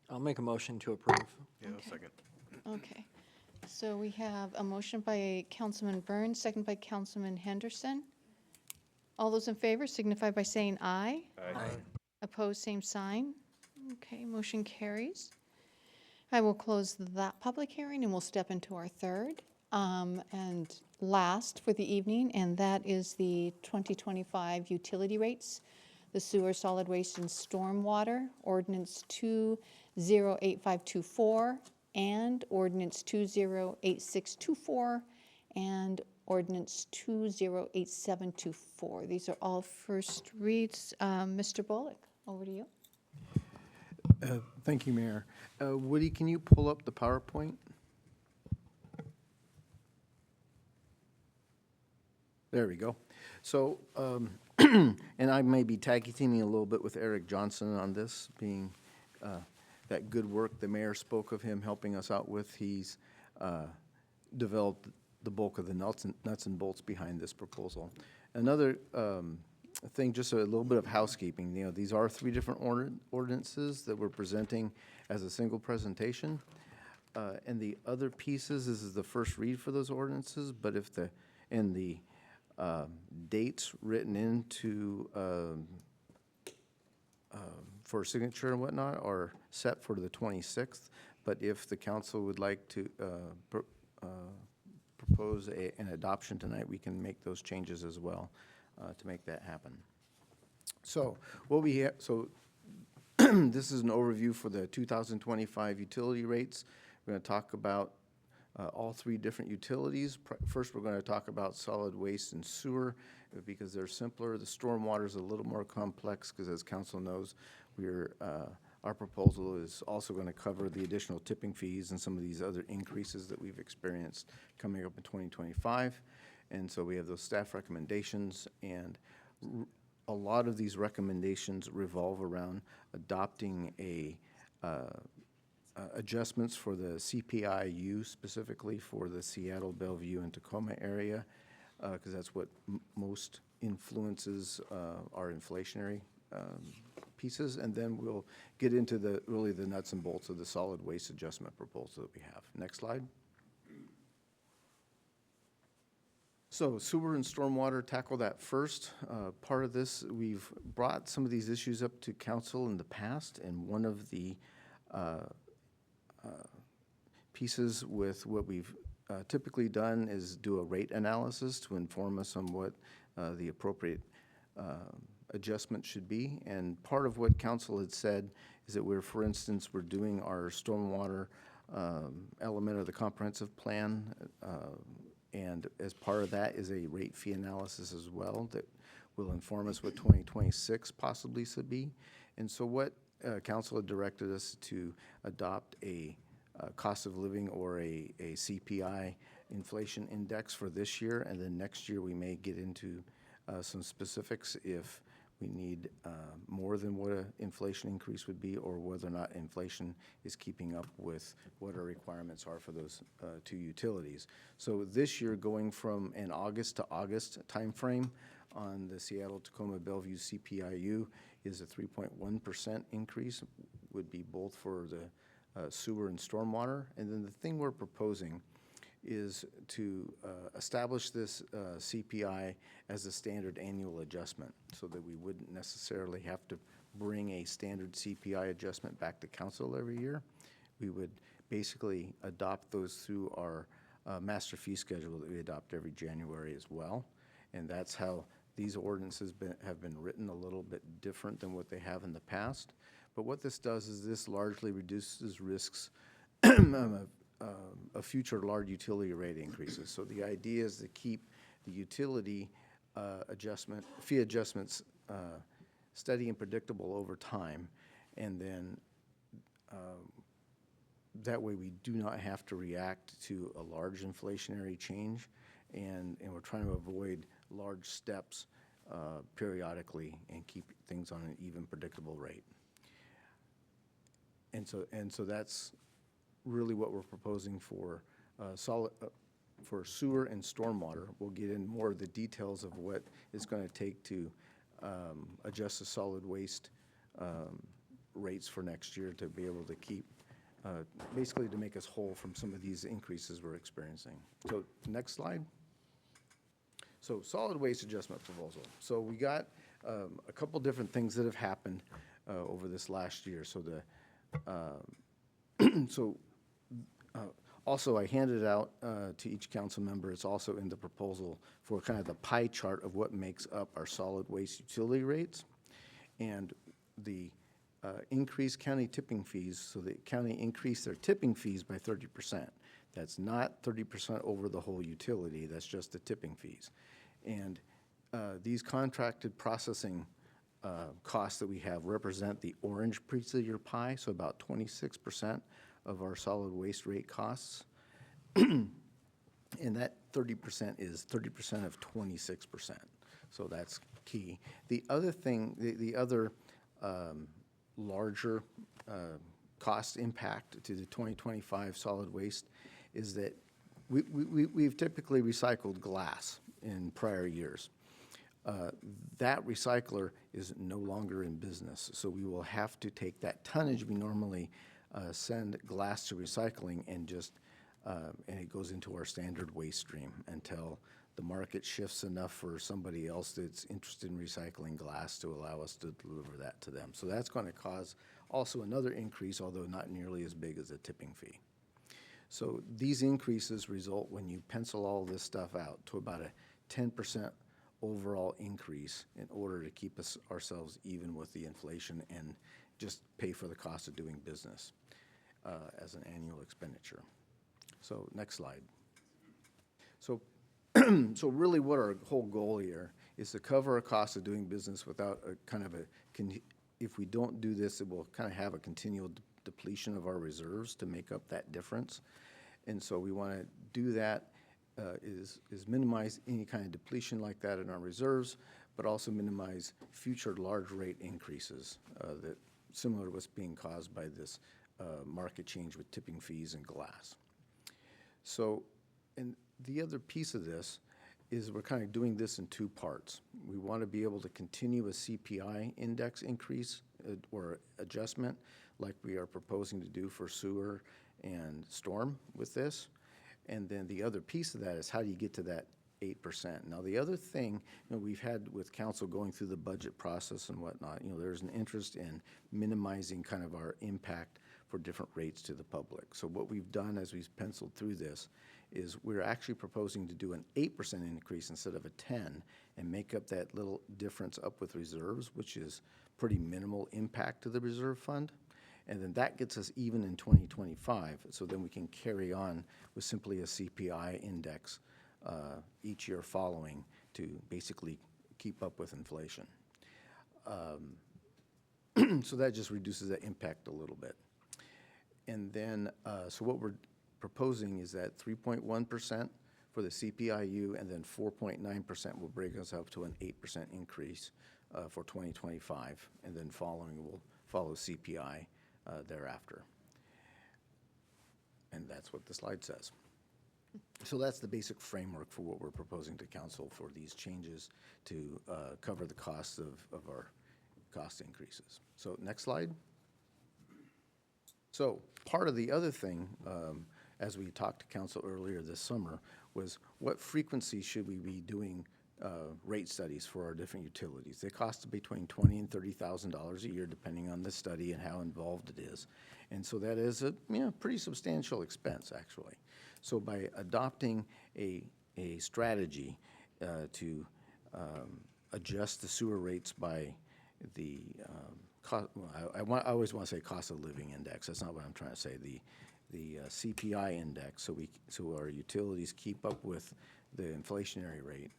I'll make a motion to approve. Yeah, second. Okay. So we have a motion by Councilman Burns, second by Councilman Henderson. All those in favor signify by saying aye. Aye. Opposed, same sign. Okay, motion carries. I will close that public hearing and we'll step into our third and last for the evening, and that is the 2025 utility rates, the sewer, solid waste, and stormwater, Ordinance 208524, and Ordinance 208624, and Ordinance 208724. These are all first reads. Mr. Bullock, over to you. Thank you, Mayor. Woody, can you pull up the PowerPoint? There we go. So, and I may be tag teaming a little bit with Eric Johnson on this, being that good work the mayor spoke of him helping us out with. He's developed the bulk of the nuts and bolts behind this proposal. Another thing, just a little bit of housekeeping. You know, these are 3 different ordinances that we're presenting as a single presentation. And the other pieces, this is the first read for those ordinances, but if the dates written into for signature and whatnot are set for the 26th, but if the council would like to propose an adoption tonight, we can make those changes as well to make that happen. So what we have, this is an overview for the 2025 utility rates. We're going to talk about all 3 different utilities. First, we're going to talk about solid waste and sewer because they're simpler. The stormwater is a little more complex because, as council knows, our proposal is also going to cover the additional tipping fees and some of these other increases that we've experienced coming up in 2025. And so we have those staff recommendations, and a lot of these recommendations revolve around adopting adjustments for the CPI-U, specifically for the Seattle, Bellevue, and Tacoma area, because that's what most influences our inflationary pieces. And then we'll get into the nuts and bolts of the solid waste adjustment proposal that we have. Next slide. So sewer and stormwater, tackle that first. Part of this, we've brought some of these issues up to council in the past, and one of the pieces with what we've typically done is do a rate analysis to inform us on what the appropriate adjustment should be. And part of what council had said is that for instance, we're doing our stormwater element of the comprehensive plan, and as part of that is a rate fee analysis as well that will inform us what 2026 possibly should be. And so what council had directed us to adopt a cost of living or a CPI inflation index for this year, and then next year we may get into some specifics if we need more than what an inflation increase would be, or whether or not inflation is keeping up with what our requirements are for those 2 utilities. So this year, going from an August to August timeframe on the Seattle, Tacoma, Bellevue CPI-U is a 3.1% increase, would be both for the sewer and stormwater. And then the thing we're proposing is to establish this CPI as a standard annual adjustment so that we wouldn't necessarily have to bring a standard CPI adjustment back to council every year. We would basically adopt those through our master fee schedule that we adopt every January as well. And that's how these ordinances have been written, a little bit different than what they have in the past. But what this does is this largely reduces risks of future large utility rate increases. So the idea is to keep the utility fee adjustments steady and predictable over time, and then that way we do not have to react to a large inflationary change, and we're trying to avoid large steps periodically and keep things on an even, predictable rate. And so that's really what we're proposing for for sewer and stormwater. We'll get in more of the details of what it's going to take to adjust the solid waste rates for next year to be able to keep, basically to make us whole from some of these increases we're experiencing. So next slide. So solid waste adjustment proposal. So we got a couple different things that have happened over this last year. So also, I handed out to each council member, it's also in the proposal for kind of the pie chart of what makes up our solid waste utility rates. And the increased county tipping fees, so the county increased their tipping fees by 30%. That's not 30% over the whole utility, that's just the tipping fees. And these contracted processing costs that we have represent the orange piece of your pie, so about 26% of our solid waste rate costs. And that 30% is 30% of 26%. So that's key. The other thing, the other larger cost impact to the 2025 solid waste is that we've typically recycled glass in prior years. That recycler is no longer in business, so we will have to take that tonnage we normally send glass to recycling and it goes into our standard waste stream until the market shifts enough for somebody else that's interested in recycling glass to allow us to deliver that to them. So that's going to cause also another increase, although not nearly as big as a tipping fee. So these increases result, when you pencil all this stuff out, to about a 10% overall increase in order to keep ourselves even with the inflation and just pay for the cost of doing business as an annual expenditure. So next slide. So really what our whole goal here is to cover our cost of doing business without a kind of if we don't do this, it will kind of have a continual depletion of our reserves to make up that difference. And so we want to do that is minimize any kind of depletion like that in our reserves, but also minimize future large rate increases that similar to what's being caused by this market change with tipping fees and glass. So, and the other piece of this is we're kind of doing this in two parts. We want to be able to continue a CPI index increase or adjustment like we are proposing to do for sewer and storm with this. And then the other piece of that is how do you get to that 8%? Now, the other thing, we've had with council going through the budget process and whatnot, there's an interest in minimizing kind of our impact for different rates to the public. So what we've done as we've penciled through this is we're actually proposing to do an 8% increase instead of a 10 and make up that little difference up with reserves, which is pretty minimal impact to the reserve fund. And then that gets us even in 2025, so then we can carry on with simply a CPI index each year following to basically keep up with inflation. So that just reduces that impact a little bit. And then, so what we're proposing is that 3.1% for the CPIU, and then 4.9% will bring us up to an 8% increase for 2025, and then following will follow CPI thereafter. And that's what the slide says. So that's the basic framework for what we're proposing to council for these changes to cover the costs of our cost increases. So next slide. So part of the other thing as we talked to council earlier this summer, was what frequency should we be doing rate studies for our different utilities? They cost between $20,000 and $30,000 a year, depending on the study and how involved it is. And so that is a pretty substantial expense, actually. So by adopting a strategy to adjust the sewer rates by the cost, well, I always want to say cost of living index. That's not what I'm trying to say. The CPI index, so our utilities keep up with the inflationary rate.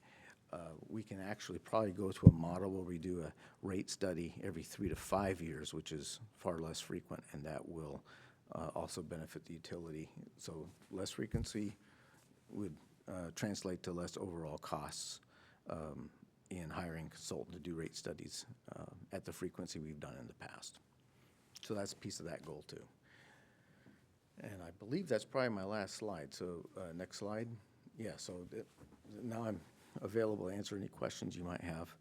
We can actually probably go to a model where we do a rate study every 3 to 5 years, which is far less frequent, and that will also benefit the utility. So less frequency would translate to less overall costs in hiring a consultant to do rate studies at the frequency we've done in the past. So that's a piece of that goal too. And I believe that's probably my last slide. So next slide. Yeah, so now I'm available to answer any questions you might have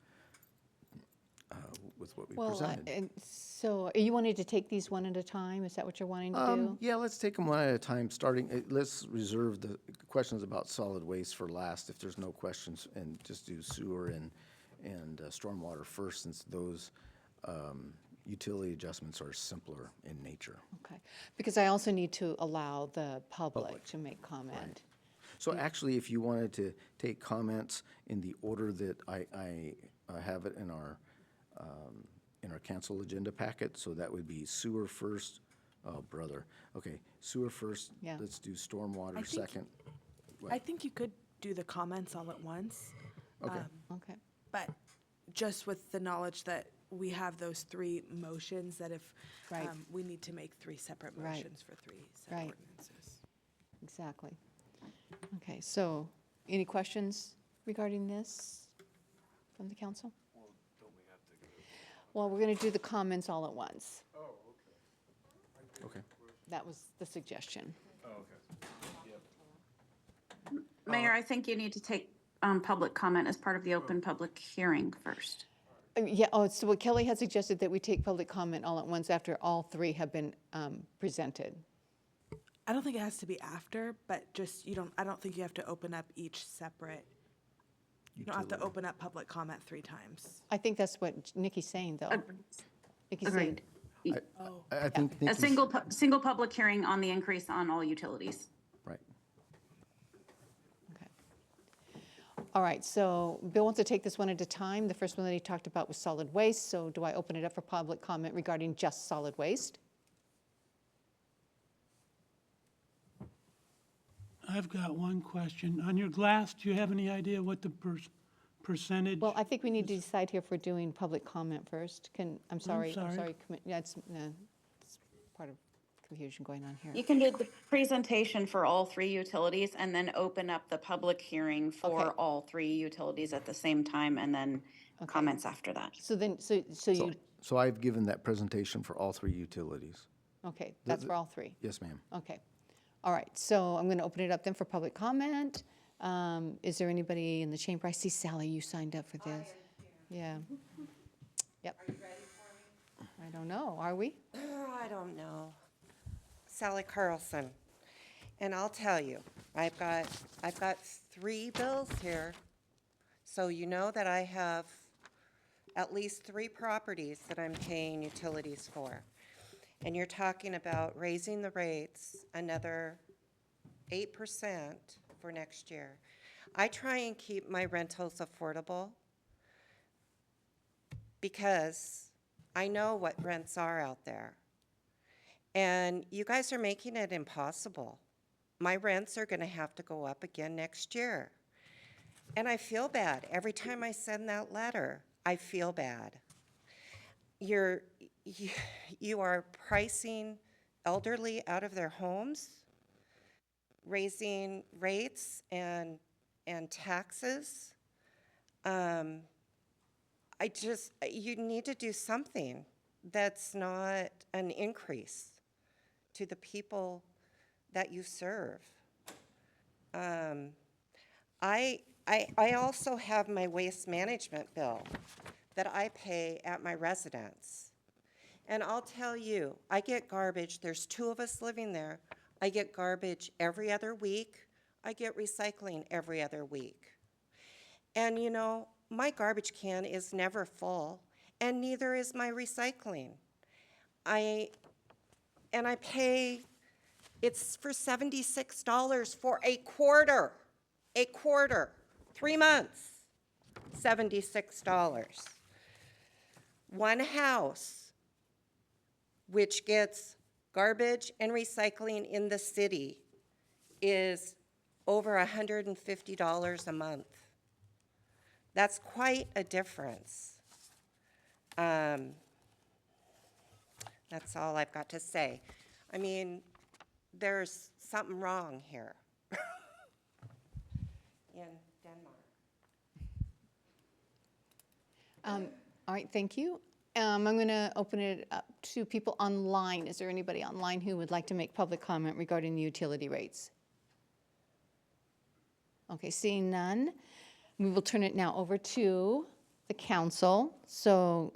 with what we presented. And so you wanted to take these one at a time? Is that what you're wanting to do? Yeah, let's take them one at a time, let's reserve the questions about solid waste for last, if there's no questions, and just do sewer and stormwater first, since those utility adjustments are simpler in nature. Okay, because I also need to allow the public to make comment. So actually, if you wanted to take comments in the order that I have it in our council agenda packet, so that would be sewer first. Oh, brother. Okay, sewer first. Yeah. Let's do stormwater second. I think you could do the comments all at once. Okay. Okay. But just with the knowledge that we have those 3 motions, that if Right. we need to make 3 separate Right. motions for 3 separate Right. ordinances. Exactly. Okay, so any questions regarding this from the council? Well, we're going to do the comments all at once. Okay. That was the suggestion. Mayor, I think you need to take public comment as part of the open public hearing first. Yeah, so what Kelly had suggested that we take public comment all at once after all 3 have been presented. I don't think it has to be after, but just, I don't think you have to open up each separate. You don't have to open up public comment 3 times. I think that's what Nikki's saying, though. Nikki's saying, Agreed. I think A Nikki's- single public hearing on the increase on all utilities. Right. okay. All right, so Bill wants to take this one at a time. The first one that he talked about was solid waste, so do I open it up for public comment regarding just solid waste? I've got one question. On your glass, do you have any idea what the percentage? Well, I think we need to decide here if we're doing public comment first. I'm sorry. sorry. Yeah, it's part of confusion going on here. You can do the presentation for all 3 utilities and then open up the public hearing for Okay. all 3 utilities at the same time, and then comments after that. So then, so you, So I've given that presentation for all 3 utilities. okay, that's for all 3. Yes, ma'am. Okay. All right, so I'm going to open it up then for public comment. Is there anybody in the chamber? I see Sally, you signed up for this. Yeah. Yep. Are you ready for me? I don't know, are we? I don't know. Sally Carlson. And I'll tell you, I've got 3 bills here. So you know that I have at least 3 properties that I'm paying utilities for. And you're talking about raising the rates another 8% for next year. I try and keep my rentals affordable because I know what rents are out there. And you guys are making it impossible. My rents are going to have to go up again next year. And I feel bad. Every time I send that letter, I feel bad. You are pricing elderly out of their homes, raising rates and taxes. You need to do something that's not an increase to the people that you serve. I also have my waste management bill that I pay at my residence. And I'll tell you, I get garbage. There's 2 of us living there. I get garbage every other week. I get recycling every other week. And you know, my garbage can is never full, and neither is my recycling. I pay, it's for $76 for a quarter, 3 months, $76. One house, which gets garbage and recycling in the city, is over $150 a month. That's quite a difference. That's all I've got to say. I mean, there's something wrong here in Denmark. All right, thank you. I'm going to open it up to people online. Is there anybody online who would like to make public comment regarding the utility rates? Okay, seeing none, we will turn it now over to the council. So,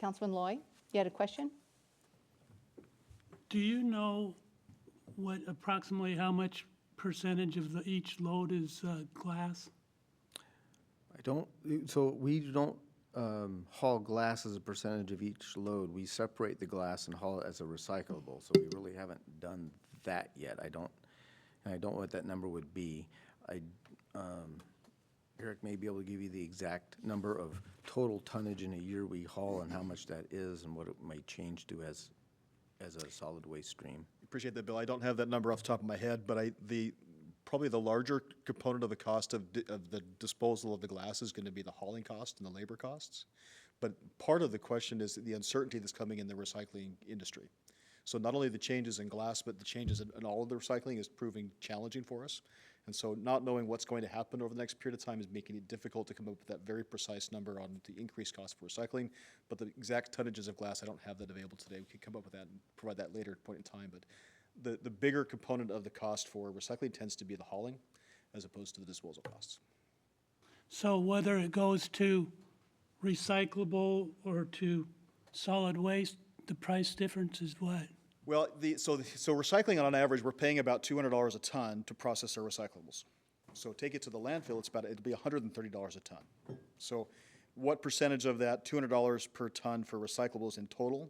Councilman Loy, you had a question? Do you know what approximately how much percentage of each load is glass? I don't, so we don't haul glass as a percentage of each load. We separate the glass and haul it as a recyclable, so we really haven't done that yet. I don't know what that number would be. Eric may be able to give you the exact number of total tonnage in a year we haul and how much that is and what it might change to as a solid waste stream. Appreciate that, Bill. I don't have that number off the top of my head, but probably the larger component of the cost of the disposal of the glass is going to be the hauling cost and the labor costs. But part of the question is the uncertainty that's coming in the recycling industry. So not only the changes in glass, but the changes in all of the recycling is proving challenging for us. And so not knowing what's going to happen over the next period of time is making it difficult to come up with that very precise number on the increased cost for recycling. But the exact tonnages of glass, I don't have that available today. We could come up with that and provide that later at a point in time. But the bigger component of the cost for recycling tends to be the hauling as opposed to the disposal costs. So whether it goes to recyclable or to solid waste, the price difference is what? Well, so recycling on average, we're paying about $200 a ton to process our recyclables. So take it to the landfill, it'll be $130 a ton. So what percentage of that $200 per ton for recyclables in total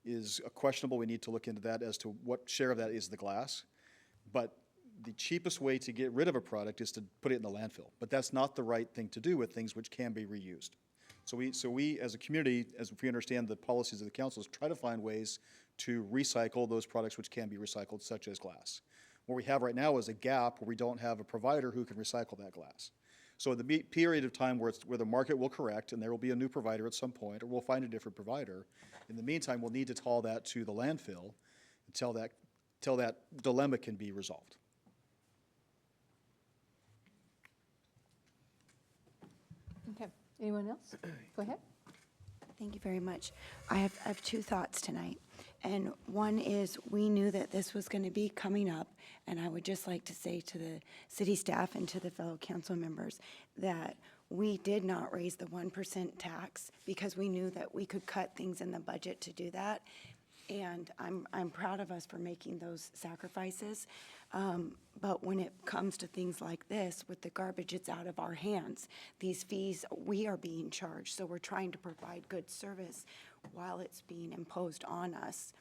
is questionable. We need to look into that as to what share of that is the glass. But the cheapest way to get rid of a product is to put it in the landfill. But that's not the right thing to do with things which can be reused. So we as a community, as we understand the policies of the council, is try to find ways to recycle those products which can be recycled, such as glass. What we have right now is a gap where we don't have a provider who can recycle that glass. So in the period of time where the market will correct and there will be a new provider at some point, or we'll find a different provider, in the meantime, we'll need to haul that to the landfill until that dilemma can be resolved. Okay, anyone else? Go ahead. Thank you very much. I have two thoughts tonight. And one is, we knew that this was going to be coming up, and I would just like to say to the city staff and to the fellow council members that we did not raise the 1% tax because we knew that we could cut things in the budget to do that. And I'm proud of us for making those sacrifices. But when it comes to things like this, with the garbage, it's out of our hands. These fees, we are being charged, so we're trying to provide good service while it's being imposed on us.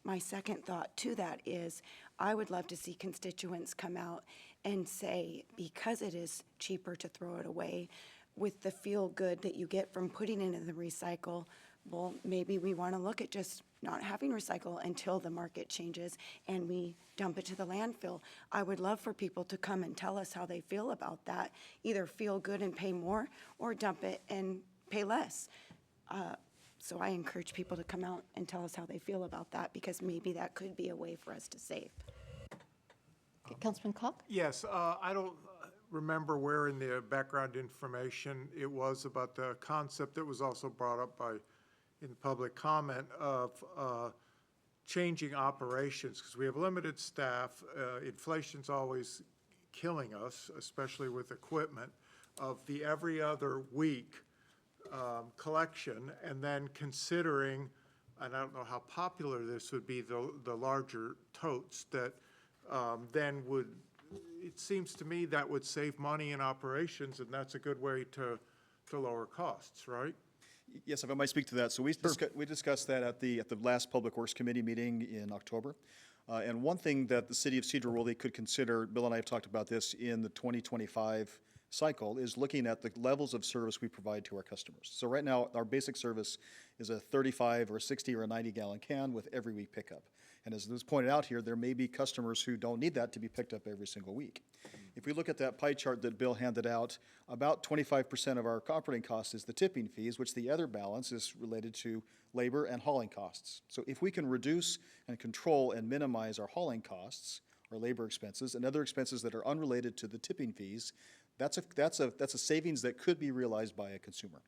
My second thought to that is, I would love to see constituents come out and say, because it is cheaper to throw it away, with the feel good that you get from putting it in the recycle, well, maybe we want to look at just not having recycle until the market changes and we dump it to the landfill. I would love for people to come and tell us how they feel about that. Either feel good and pay more or dump it and pay less. So I encourage people to come out and tell us how they feel about that, because maybe that could be a way for us to save. Okay, Councilman Koch? Yes, I don't remember where in the background information it was about the concept that was also brought up in public comment of changing operations, because we have limited staff. Inflation's always killing us, especially with equipment, of the every other week collection, and then considering and I don't know how popular this would be, the larger totes that then would, it seems to me that would save money in operations, and that's a good way to lower costs, right? Yes, if I might speak to that. So we discussed that at the last Public Works Committee meeting in October. And one thing that the city of Sedro-Woolley could consider, Bill and I have talked about this in the 2025 cycle, is looking at the levels of service we provide to our customers. So right now, our basic service is a 35 or a 60 or a 90-gallon can with every week pickup. And as was pointed out here, there may be customers who don't need that to be picked up every single week. If we look at that pie chart that Bill handed out, about 25% of our operating cost is the tipping fees, which the other balance is related to labor and hauling costs. So if we can reduce and control and minimize our hauling costs, our labor expenses, and other expenses that are unrelated to the tipping fees, that's a savings that could be realized by a consumer.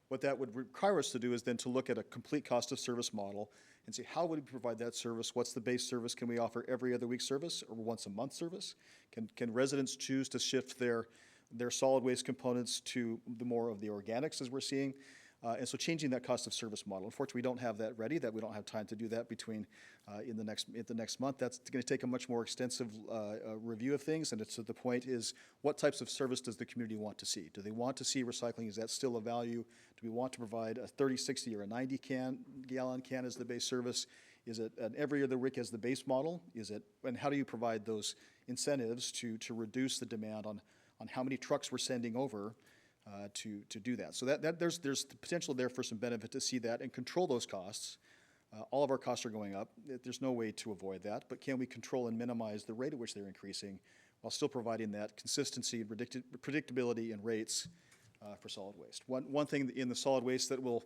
What that would require us to do is then to look at a complete cost of service model and see how would we provide that service, what's the base service, can we offer every other week service or once a month service? Can residents choose to shift their solid waste components to the more of the organics as we're seeing? And so changing that cost of service model. Unfortunately, we don't have that ready, that we don't have time to do that between in the next month. That's going to take a much more extensive review of things, and it's to the point is what types of service does the community want to see? Do they want to see recycling? Is that still a value? Do we want to provide a 30, 60, or a 90-gallon can as the base service? Is it an every other week as the base model? And how do you provide those incentives to reduce the demand on how many trucks we're sending over to do that? So there's the potential there for some benefit to see that and control those costs. All of our costs are going up. There's no way to avoid that, but can we control and minimize the rate at which they're increasing while still providing that consistency, predictability in rates for solid waste? One thing in the solid waste that will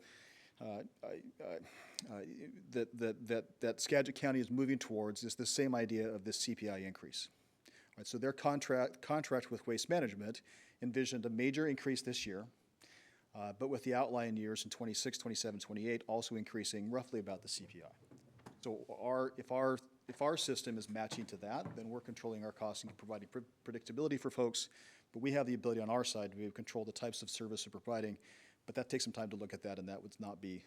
that Skagit County is moving towards is the same idea of this CPI increase. Right, so their contract with Waste Management envisioned a major increase this year, but with the outlying years in 26, 27, 28 also increasing roughly about the CPI. So if our system is matching to that, then we're controlling our costs and providing predictability for folks, but we have the ability on our side to be able to control the types of service we're providing, but that takes some time to look at that, and that would not be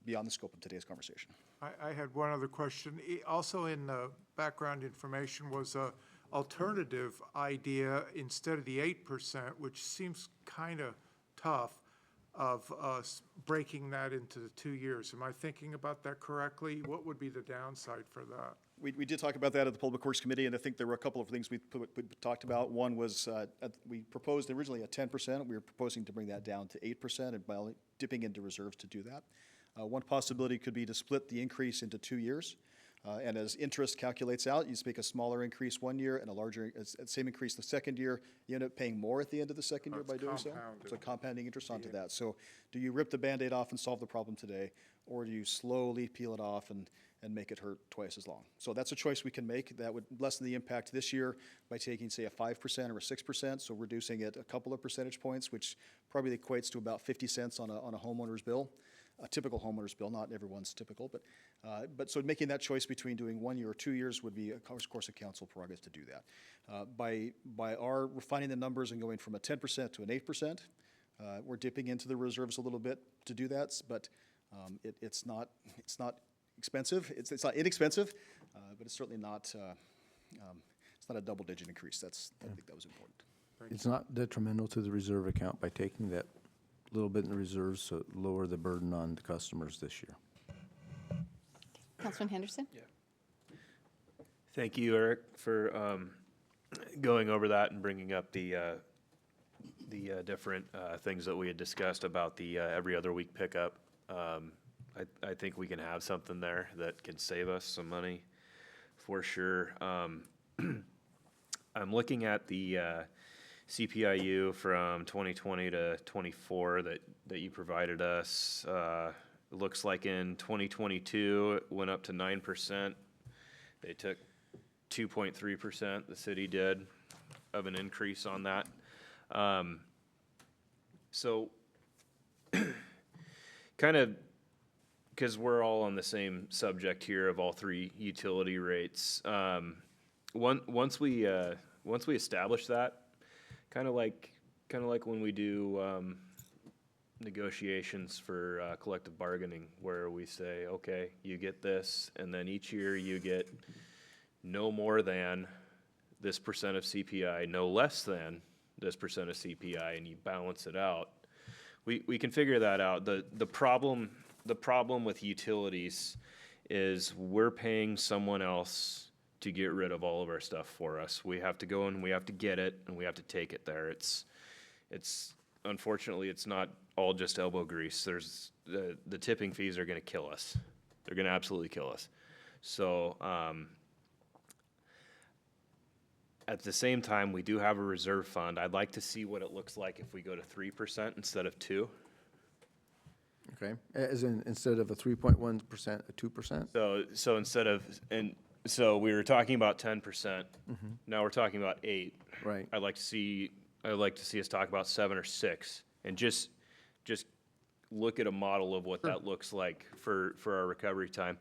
beyond the scope of today's conversation. I had one other question. Also in the background information was a alternative idea instead of the 8%, which seems kind of tough, of breaking that into the 2 years. Am I thinking about that correctly? What would be the downside for that? We did talk about that at the Public Works Committee, and I think there were a couple of things we talked about. One was we proposed originally a 10%. We were proposing to bring that down to 8% and by dipping into reserves to do that. One possibility could be to split the increase into 2 years. And as interest calculates out, you just make a smaller increase 1 year and a larger, same increase the second year. You end up paying more at the end of the second year by doing so. So compounding interest onto that. So do you rip the Band-Aid off and solve the problem today, or do you slowly peel it off and make it hurt twice as long? So that's a choice we can make. That would lessen the impact this year by taking, say, a 5% or a 6%, so reducing it a couple of percentage points, which probably equates to about 50 cents on a homeowner's bill. A typical homeowner's bill, not everyone's typical, but so making that choice between doing 1 year or 2 years would be, of course, a council prerogative to do that. By our refining the numbers and going from a 10% to an 8%, we're dipping into the reserves a little bit to do that, but it's not expensive. It's not inexpensive, but it's certainly not. It's not a double-digit increase. I think that was important. It's not detrimental to the reserve account by taking that little bit in the reserves to lower the burden on the customers this year. Councilman Henderson? Yeah. Thank you, Eric, for going over that and bringing up the different things that we had discussed about the every other week pickup. I think we can have something there that can save us some money for sure. I'm looking at the CPIU from 2020 to 24 that you provided us. It looks like in 2022 it went up to 9%. They took 2.3%, the city did, of an increase on that. So kind of, because we're all on the same subject here of all three utility rates, once we establish that, kind of like when we do negotiations for collective bargaining where we say, okay, you get this, and then each year you get no more than this percent of CPI, no less than this percent of CPI, and you balance it out. We can figure that out. The problem with utilities is we're paying someone else to get rid of all of our stuff for us. We have to go and we have to get it and we have to take it there. It's unfortunately, it's not all just elbow grease. There's the tipping fees are going to kill us. They're going to absolutely kill us. So at the same time, we do have a reserve fund. I'd like to see what it looks like if we go to 3% instead of 2%. Okay, as in, instead of a 3.1%, a 2%? So instead of, and so we were talking about 10%. Now we're talking about 8. Right. I'd like to see us talk about 7 or 6, and just look at a model of what that looks like for our recovery time.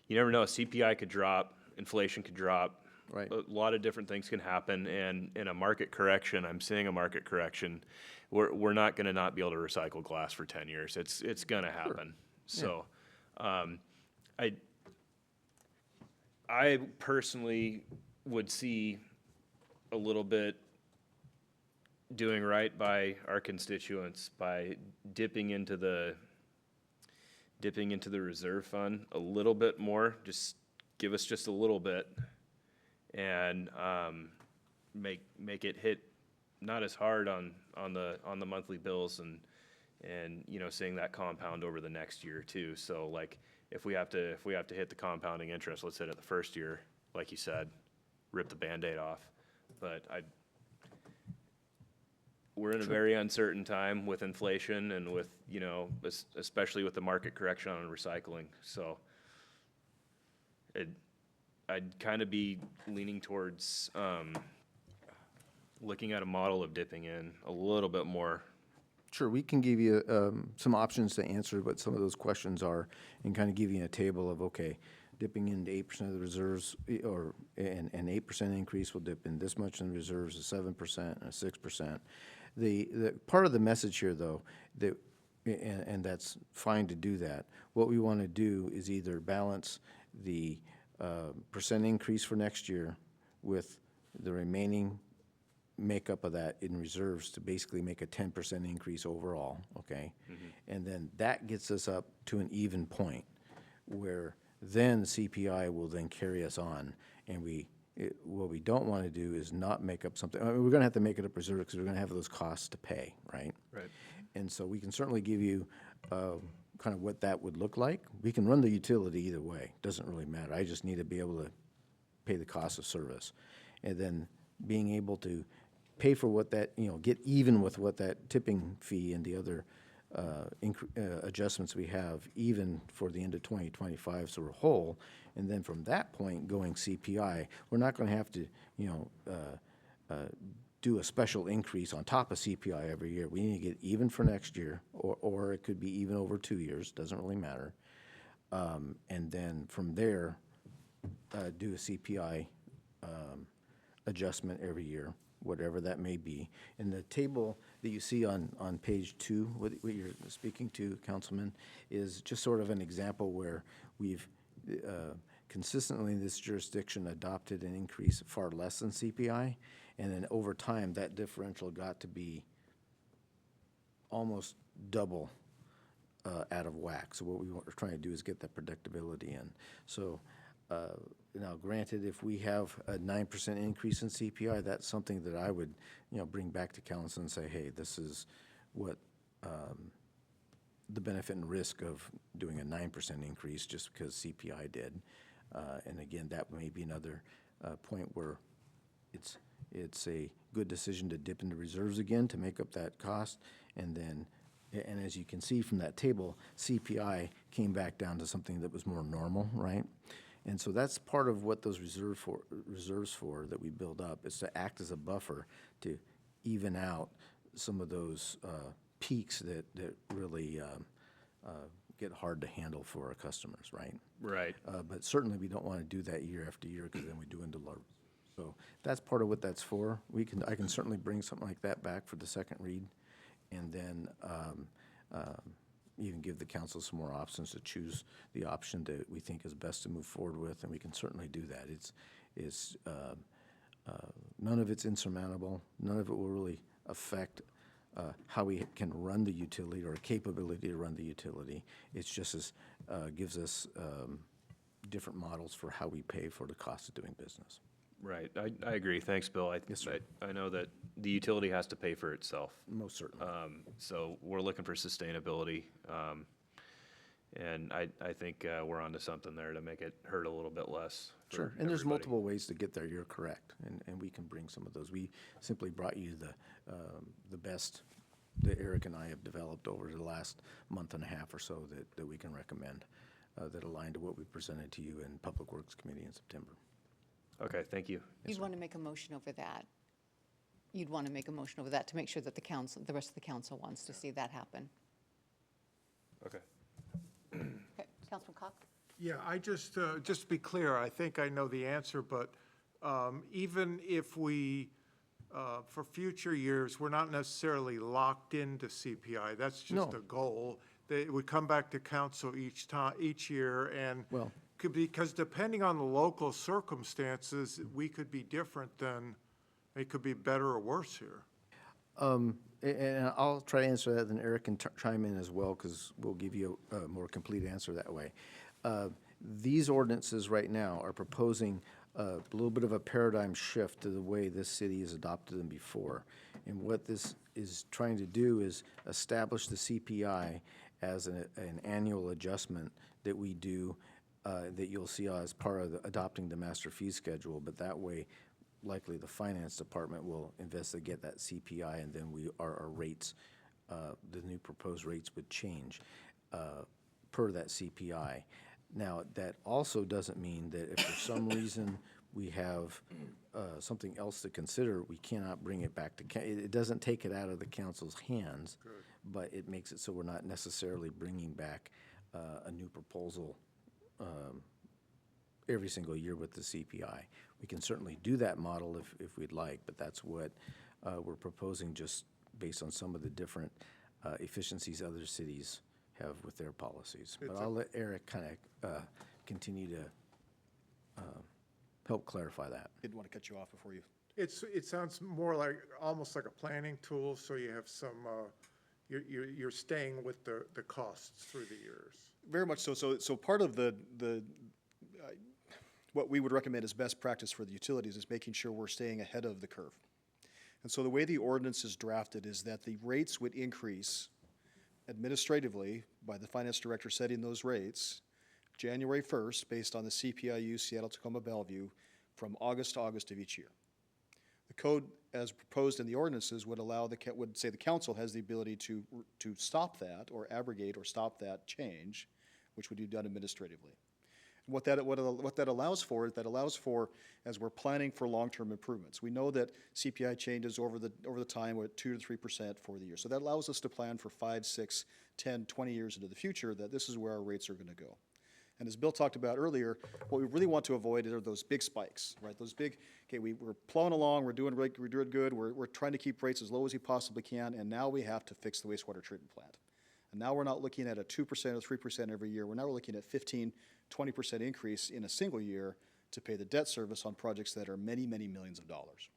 You never know, CPI could drop, inflation could drop. Right. A lot of different things can happen, and in a market correction, I'm seeing a market correction, we're not gonna not be able to recycle glass for 10 years. It's gonna happen. So, I personally would see a little bit doing right by our constituents by dipping into the reserve fund a little bit more. Just give us just a little bit, and make it hit not as hard on the monthly bills, and you know, seeing that compound over the next year too. So like if we have to hit the compounding interest, let's hit it the first year, like you said, rip the Band-Aid off. But we're in a very uncertain time with inflation and with, you know, especially with the market correction on recycling. So I'd kind of be leaning towards looking at a model of dipping in a little bit more. Sure, we can give you some options to answer what some of those questions are, and kind of give you a table of, okay, dipping into 8% of the reserves, or an 8% increase will dip in this much in the reserves, a 7% and a 6%. The part of the message here, though, that and that's fine to do that. What we want to do is either balance the percent increase for next year with the remaining makeup of that in reserves to basically make a 10% increase overall, okay? And then that gets us up to an even point where then CPI will then carry us on, and what we don't want to do is not make up something. I mean, we're going to have to make it up reserve because we're going to have those costs to pay, right? Right. And so we can certainly give you kind of what that would look like. We can run the utility either way. Doesn't really matter. I just need to be able to pay the cost of service. And then being able to pay for what that, you know, get even with what that tipping fee and the other adjustments we have, even for the end of 2025, so we're whole. And then from that point, going CPI, we're not going to have to, you know, do a special increase on top of CPI every year. We need to get even for next year, or it could be even over 2 years, doesn't really matter. And then from there, do a CPI adjustment every year, whatever that may be. And the table that you see on page 2, what you're speaking to, Councilman, is just sort of an example where we've consistently in this jurisdiction adopted an increase far less than CPI, and then over time that differential got to be almost double out of whack. So what we are trying to do is get that predictability in. So now, granted, if we have a 9% increase in CPI, that's something that I would, you know, bring back to council and say, hey, this is what the benefit and risk of doing a 9% increase just because CPI did. And again, that may be another point where it's a good decision to dip into reserves again to make up that cost, and then. And as you can see from that table, CPI came back down to something that was more normal, right? And so that's part of what those reserves for that we build up, is to act as a buffer to even out some of those peaks that really get hard to handle for our customers, right? Right. But certainly we don't want to do that year after year, because then we do into low. So that's part of what that's for. I can certainly bring something like that back for the second read, and then even give the council some more options to choose the option that we think is best to move forward with, and we can certainly do that. None of it's insurmountable. None of it will really affect how we can run the utility or capability to run the utility. It's just gives us different models for how we pay for the cost of doing business. Right, I agree. Thanks, Bill. I know that the utility has to pay for itself. Most certainly. So we're looking for sustainability. And I think we're onto something there to make it hurt a little bit less. for Sure, and there's everybody. multiple ways to get there, you're correct, and we can bring some of those. We simply brought you the best that Eric and I have developed over the last month and a half or so that we can recommend, that align to what we presented to you in Public Works Committee in September. Okay, thank you. You'd want to make a motion over that. You'd want to make a motion over that to make sure that the rest of the council wants to see that happen. Okay. Okay, Councilman Cox? Yeah, I just to be clear, I think I know the answer, but even if we, for future years, we're not necessarily locked into CPI. That's just a goal. It would come back to council each year, and because depending on the local circumstances, we could be different than, it could be better or worse here. And I'll try to answer that, then Eric can chime in as well, because we'll give you a more complete answer that way. These ordinances right now are proposing a little bit of a paradigm shift to the way this city has adopted them before. And what this is trying to do is establish the CPI as an annual adjustment that we do, that you'll see as part of adopting the master fee schedule, but that way likely the finance department will investigate that CPI, and then our rates, the new proposed rates would change per that CPI. Now, that also doesn't mean that if for some reason we have something else to consider, we cannot bring it back to, it doesn't take it out of the council's hands, but it makes it so we're not necessarily bringing back a new proposal every single year with the CPI. We can certainly do that model if we'd like, but that's what we're proposing, just based on some of the different efficiencies other cities have with their policies. But I'll let Eric kind of continue to help clarify that. Didn't want to cut you off before you. It sounds more like, almost like a planning tool, so you have some, you're staying with the costs through the years. Very much so. So part of the what we would recommend as best practice for the utilities is making sure we're staying ahead of the curve. And so the way the ordinance is drafted is that the rates would increase administratively by the finance director setting those rates January 1st based on the CPIU Seattle Tacoma Bellevue from August to August of each year. The code as proposed in the ordinances would allow would say the council has the ability to stop that or abrogate or stop that change, which would be done administratively. What that allows for is that allows for, as we're planning for long-term improvements. We know that CPI changes over the time at 2 to 3% for the year. So that allows us to plan for 5, 6, 10, 20 years into the future that this is where our rates are going to go. And as Bill talked about earlier, what we really want to avoid are those big spikes, right? Those big, okay, we're plowing along, we're doing good, we're trying to keep rates as low as we possibly can, and now we have to fix the wastewater treatment plant. And now we're not looking at a 2% or 3% every year. We're now looking at 15, 20% increase in a single year to pay the debt service on projects that are many, many millions of dollars.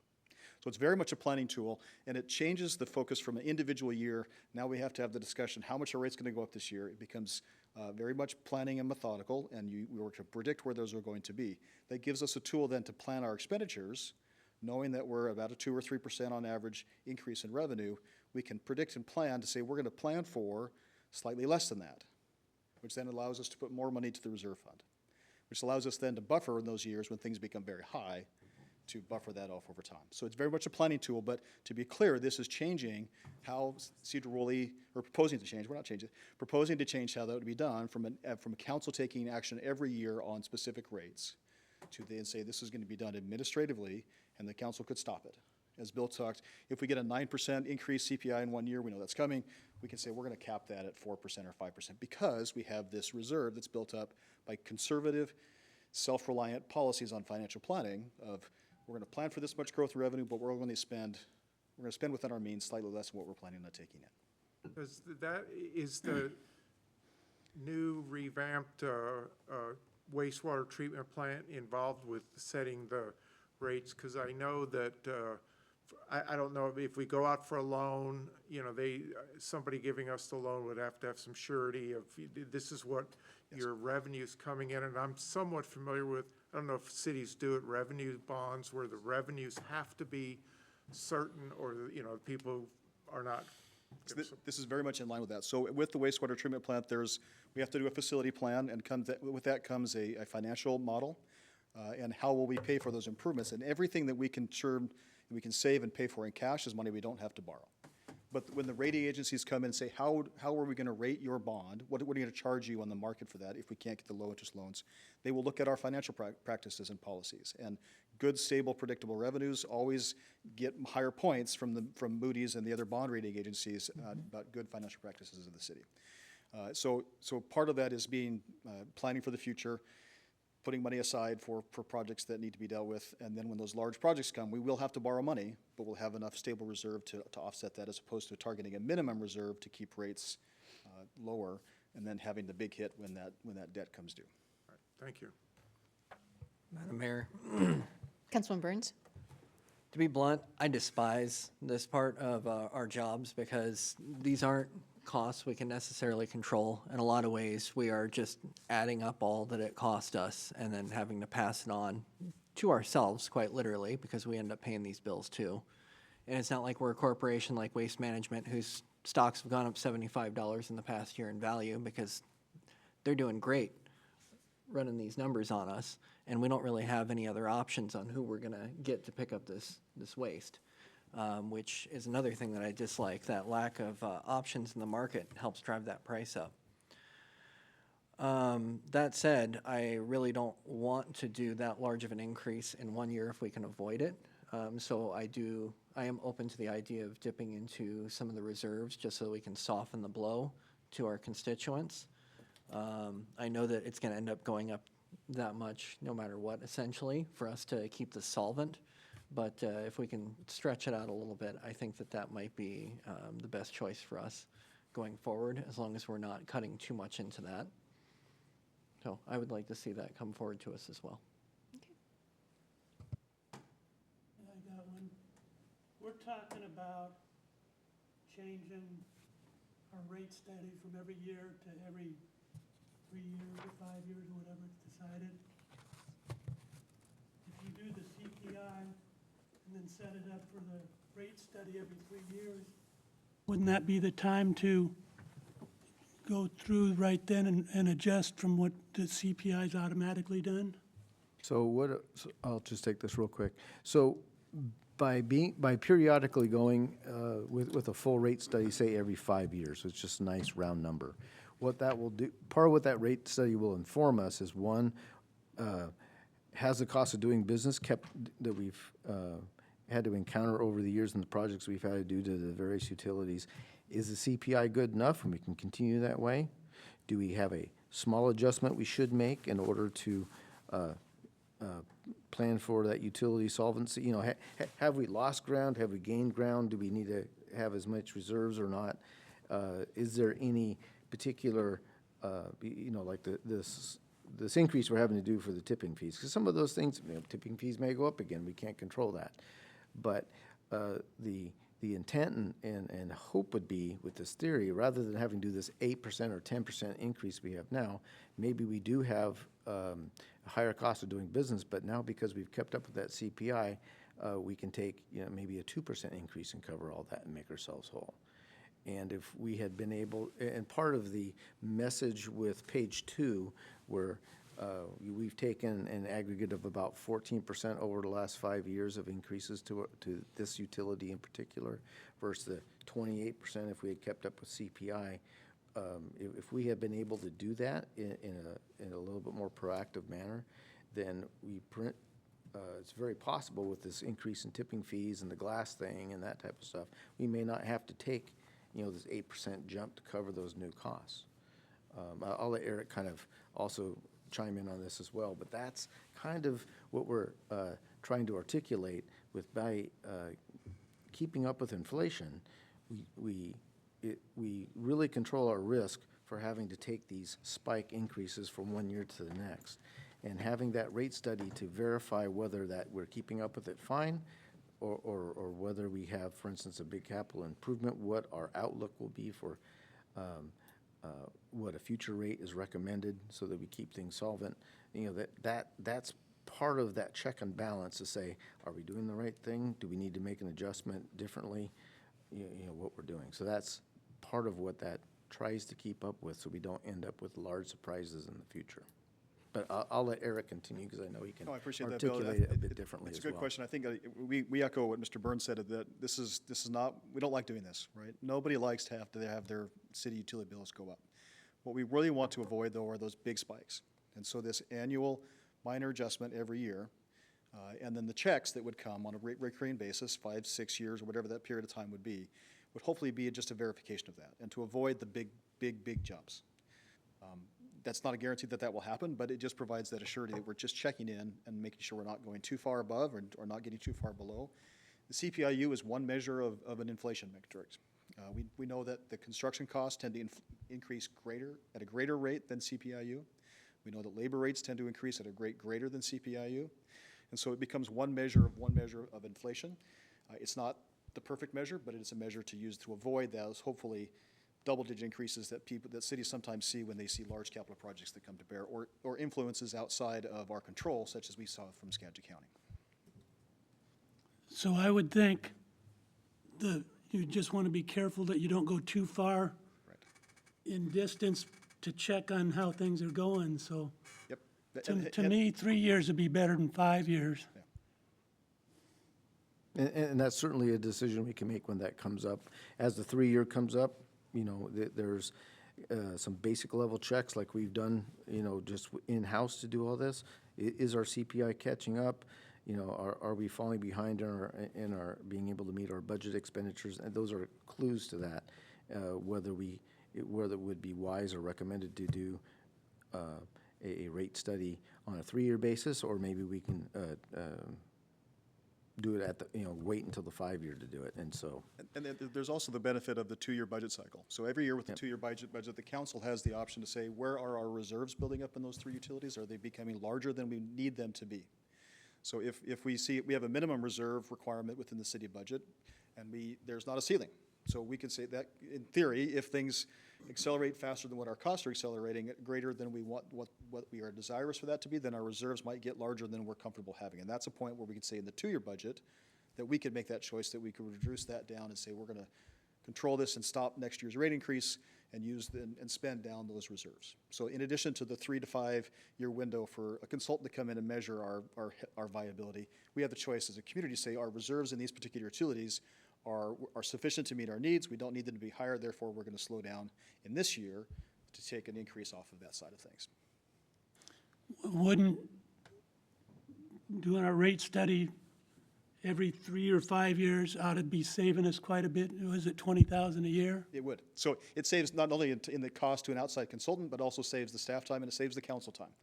So it's very much a planning tool, and it changes the focus from an individual year. Now we have to have the discussion, how much our rate's going to go up this year? It becomes very much planning and methodical, and we work to predict where those are going to be. That gives us a tool then to plan our expenditures, knowing that we're about a 2 or 3% on average increase in revenue. We can predict and plan to say we're going to plan for slightly less than that, which then allows us to put more money to the reserve fund, which allows us then to buffer in those years when things become very high, to buffer that off over time. So it's very much a planning tool, but to be clear, this is changing how Sedro-Woolley, or proposing to change, we're not changing, proposing to change how that would be done from a council taking action every year on specific rates to then say this is going to be done administratively, and the council could stop it. As Bill talked, if we get a 9% increase CPI in 1 year, we know that's coming, we can say we're going to cap that at 4% or 5% because we have this reserve that's built up by conservative, self-reliant policies on financial planning of we're going to plan for this much growth in revenue, but we're going to spend within our means slightly less than what we're planning on taking in. Is that, is the new revamped wastewater treatment plant involved with setting the rates? Because I know that, I don't know if we go out for a loan, you know, somebody giving us the loan would have to have some surety of, this is what your revenue's coming in. And I'm somewhat familiar with, I don't know if cities do it, revenue bonds, where the revenues have to be certain, or, you know, people are not. So this is very much in line with that. So with the wastewater treatment plant, we have to do a facility plan, and with that comes a financial model, and how will we pay for those improvements? And everything that we can save and pay for in cash is money we don't have to borrow. But when the rating agencies come in and say, how are we going to rate your bond? What are we going to charge you on the market for that if we can't get the low interest loans? They will look at our financial practices and policies. And good, stable, predictable revenues always get higher points from Moody's and the other bond rating agencies about good financial practices of the city. So part of that is planning for the future, putting money aside for projects that need to be dealt with. And then when those large projects come, we will have to borrow money, but we'll have enough stable reserve to offset that, as opposed to targeting a minimum reserve to keep rates lower and then having the big hit when that debt comes due. All right, thank you. Madam Mayor, Councilman Burns? to be blunt, I despise this part of our jobs, because these aren't costs we can necessarily control. In a lot of ways, we are just adding up all that it cost us and then having to pass it on to ourselves, quite literally, because we end up paying these bills too. And it's not like we're a corporation like Waste Management, whose stocks have gone up $75 in the past year in value, because they're doing great running these numbers on us, and we don't really have any other options on who we're going to get to pick up this waste. Which is another thing that I dislike. That lack of options in the market helps drive that price up. That said, I really don't want to do that large of an increase in 1 year if we can avoid it. So I am open to the idea of dipping into some of the reserves just so we can soften the blow to our constituents. I know that it's going to end up going up that much no matter what, essentially, for us to keep this solvent. But if we can stretch it out a little bit, I think that might be the best choice for us going forward, as long as we're not cutting too much into that. So I would like to see that come forward to us as well. I got one. We're talking about changing our rate study from every year to every 3 years or 5 years or whatever it's decided. If you do the CPI and then set it up for the rate study every 3 years, wouldn't that be the time to go through right then and adjust from what the CPI is automatically done? So I'll just take this real quick. So by periodically going with a full rate study, say every 5 years, it's just a nice round number. What that will do, part of what that rate study will inform us is, one, has the cost of doing business that we've had to encounter over the years and the projects we've had to do to the various utilities, is the CPI good enough and we can continue that way? Do we have a small adjustment we should make in order to plan for that utility solvency? You know, have we lost ground? Have we gained ground? Do we need to have as much reserves or not? Is there any particular, like this increase we're having to do for the tipping fees? Because some of those things, tipping fees may go up again. We can't control that. But the intent and hope would be with this theory, rather than having to do this 8% or 10% increase we have now, maybe we do have a higher cost of doing business, but now because we've kept up with that CPI, we can take maybe a 2% increase and cover all that and make ourselves whole. And if we had been able, and part of the message with page 2, where we've taken an aggregate of about 14% over the last 5 years of increases to this utility in particular, versus the 28% if we had kept up with CPI. If we had been able to do that in a little bit more proactive manner, then it's very possible with this increase in tipping fees and the glass thing and that type of stuff, we may not have to take this 8% jump to cover those new costs. I'll let Eric kind of also chime in on this as well, but that's kind of what we're trying to articulate with by keeping up with inflation. We we really control our risk for having to take these spike increases from one year to the next. And having that rate study to verify whether that we're keeping up with it fine, or whether we have, for instance, a big capital improvement, what our outlook will be for what a future rate is recommended so that we keep things solvent. You know, that's part of that check and balance to say, are we doing the right thing? Do we need to make an adjustment differently? You know, what we're doing. So that's part of what that tries to keep up with so we don't end up with large surprises in the future. But I'll let Eric continue because I know he can No, I appreciate that, Bill. articulate it a bit differently as well. It's a good question. I think we echo what Mr. Burns said, that this is not, we don't like doing this, right? Nobody likes to have their city utility bills go up. What we really want to avoid, though, are those big spikes. And so this annual minor adjustment every year, and then the checks that would come on a recurring basis, 5, 6 years, or whatever that period of time would hopefully be just a verification of that, and to avoid the big jumps. That's not a guarantee that will happen, but it just provides that assurity that we're just checking in and making sure we're not going too far above or not getting too far below. The CPIU is one measure of an inflation metric. We know that the construction costs tend to increase at a greater rate than CPIU. We know that labor rates tend to increase at a rate greater than CPIU. And so it becomes one measure of inflation. It's not the perfect measure, but it is a measure to use to avoid those, hopefully, double-digit increases that cities sometimes see when they see large capital projects that come to bear, or influences outside of our control, such as we saw from Skagit County. So I would think you just want to be careful that you don't go too far in distance to check on how things are going, so. Yep. To me, 3 years would be better than 5 years. And that's certainly a decision we can make when that comes up. As the 3-year comes up, you know, there's some basic level checks like we've done, you know, just in-house to do all this. Is our CPI catching up? You know, are we falling behind in our being able to meet our budget expenditures? And those are clues to that, whether it would be wise or recommended to do a rate study on a 3-year basis, or maybe we can do it wait until the 5-year to do it, and so. And then there's also the benefit of the 2-year budget cycle. So every year with the 2-year budget, the council has the option to say, where are our reserves building up in those 3 utilities? Are they becoming larger than we need them to be? So if we see, we have a minimum reserve requirement within the city budget, and there's not a ceiling. So we could say that, in theory, if things accelerate faster than what our costs are accelerating, greater than we want, what we are desirous for that to be, then our reserves might get larger than we're comfortable having. And that's a point where we could say in the 2-year budget that we could make that choice, that we could reduce that down and say we're going to control this and stop next year's rate increase and and spend down those reserves. So in addition to the 3 to 5 year window for a consultant to come in and measure our viability, we have the choice as a community to say our reserves in these particular utilities are sufficient to meet our needs. We don't need them to be higher, therefore we're going to slow down in this year to take an increase off of that side of things. Wouldn't doing a rate study every 3 or 5 years ought to be saving us quite a bit? Was it $20,000 a year? It would. So it saves not only in the cost to an outside consultant, but also saves the staff time and it saves the council time,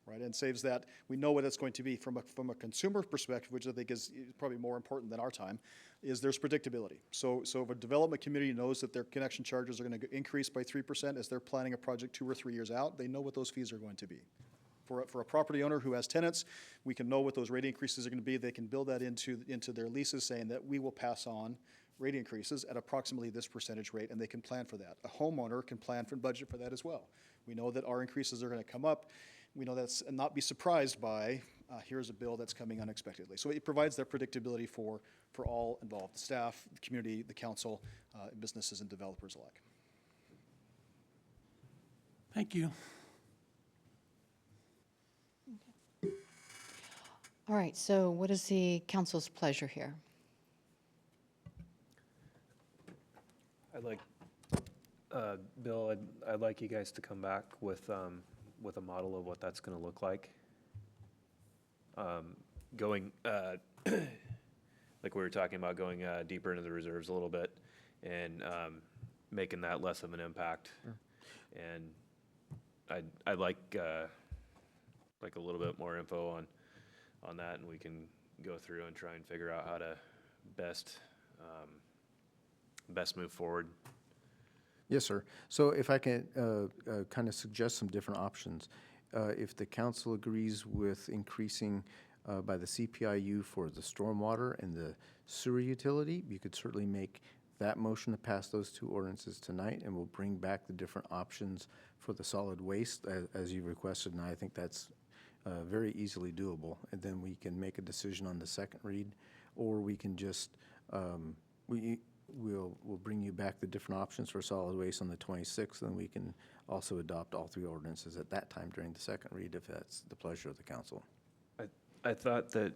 right? And saves that, we know what it's going to be from a consumer perspective, which I think is probably more important than our time, is there's predictability. So if a development community knows that their connection charges are going to increase by 3% as they're planning a project 2 or 3 years out, they know what those fees are going to be. For a property owner who has tenants, we can know what those rate increases are going to be. They can build that into their leases, saying that we will pass on rate increases at approximately this percentage rate, and they can plan for that. A homeowner can plan for budget for that as well. We know that our increases are going to come up. We know that's, and not be surprised by, here's a bill that's coming unexpectedly. So it provides that predictability for all involved, the staff, the community, the council, businesses and developers alike. Thank you. All right, so what is the council's pleasure here? Bill, I'd like you guys to come back with a model of what that's going to look like. Going, like we were talking about, going deeper into the reserves a little bit and making that less of an impact. Sure. And I'd like a little bit more info on that, and we can go through and try and figure out how to best move forward Yes, sir. So if I can kind of suggest some different options. If the council agrees with increasing by the CPIU for the stormwater and the sewer utility, you could certainly make that motion to pass those two ordinances tonight, and we'll bring back the different options for the solid waste as you requested, and I think that's very easily doable. And then we can make a decision on the second read, or we can just, we'll bring you back the different options for solid waste on the 26th, and we can also adopt all three ordinances at that time during the second read if that's the pleasure of the council. I thought that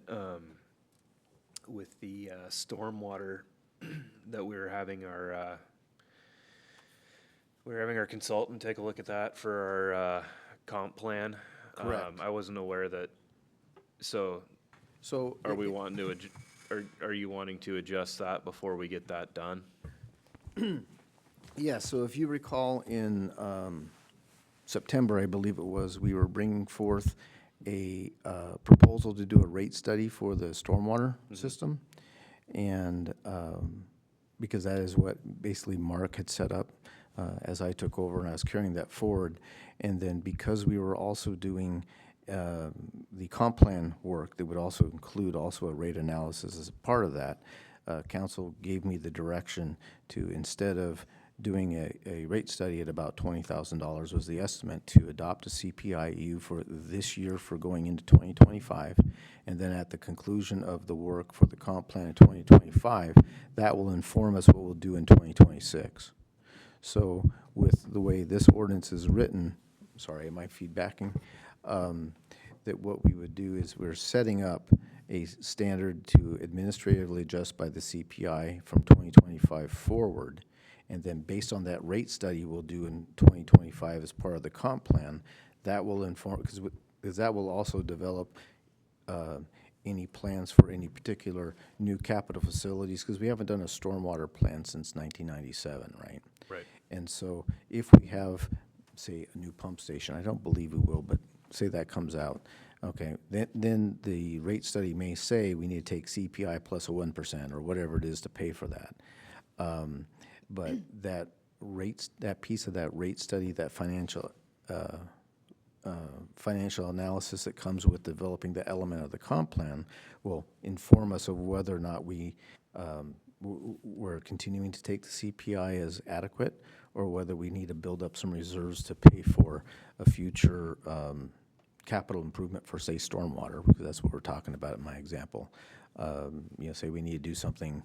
with the stormwater that we were having our consultant take a look at that for our comp plan. Correct. I wasn't aware that. So are we wanting to are you wanting to adjust that before we get that done? Yeah, so if you recall in September, I believe it was, we were bringing forth a proposal to do a rate study for the stormwater system. And because that is what basically Mark had set up as I took over and I was carrying that forward. And then because we were also doing the comp plan work that would also include also a rate analysis as a part of that, council gave me the direction to, instead of doing a rate study at about $20,000 was the estimate, to adopt a CPIU for this year for going into 2025. And then at the conclusion of the work for the comp plan in 2025, that will inform us what we'll do in 2026. So with the way this ordinance is written, sorry, am I feedbacking? That what we would do is we're setting up a standard to administratively adjust by the CPI from 2025 forward. And then based on that rate study we'll do in 2025 as part of the comp plan, that will inform, because that will also develop any plans for any particular new capital facilities, because we haven't done a stormwater plan since 1997, right? Right. And so if we have, say, a new pump station, I don't believe we will, but say that comes out, okay, then the rate study may say we need to take CPI plus a 1% or whatever it is to pay for that. But that piece of that rate study, that financial analysis that comes with developing the element of the comp plan will inform us of whether or not we're continuing to take the CPI as adequate, or whether we need to build up some reserves to pay for a future capital improvement for, say, stormwater, because that's what we're talking about in my example. Say we need to do something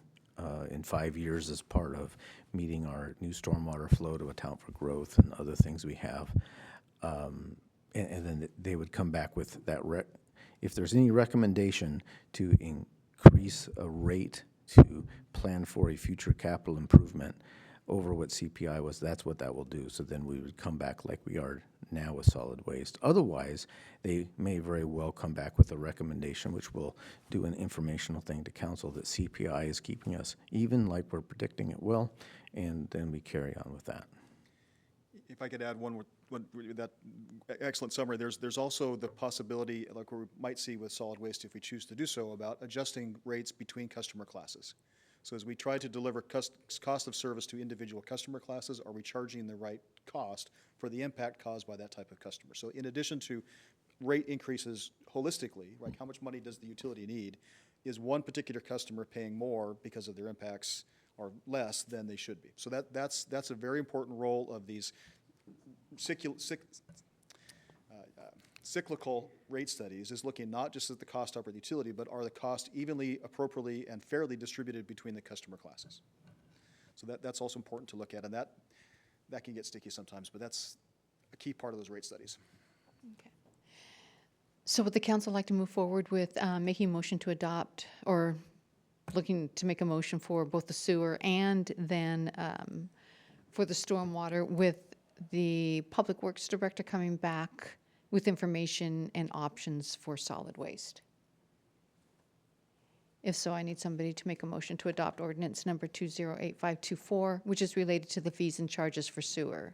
in 5 years as part of meeting our new stormwater flow to account for growth and other things we have. And then they would come back with that. If there's any recommendation to increase a rate to plan for a future capital improvement over what CPI was, that's what that will do. So then we would come back like we are now with solid waste. Otherwise, they may very well come back with a recommendation, which will do an informational thing to council that CPI is keeping us even, like we're predicting it will, and then we carry on with that. If I could add one that excellent summary, there's also the possibility, like we might see with solid waste if we choose to do so, about adjusting rates between customer classes. So as we try to deliver cost of service to individual customer classes, are we charging the right cost for the impact caused by that type of customer? So in addition to rate increases holistically, right, how much money does the utility need? Is one particular customer paying more because of their impacts or less than they should be? So that's a very important role of these cyclical rate studies, is looking not just at the cost of the utility, but are the costs evenly, appropriately, and fairly distributed between the customer classes. So that's also important to look at, and that can get sticky sometimes, but that's a key part of those rate studies. Okay. So would the council like to move forward with making a motion to adopt, or looking to make a motion for both the sewer and then for the stormwater, with the Public Works Director coming back with information and options for solid waste? If so, I need somebody to make a motion to adopt ordinance number 208524, which is related to the fees and charges for sewer.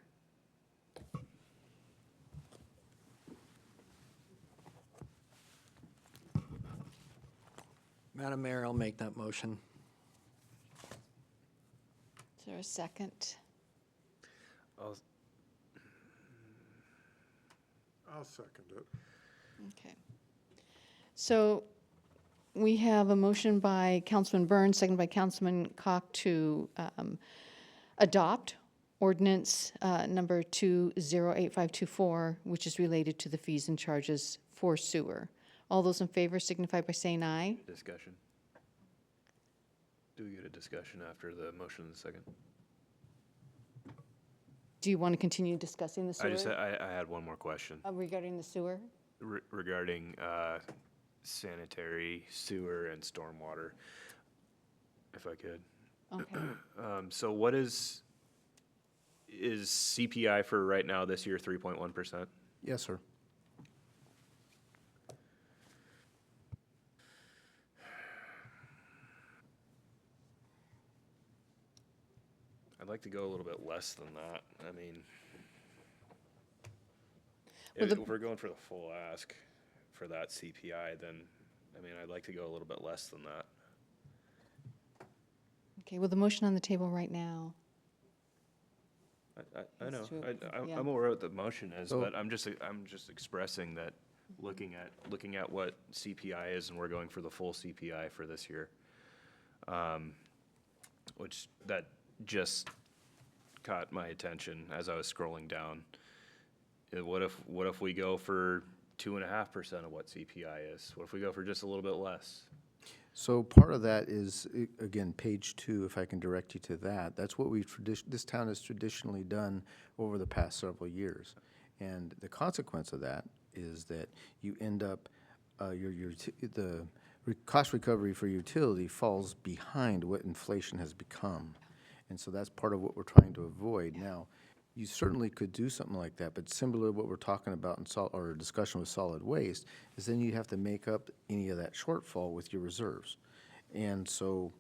Madam Mayor, I'll make that motion. Is there a second? I'll second it. Okay. So we have a motion by Councilman Burns, second by Councilman Cock to adopt ordinance number 208524, which is related to the fees and charges for sewer. All those in favor signify by saying aye. Discussion. Do we get a discussion after the motion in the second? Do you want to continue discussing the sewer? I had one more question Regarding the sewer? regarding sanitary, sewer, and stormwater, if I could. Okay. So what is CPI for right now this year 3.1%? Yes, sir. I'd like to go a little bit less than that. I mean, Well, if we're going for the full ask for that CPI, then, I mean, I'd like to go a little bit less than that. Okay, well, the motion on the table right now. I know, Let's do it. Yeah. I'm aware what the motion is, So- but I'm just expressing that looking at what CPI is, and we're going for the full CPI for this year. Which that just caught my attention as I was scrolling down. What if we go for 2.5% of what CPI is? What if we go for just a little bit less? So part of that is, again, page 2, if I can direct you to that. That's what this town has traditionally done over the past several years. And the consequence of that is that you end up, the cost recovery for utility falls behind what inflation has become. And so that's part of what we're trying to avoid. Now, you certainly could do something like that, but similar to what we're talking about in or discussion with solid waste, is then you'd have to make up any of that shortfall with your reserves. And so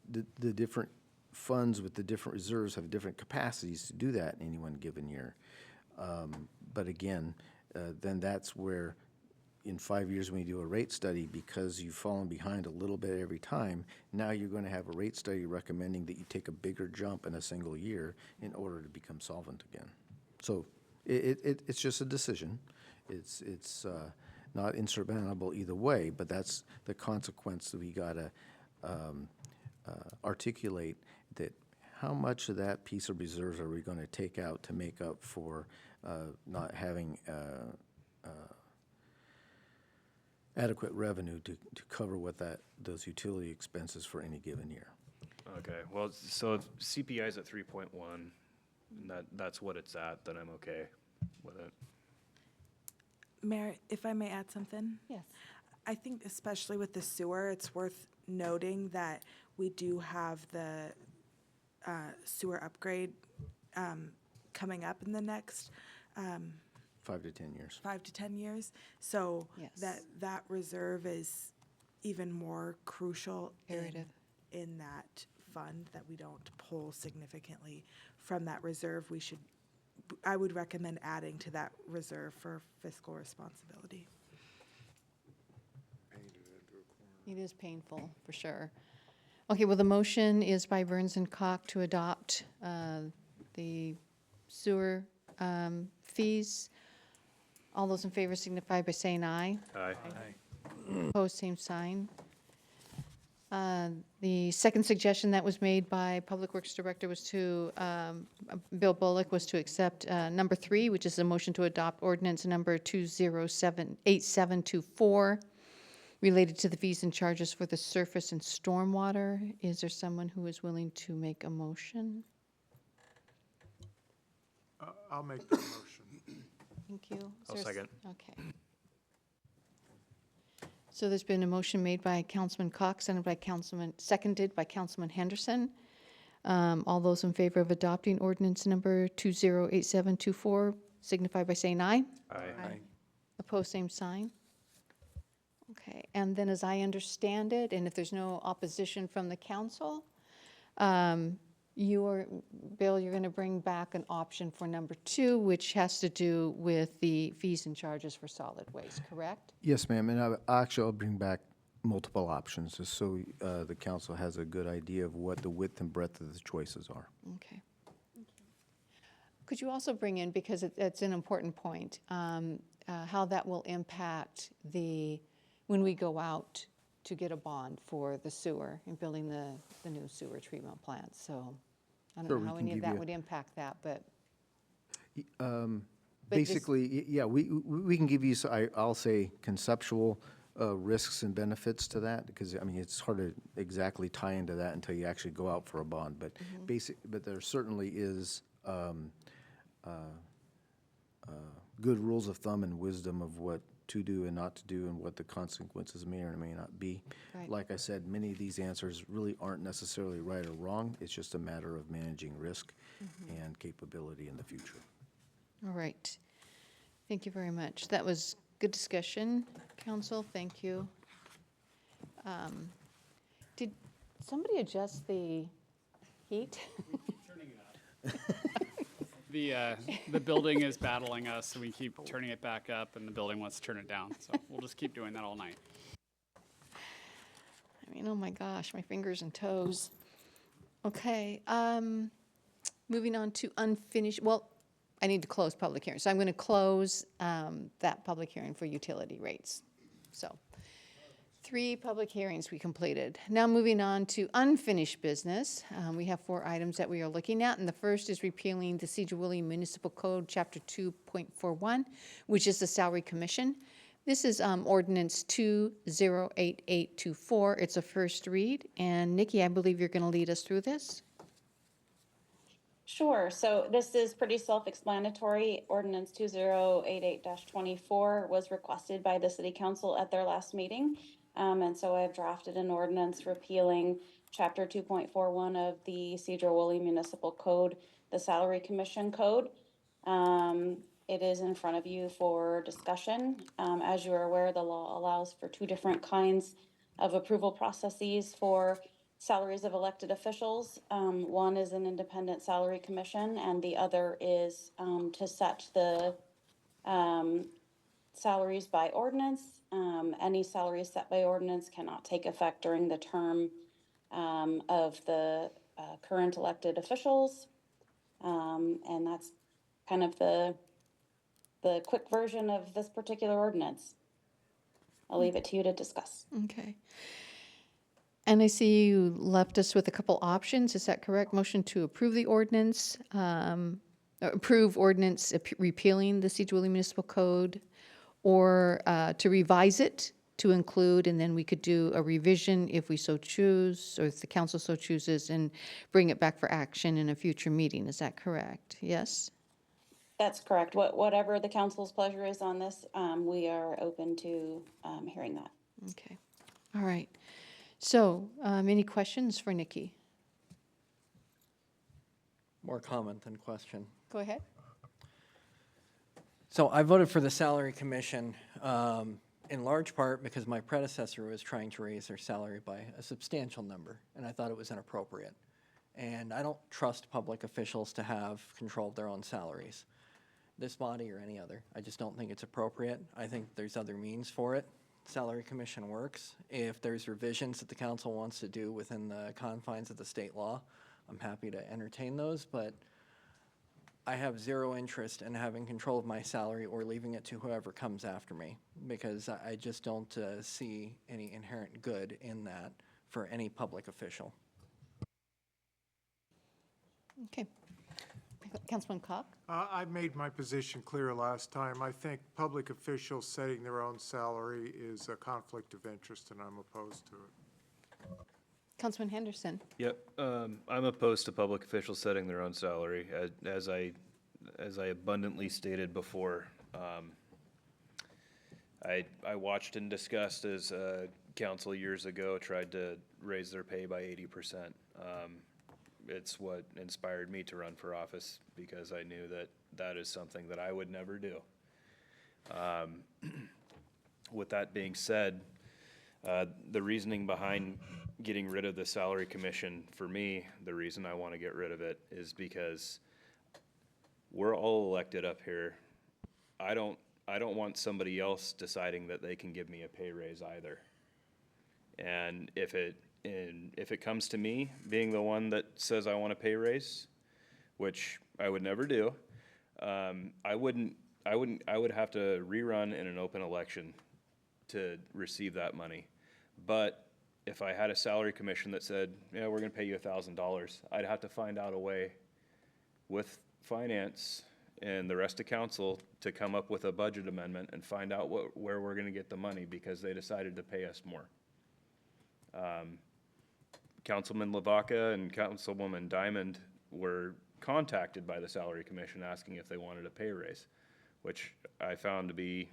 the different funds with the different reserves have different capacities to do that in any one given year. But again, then that's where in 5 years when you do a rate study, because you've fallen behind a little bit every time, now you're going to have a rate study recommending that you take a bigger jump in a single year in order to become solvent again. So it's just a decision. It's not insurmountable either way, but that's the consequence that we got to articulate, that how much of that piece of reserves are we going to take out to make up for not having adequate revenue to cover what those utility expenses for any given year. Okay, well, so if CPI is at 3.1, and that's what it's at, then I'm okay with it. Mayor, if I may add something? Yes. I think especially with the sewer, it's worth noting that we do have the sewer upgrade coming up in the next 5 to 10 years. 5 to 10 years. So Yes. that reserve is even more crucial Imperative. in that fund, that we don't pull significantly from that reserve. I would recommend adding to that reserve for fiscal responsibility. It is painful, for sure. Okay, well, the motion is by Burns and Cock to adopt the sewer fees. All those in favor signify by saying aye. Aye. Opposed, same sign. The second suggestion that was made by Public Works Director was to, Bill Bullock, was to accept number 3, which is a motion to adopt ordinance number 208724, related to the fees and charges for the surface and stormwater. Is there someone who is willing to make a motion? I'll make the motion. Thank you. Is I'll there second. Okay. So there's been a motion made by Councilman Cox, seconded by Councilman Henderson. All those in favor of adopting ordinance number 208724 signify by saying aye. Aye. Opposed, same sign. Okay, and then as I understand it, and if there's no opposition from the council, Bill, you're going to bring back an option for number 2, which has to do with the fees and charges for solid waste, correct? Yes, ma'am, and I'll bring back multiple options, just so the council has a good idea of what the width and breadth of the choices are. Okay. Could you also bring in, because it's an important point, how that will impact when we go out to get a bond for the sewer and building the new sewer treatment plant. So I don't Sure, know we how can any of give that you- would impact that, but Basically, yeah, we can give you, I'll say conceptual risks and benefits to that, because, I mean, it's hard to exactly tie into that until you actually go out for a bond, but but there certainly is good rules of thumb and wisdom of what to do and not to do and what the consequences may or may not be. Right. Like I said, many of these answers really aren't necessarily right or wrong. It's just a matter of managing risk and capability in the future. all right. Thank you very much. That was good discussion, council. Thank you. Did somebody adjust the heat? The building is battling us, so we keep turning it back up, and the building wants to turn it down. So we'll just keep doing that all night. I mean, oh my gosh, my fingers and toes. Okay, moving on to unfinished, well, I need to close public hearing. So I'm going to close that public hearing for utility rates. So 3 public hearings we completed. Now moving on to unfinished business. We have 4 items that we are looking at, and the first is repealing the Sedro-Woolley Municipal Code, Chapter 2.41, which is the Salary Commission. This is ordinance 208824. It's a first read, and Nikki, I believe you're going to lead us through this. Sure. So this is pretty self-explanatory. Ordinance 2088-24 was requested by the City Council at their last meeting. And so I've drafted an ordinance repealing Chapter 2.41 of the Sedro-Woolley Municipal Code, the Salary Commission Code. It is in front of you for discussion. As you are aware, the law allows for 2 different kinds of approval processes for salaries of elected officials. One is an independent salary commission, and the other is to set the salaries by ordinance. Any salaries set by ordinance cannot take effect during the term of the current elected officials. And that's kind of the quick version of this particular ordinance. I'll leave it to you to discuss. Okay. And I see you left us with a couple options. Is that correct? Motion to approve the ordinance, approve ordinance repealing the Sedro-Woolley Municipal Code, or to revise it to include, and then we could do a revision if we so choose, or if the council so chooses, and bring it back for action in a future meeting. Is that correct? Yes? That's correct. Whatever the council's pleasure is on this, we are open to hearing that. Okay. All right. So, any questions for Nikki? More comment than question. Go ahead. So I voted for the Salary Commission in large part because my predecessor was trying to raise their salary by a substantial number, and I thought it was inappropriate. And I don't trust public officials to have control of their own salaries, this body or any other. I just don't think it's appropriate. I think there's other means for it. Salary Commission works. If there's revisions that the council wants to do within the confines of the state law, I'm happy to entertain those, but I have zero interest in having control of my salary or leaving it to whoever comes after me, because I just don't see any inherent good in that for any public official. Okay. Councilman Cock? I made my position clear last time. I think public officials setting their own salary is a conflict of interest, and I'm opposed to it. Councilman Henderson? Yep, I'm opposed to public officials setting their own salary. As I abundantly stated before, I watched and discussed as council years ago tried to raise their pay by 80%. It's what inspired me to run for office, because I knew that that is something that I would never do. With that being said, the reasoning behind getting rid of the salary commission, for me, the reason I want to get rid of it is because we're all elected up here. I don't want somebody else deciding that they can give me a pay raise either. And if it comes to me being the one that says I want a pay raise, which I would never do, I wouldn't I would have to rerun in an open election to receive that money. But if I had a salary commission that said, yeah, we're gonna pay you $1,000, I'd have to find out a way with finance and the rest of council to come up with a budget amendment and find out where we're gonna get the money because they decided to pay us more. Councilman Lavaca and Councilwoman Diamond were contacted by the salary commission asking if they wanted a pay raise, which I found to be,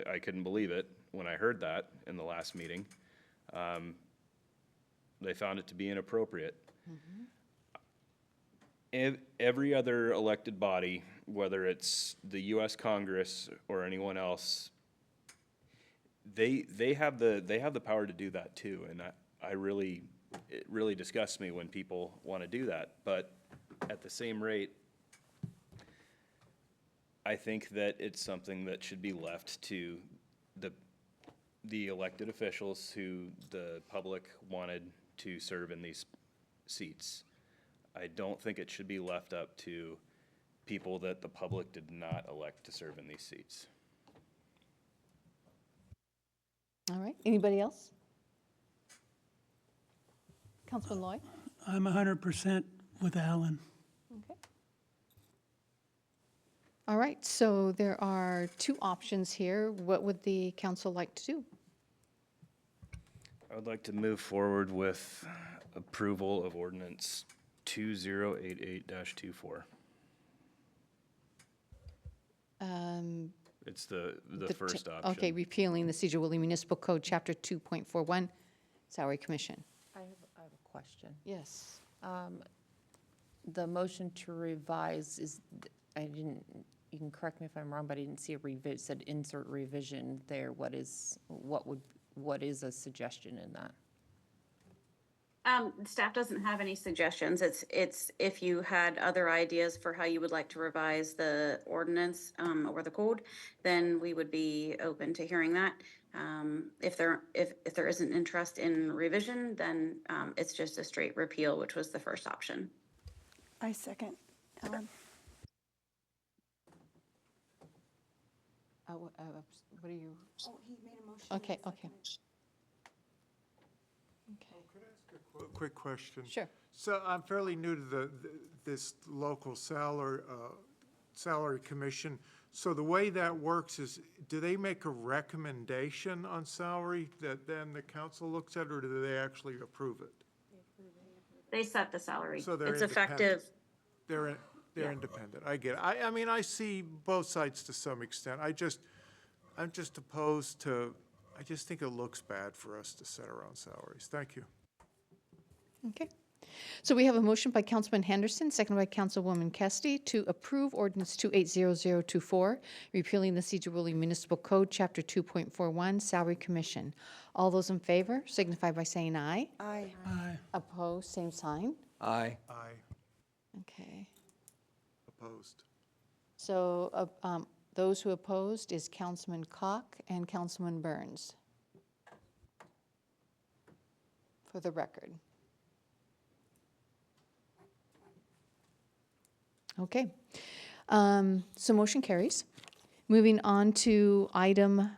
I couldn't believe it when I heard that in the last meeting. They found it to be inappropriate. Every other elected body, whether it's the US Congress or anyone else, they have the power to do that too, and it really disgusts me when people want to do that. But at the same rate, I think that it's something that should be left to the elected officials who the public wanted to serve in these seats. I don't think it should be left up to people that the public did not elect to serve in these seats. All right, anybody else? Councilman Loy? I'm 100% with Alan. Okay. All right, so there are two options here. What would the council like to do? I would like to move forward with approval of ordinance 2088-24. It's the first option. Okay, repealing the Sedro-Woolley Municipal Code, Chapter 2.41, Salary Commission. I have a question. Yes. The motion to revise is, you can correct me if I'm wrong, but I didn't see it said insert revision there. What is a suggestion in that? Staff doesn't have any suggestions. It's if you had other ideas for how you would like to revise the ordinance, or the code, then we would be open to hearing that. If there isn't interest in revision, then, it's just a straight repeal, which was the first option. I second. Ellen? What are you? Oh, he made a motion. Okay, okay. Quick question. Sure. So I'm fairly new to this local salary commission. So the way that works is, do they make a recommendation on salary that then the council looks at, or do they actually approve it? They set the salary. So they're It's independent. effective. They're independent. I get it. I mean, I see both sides to some extent. I'm just opposed to, I just think it looks bad for us to set our own salaries. Thank you. Okay. So we have a motion by Councilman Henderson, seconded by Councilwoman Kesty, to approve ordinance 280024, repealing the Sedro-Woolley Municipal Code, Chapter 2.41, Salary Commission. All those in favor signify by saying aye. Aye. Aye. Opposed, same sign. Aye. Aye. Okay. Opposed. So those who opposed is Councilman Cock and Councilman Burns. For the record. Okay. So motion carries. Moving on to item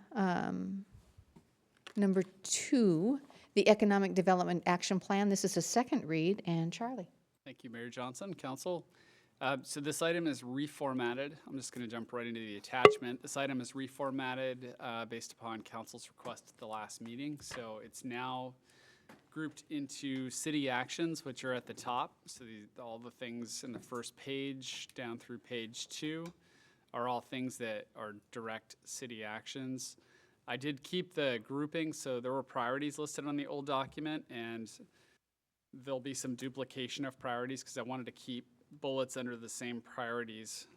number 2, the Economic Development Action Plan. This is a second read, and Charlie. Thank you, Mayor Johnson, Council. So this item is reformatted. I'm just going to jump right into the attachment. This item is reformatted based upon Council's request at the last meeting. So it's now grouped into city actions, which are at the top. So all the things in the first page down through page 2 are all things that are direct city actions. I did keep the grouping, so there were priorities listed on the old document, and there'll be some duplication of priorities because I wanted to keep bullets under the same priorities,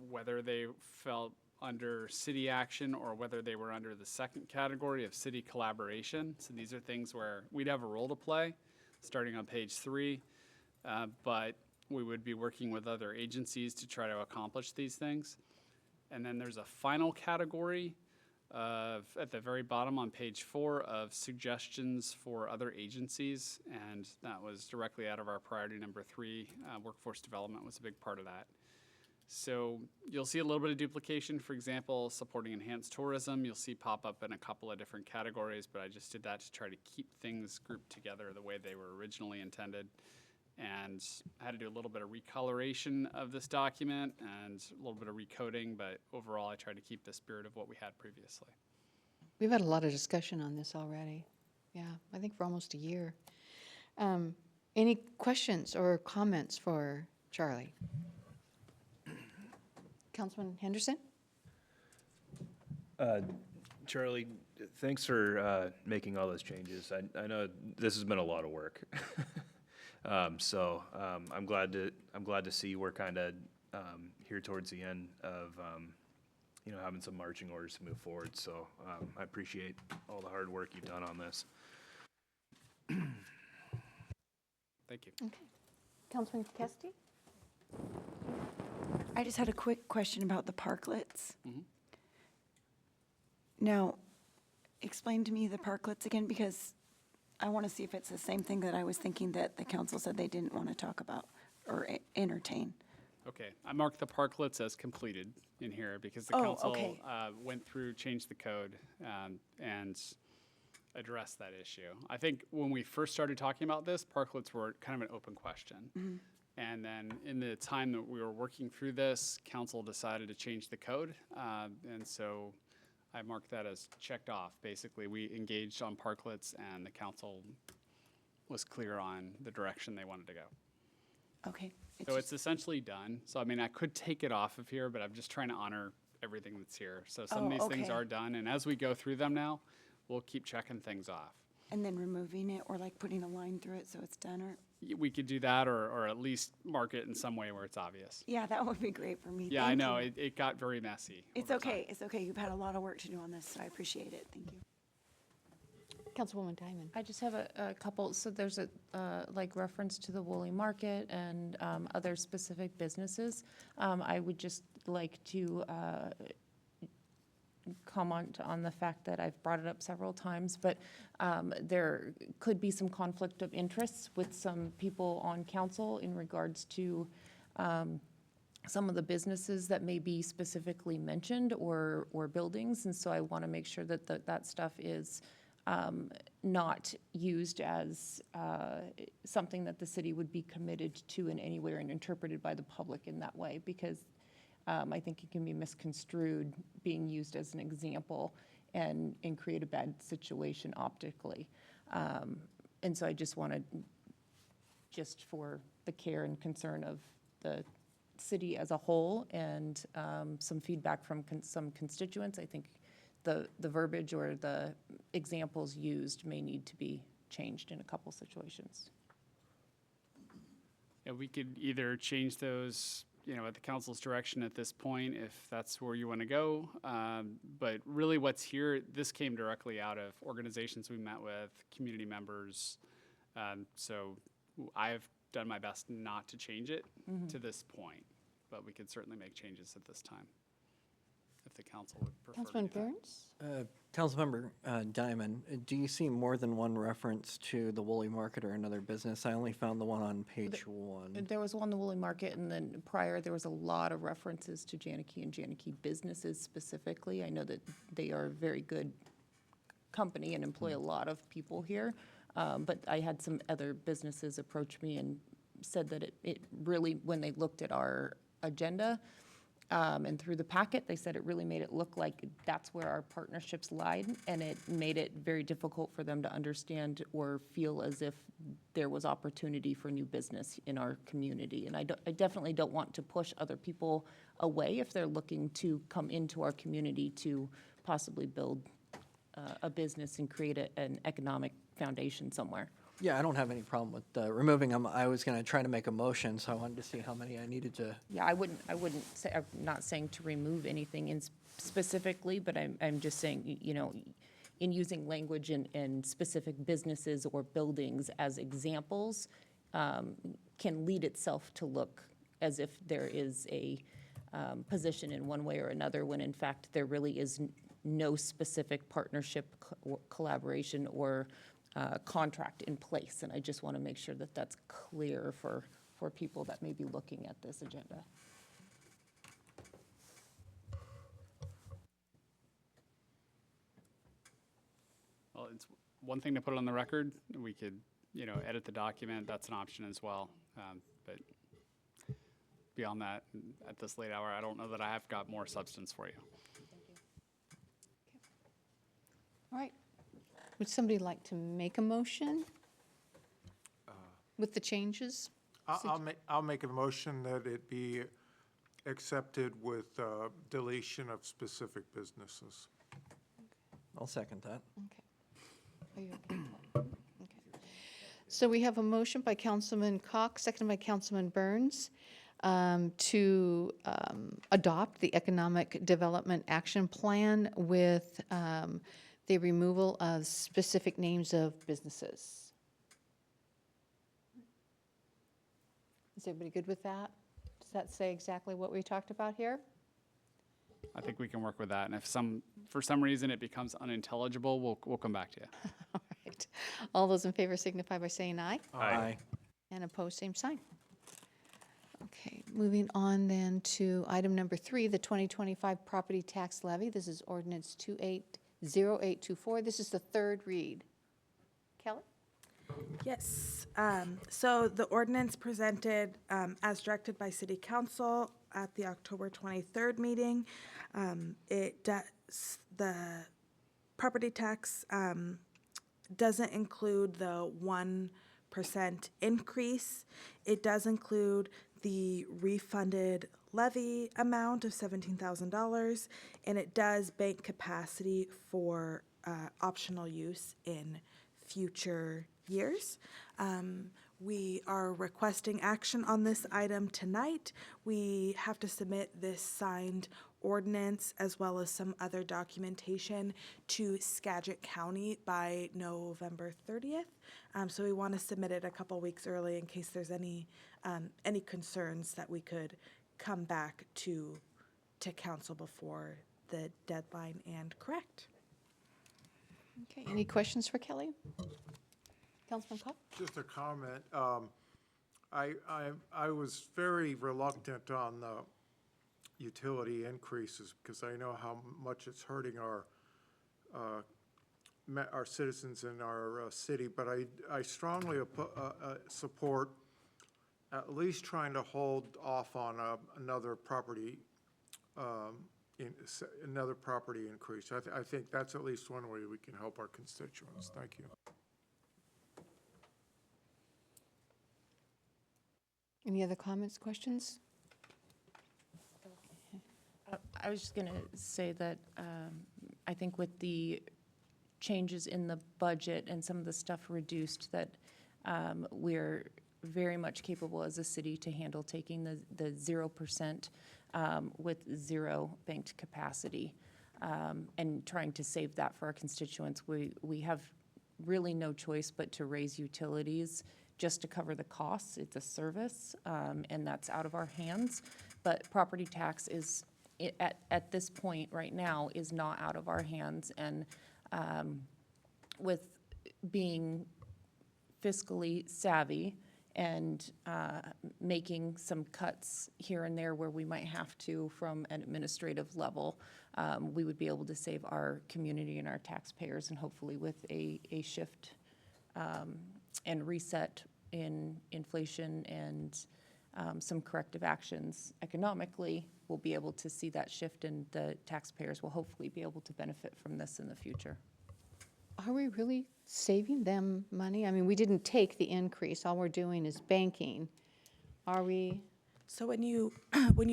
whether they felt under city action or whether they were under the second category of city collaboration. So these are things where we'd have a role to play, starting on page 3, but we would be working with other agencies to try to accomplish these things. And then there's a final category at the very bottom on page 4 of suggestions for other agencies, and that was directly out of our priority number 3. Workforce development was a big part of that. So you'll see a little bit of duplication, for example, supporting enhanced tourism. You'll see pop up in a couple of different categories, but I just did that to try to keep things grouped together the way they were originally intended. And I had to do a little bit of recoloration of this document and a little bit of recoding, but overall I tried to keep the spirit of what we had previously. We've had a lot of discussion on this already. Yeah, I think for almost a year. Any questions or comments for Charlie? Councilman Henderson? Charlie, thanks for making all those changes. I know this has been a lot of work. I'm glad to see we're kind of here towards the end of having some marching orders to move forward. So I appreciate all the hard work you've done on this. Thank you. Okay. Councilman Kesti? I just had a quick question about the parklets. Now, explain to me the parklets again, because I want to see if it's the same thing that I was thinking that the council said they didn't want to talk about or entertain. Okay, I marked the parklets as completed in here because the council went through, changed the code, and addressed that issue. I think when we first started talking about this, parklets were kind of an open question. And then in the time that we were working through this, council decided to change the code. And so I marked that as checked off. Basically, we engaged on parklets and the council was clear on the direction they wanted to go. Okay. So it's essentially done. So I mean, I could take it off of here, but I'm just trying to honor everything that's here. So some of these things are done, and as we go through them now, we'll keep checking things off. And then removing it or like putting a line through it so it's done, or? We could do that, or at least mark it in some way where it's obvious. Yeah, that would be great for me. Yeah, Thank I know, you. it got very messy. It's over time. okay, it's okay. You've had a lot of work to do on this, so I appreciate it. Thank you. Councilwoman Diamond? I just have a couple, so there's a, like reference to the Woolley Market and other specific businesses. I would just like to comment on the fact that I've brought it up several times, but there could be some conflict of interests with some people on council in regards to some of the businesses that may be specifically mentioned or buildings. And so I want to make sure that that stuff is not used as something that the city would be committed to in any way and interpreted by the public in that way, because I think it can be misconstrued being used as an example and create a bad situation optically. And so I just wanted, just for the care and concern of the city as a whole and some feedback from some constituents, I think the verbiage or the examples used may need to be changed in a couple situations. Yeah, we could either change those, at the council's direction at this point, if that's where you want to go. But really what's here, this came directly out of organizations we met with, community members. So I've done my best not to change it to this point, but we could certainly make changes at this time if the council would prefer. Councilman Burns? Councilmember Diamond, do you see more than one reference to the Woolley Market or another business? I only found the one on page 1. There was one, the Woolley Market, and then prior, there was a lot of references to Janeke and Janeke businesses specifically. I know that they are a very good company and employ a lot of people here, but I had some other businesses approach me and said that it really, when they looked at our agenda, and through the packet, they said it really made it look like that's where our partnerships lied, and it made it very difficult for them to understand or feel as if there was opportunity for new business in our community. And I definitely don't want to push other people away if they're looking to come into our community to possibly build a business and create an economic foundation somewhere. Yeah, I don't have any problem with removing them. I was going to try to make a motion, so I wanted to see how many I needed to. Yeah, I wouldn't say, I'm not saying to remove anything in specifically, but I'm just saying, in using language in specific businesses or buildings as examples, can lead itself to look as if there is a position in one way or another, when in fact there really is no specific partnership, collaboration, or contract in place. And I just want to make sure that that's clear for people that may be looking at this agenda. it's one thing to put it on the record. We could, edit the document. That's an option as well. But beyond that, at this late hour, I don't know that I have got more substance for you. All right. Would somebody like to make a motion with the changes? I'll make a motion that it be accepted with deletion of specific businesses. I'll second that. Are you okay with that? Okay. So we have a motion by Councilman Cox, seconded by Councilman Burns, to adopt the Economic Development Action Plan with the removal of specific names of businesses. Is everybody good with that? Does that say exactly what we talked about here? I think we can work with that. And if for some reason it becomes unintelligible, we'll come back to you. All right. All those in favor signify by saying aye. Aye. And opposed, same sign. Okay, moving on then to item number 3, the 2025 property tax levy. This is ordinance 280824. This is the third read. Kelly? Yes. So the ordinance presented as directed by City Council at the October 23rd meeting. The property tax doesn't include the 1% increase. It does include the refunded levy amount of $17,000, and it does bank capacity for optional use in future years. We are requesting action on this item tonight. We have to submit this signed ordinance as well as some other documentation to Skagit County by November 30th. So we want to submit it a couple weeks early in case there's any concerns that we could come back to council before the deadline and correct. Okay, any questions for Kelly? Councilman Cox? Just a comment. I was very reluctant on the utility increases because I know how much it's hurting our citizens in our city, but I strongly support at least trying to hold off on another property increase. I think that's at least one way we can help our constituents. Thank you. Any other comments, questions? I was just going to say that I think with the changes in the budget and some of the stuff reduced, that we're very much capable as a city to handle taking the 0% with zero banked capacity and trying to save that for our constituents. We have really no choice but to raise utilities just to cover the costs. It's a service, and that's out of our hands. But property tax is, at this point right now, is not out of our hands. And with being fiscally savvy and making some cuts here and there where we might have to from an administrative level, we would be able to save our community and our taxpayers, and hopefully with a shift and reset in inflation and some corrective actions economically, we'll be able to see that shift, and the taxpayers will hopefully be able to benefit from this in the future. Are we really saving them money? I mean, we didn't take the increase. All we're doing is banking. Are we? So when you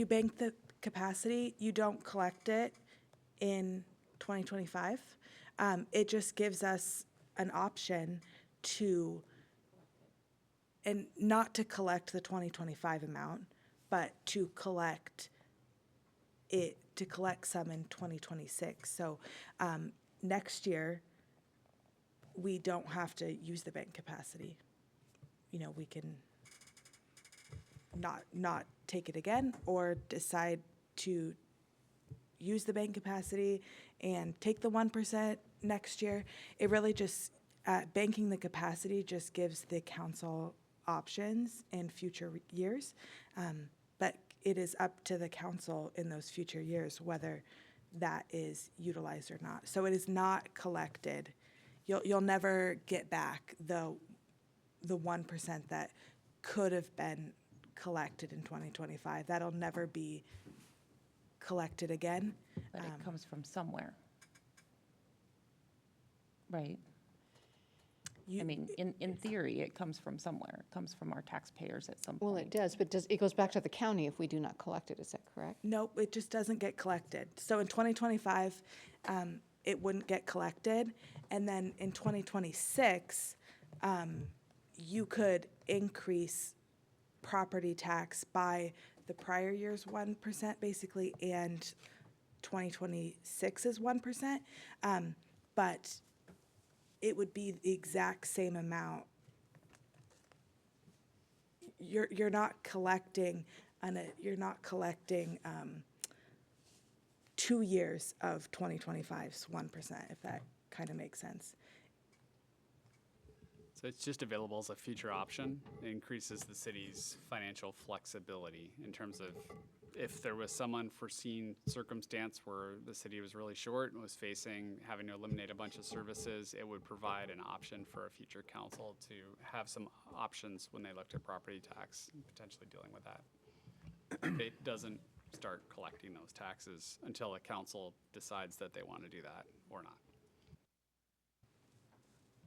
bank the capacity, you don't collect it in 2025. It just gives us an option to, and not to collect the 2025 amount, but to collect some in 2026. So next year, we don't have to use the bank capacity. We can not take it again, or decide to use the bank capacity and take the 1% next year. It really just, banking the capacity just gives the council options in future years. But it is up to the council in those future years whether that is utilized or not. So it is not collected you'll never get back the 1% that could have been collected in 2025. That'll never be collected again. But it comes from somewhere. Right? I mean, in theory, it comes from somewhere. It comes from our taxpayers at some point. Well, it does, but it goes back to the county if we do not collect it, is that correct? Nope, it just doesn't get collected. So in 2025, it wouldn't get collected. And then in 2026, you could increase property tax by the prior year's 1% basically, and 2026 is 1%. But it would be the exact same amount. You're not collecting 2 years of 2025's 1%, if that kind of makes sense. So it's just available as a future option. It increases the city's financial flexibility in terms of if there was some unforeseen circumstance where the city was really short and was facing having to eliminate a bunch of services, it would provide an option for a future council to have some options when they looked at property tax, and potentially dealing with that. It doesn't start collecting those taxes until a council decides that they want to do that or not.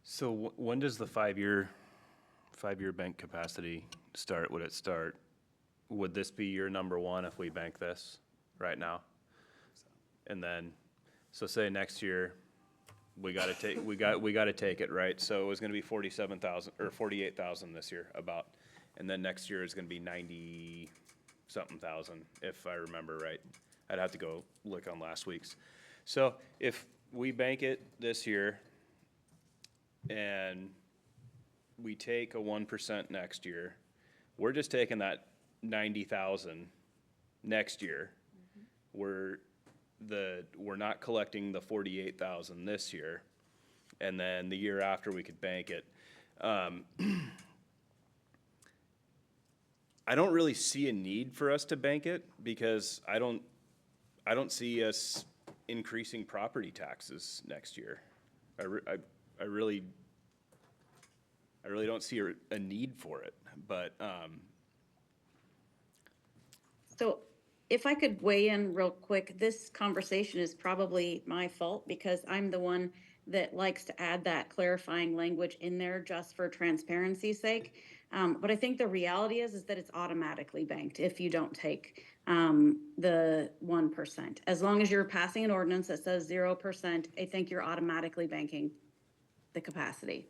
So when does the five-year bank capacity start? Would it start? Would this be your number one if we bank this right now? And then, so say next year, we gotta take it, right? So it was gonna be 47,000 or 48,000 this year about, and then next year is gonna be 90-something thousand, if I remember right. I'd have to go look on last week's. So if we bank it this year and we take a 1% next year, we're just taking that 90,000 next year. We're not collecting the 48,000 this year, and then the year after we could bank it. I don't really see a need for us to bank it because I don't see us increasing property taxes next year. I really don't see a need for it, but So if I could weigh in real quick, this conversation is probably my fault because I'm the one that likes to add that clarifying language in there just for transparency's sake. But I think the reality is that it's automatically banked if you don't take the 1%. As long as you're passing an ordinance that says 0%, I think you're automatically banking the capacity.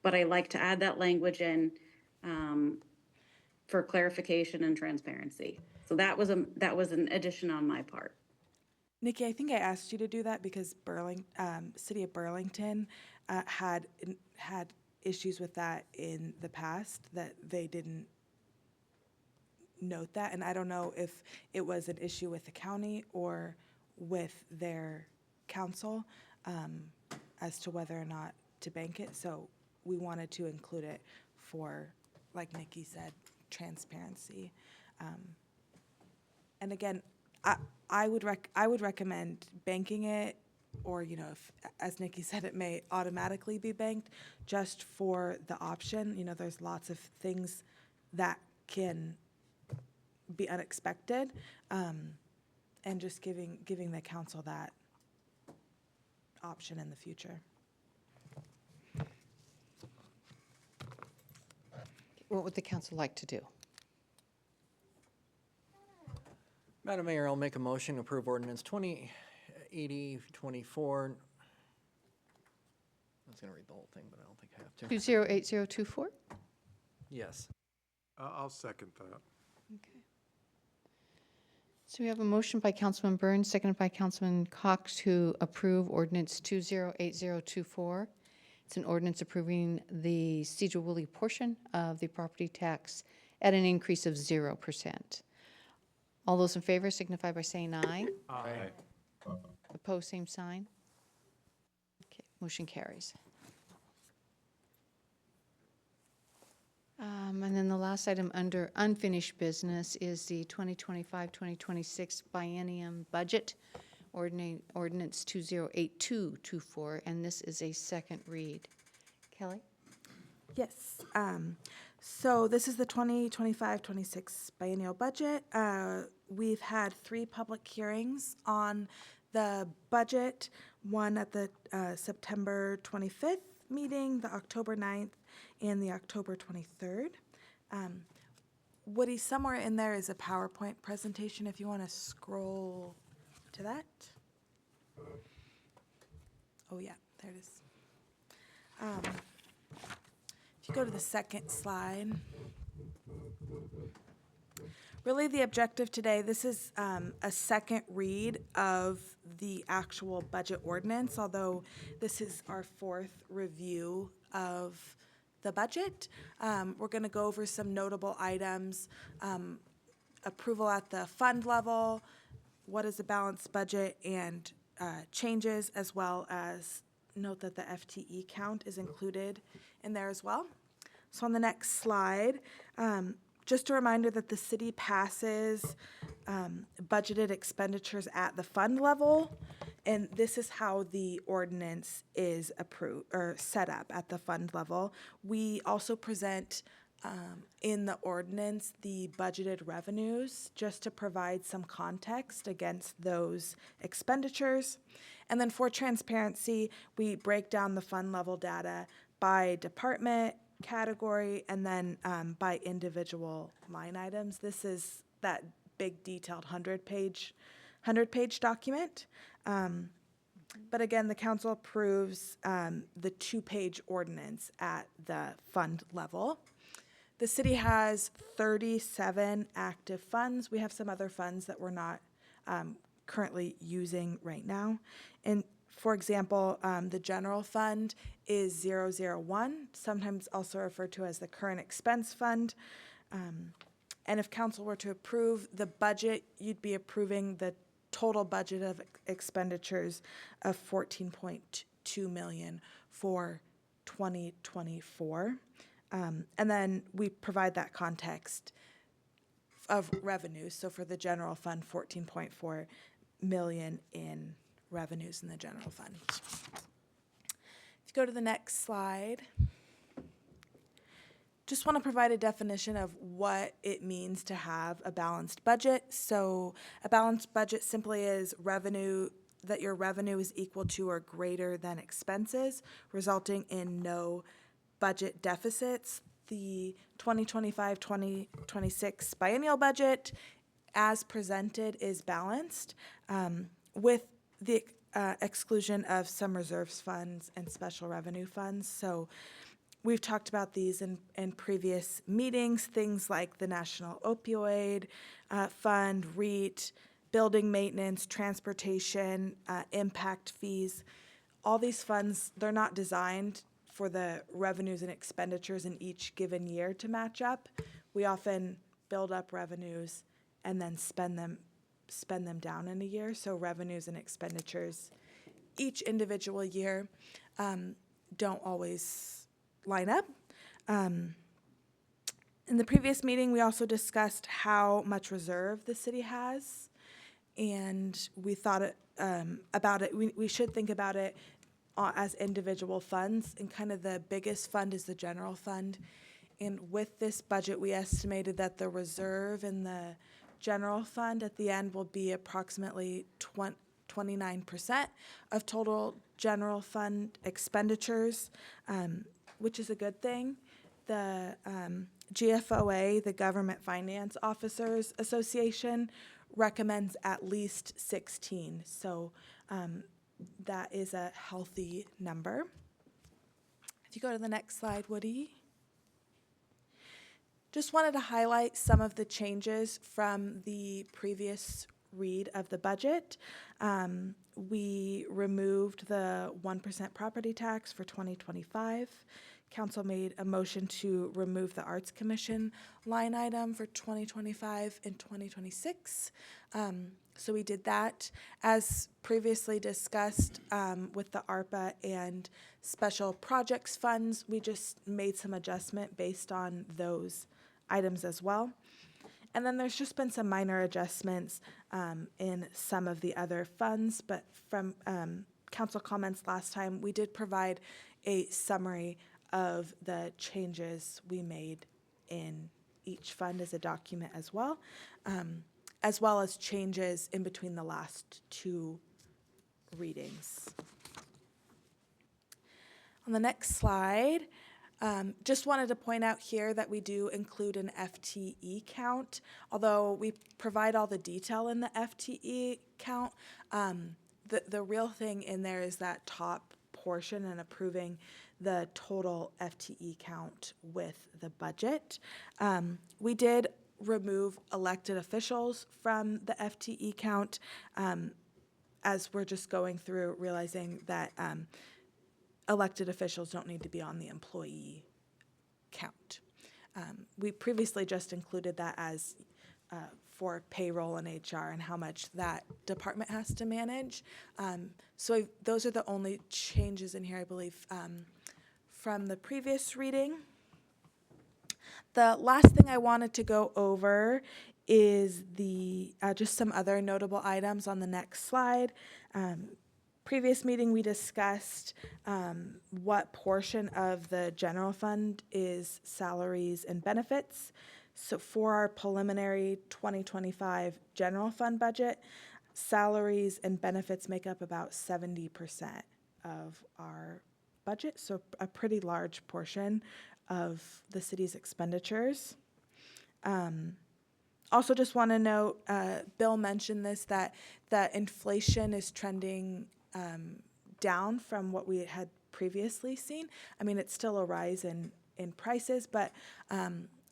But I like to add that language in for clarification and transparency. So that was an addition on my part. Nikki, I think I asked you to do that because City of Burlington had issues with that in the past, that they didn't note that. And I don't know if it was an issue with the county or with their council as to whether or not to bank it. So we wanted to include it for, like Nikki said, transparency. And again, I would recommend banking it, or, you know, if, as Nikki said, it may automatically be banked just for the option. You know, there's lots of things that can be unexpected, and just giving the council that option in the future. What would the council like to do? Madam Mayor, I'll make a motion to approve ordinance 2080-24. I was going to read the whole thing, but I don't think I have to. 208024? Yes. I'll second that. Okay. So we have a motion by Councilman Burns, seconded by Councilman Cox to approve ordinance 208024. It's an ordinance approving the Sedro-Woolley portion of the property tax at an increase of 0%. All those in favor signify by saying aye. Aye. Opposed, same sign. Okay, motion carries. And then the last item under unfinished business is the 2025-2026 biennium budget, ordinance 208224, and this is a second read. Kelly? Yes. So this is the 2025-26 biennial budget. We've had 3 public hearings on the budget, one at the September 25th meeting, the October 9th, and the October 23rd. Woody, somewhere in there is a PowerPoint presentation if you want to scroll to that. Oh, yeah, there it is. If you go to the second slide. Really, the objective today, this is a second read of the actual budget ordinance, although this is our 4th review of the budget. We're going to go over some notable items, approval at the fund level, what is a balanced budget, and changes, as well as note that the FTE count is included in there as well. So on the next slide, just a reminder that the city passes budgeted expenditures at the fund level, and this is how the ordinance is approved or set up at the fund level. We also present in the ordinance the budgeted revenues just to provide some context against those expenditures. And then for transparency, we break down the fund level data by department, category, and then by individual line items. This is that big detailed 100-page document. But again, the council approves the 2-page ordinance at the fund level. The city has 37 active funds. We have some other funds that we're not currently using right now. And for example, the general fund is 001, sometimes also referred to as the current expense fund. And if council were to approve the budget, you'd be approving the total budget of expenditures of $14.2 million for 2024. And then we provide that context of revenues. So for the general fund, $14.4 million in revenues in the general fund. If you go to the next slide, just want to provide a definition of what it means to have a balanced budget. So a balanced budget simply is revenue, that your revenue is equal to or greater than expenses, resulting in no budget deficits. The 2025-2026 biennial budget, as presented, is balanced with the exclusion of some reserves funds and special revenue funds. So we've talked about these in previous meetings, things like the National Opioid Fund, REIT, building maintenance, transportation, impact fees. All these funds, they're not designed for the revenues and expenditures in each given year to match up. We often build up revenues and then spend them down in a year. So revenues and expenditures each individual year don't always line up. In the previous meeting, we also discussed how much reserve the city has, and we thought about it. We should think about it as individual funds, and kind of the biggest fund is the general fund. And with this budget, we estimated that the reserve in the general fund at the end will be approximately 29% of total general fund expenditures, which is a good thing. The GFOA, the Government Finance Officers Association, recommends at least 16. So that is a healthy number. If you go to the next slide, Woody. Just wanted to highlight some of the changes from the previous read of the budget. We removed the 1% property tax for 2025. Council made a motion to remove the Arts Commission line item for 2025 and 2026. So we did that. As previously discussed with the ARPA and special projects funds, we just made some adjustment based on those items as well. And then there's just been some minor adjustments in some of the other funds, but from council comments last time, we did provide a summary of the changes we made in each fund as a document as well as changes in between the last two readings. On the next slide, just wanted to point out here that we do include an FTE count. Although we provide all the detail in the FTE count, the real thing in there is that top portion and approving the total FTE count with the budget. We did remove elected officials from the FTE count as we're just going through realizing that elected officials don't need to be on the employee count. We previously just included that as for payroll and HR and how much that department has to manage. So those are the only changes in here, I believe, from the previous reading. The last thing I wanted to go over is the just some other notable items on the next slide. Previous meeting, we discussed what portion of the general fund is salaries and benefits. So for our preliminary 2025 general fund budget, salaries and benefits make up about 70% of our budget, so a pretty large portion of the city's expenditures. Also just want to note, Bill mentioned this, that inflation is trending down from what we had previously seen. I mean, it's still a rise in prices, but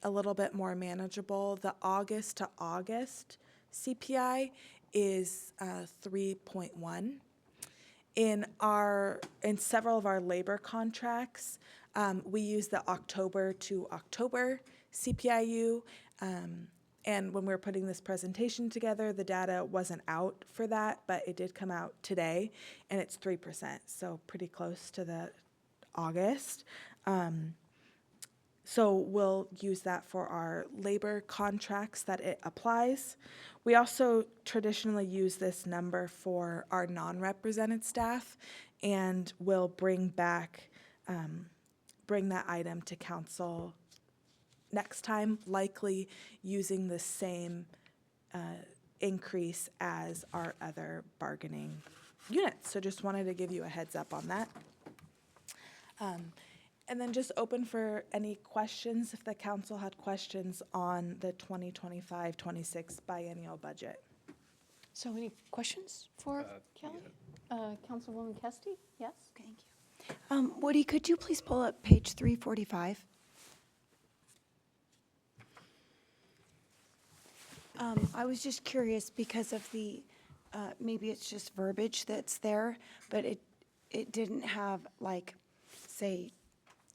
a little bit more manageable. The August to August CPI is 3.1. In several of our labor contracts, we use the October to October CPIU. And when we were putting this presentation together, the data wasn't out for that, but it did come out today, and it's 3%, so pretty close to the August. So we'll use that for our labor contracts that it applies. We also traditionally use this number for our non-represented staff, and we'll bring that item to council next time, likely using the same increase as our other bargaining units. So just wanted to give you a heads up on that. And then just open for any questions if the council had questions on the 2025-26 biennial budget. So any questions for Kelly? Councilwoman Kesty, yes? Thank you. Woody, could you please pull up page 345? I was just curious because of the, maybe it's just verbiage that's there, but it didn't have like, say,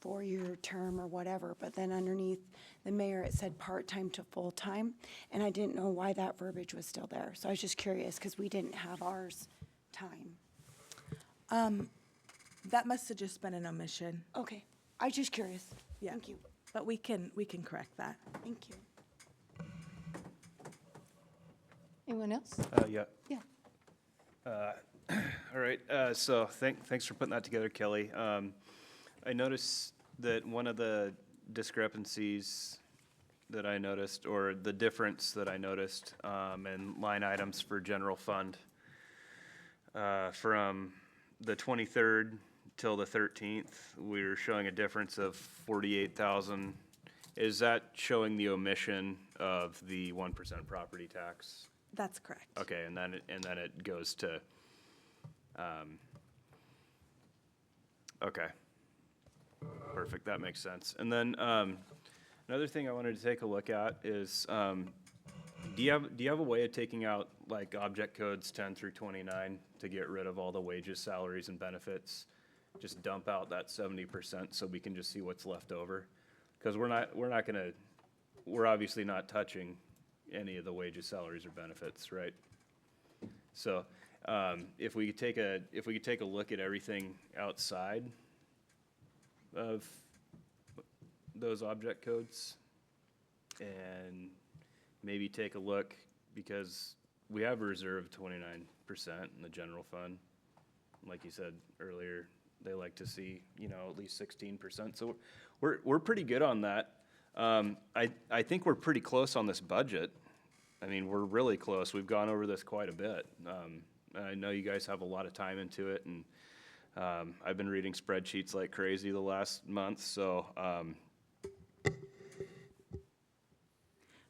4-year term or whatever, but then underneath the mayor, it said part-time to full-time, and I didn't know why that verbiage was still there. So I was just curious because we didn't have ours time. That must have just been an omission. Okay, I was just curious. Yeah. Thank you. But we can correct that. Thank you. Anyone else? Yeah. Yeah. All right, so thanks for putting that together, Kelly. I noticed that one of the discrepancies that I noticed, or the difference that I noticed in line items for general fund from the 23rd till the 13th, we were showing a difference of 48,000. Is that showing the omission of the 1% property tax? That's correct. Okay, and then it goes to, okay. Perfect, that makes sense. And then another thing I wanted to take a look at is, do you have a way of taking out like object codes 10 through 29 to get rid of all the wages, salaries, and benefits? Just dump out that 70% so we can just see what's left over? Because we're obviously not touching any of the wages, salaries, or benefits, right? So if we could take a look at everything outside of those object codes and maybe take a look, because we have a reserve of 29% in the general fund. Like you said earlier, they like to see, at least 16%. So we're pretty good on that. I think we're pretty close on this budget. I mean, we're really close. We've gone over this quite a bit. I know you guys have a lot of time into it, and I've been reading spreadsheets like crazy the last month, so.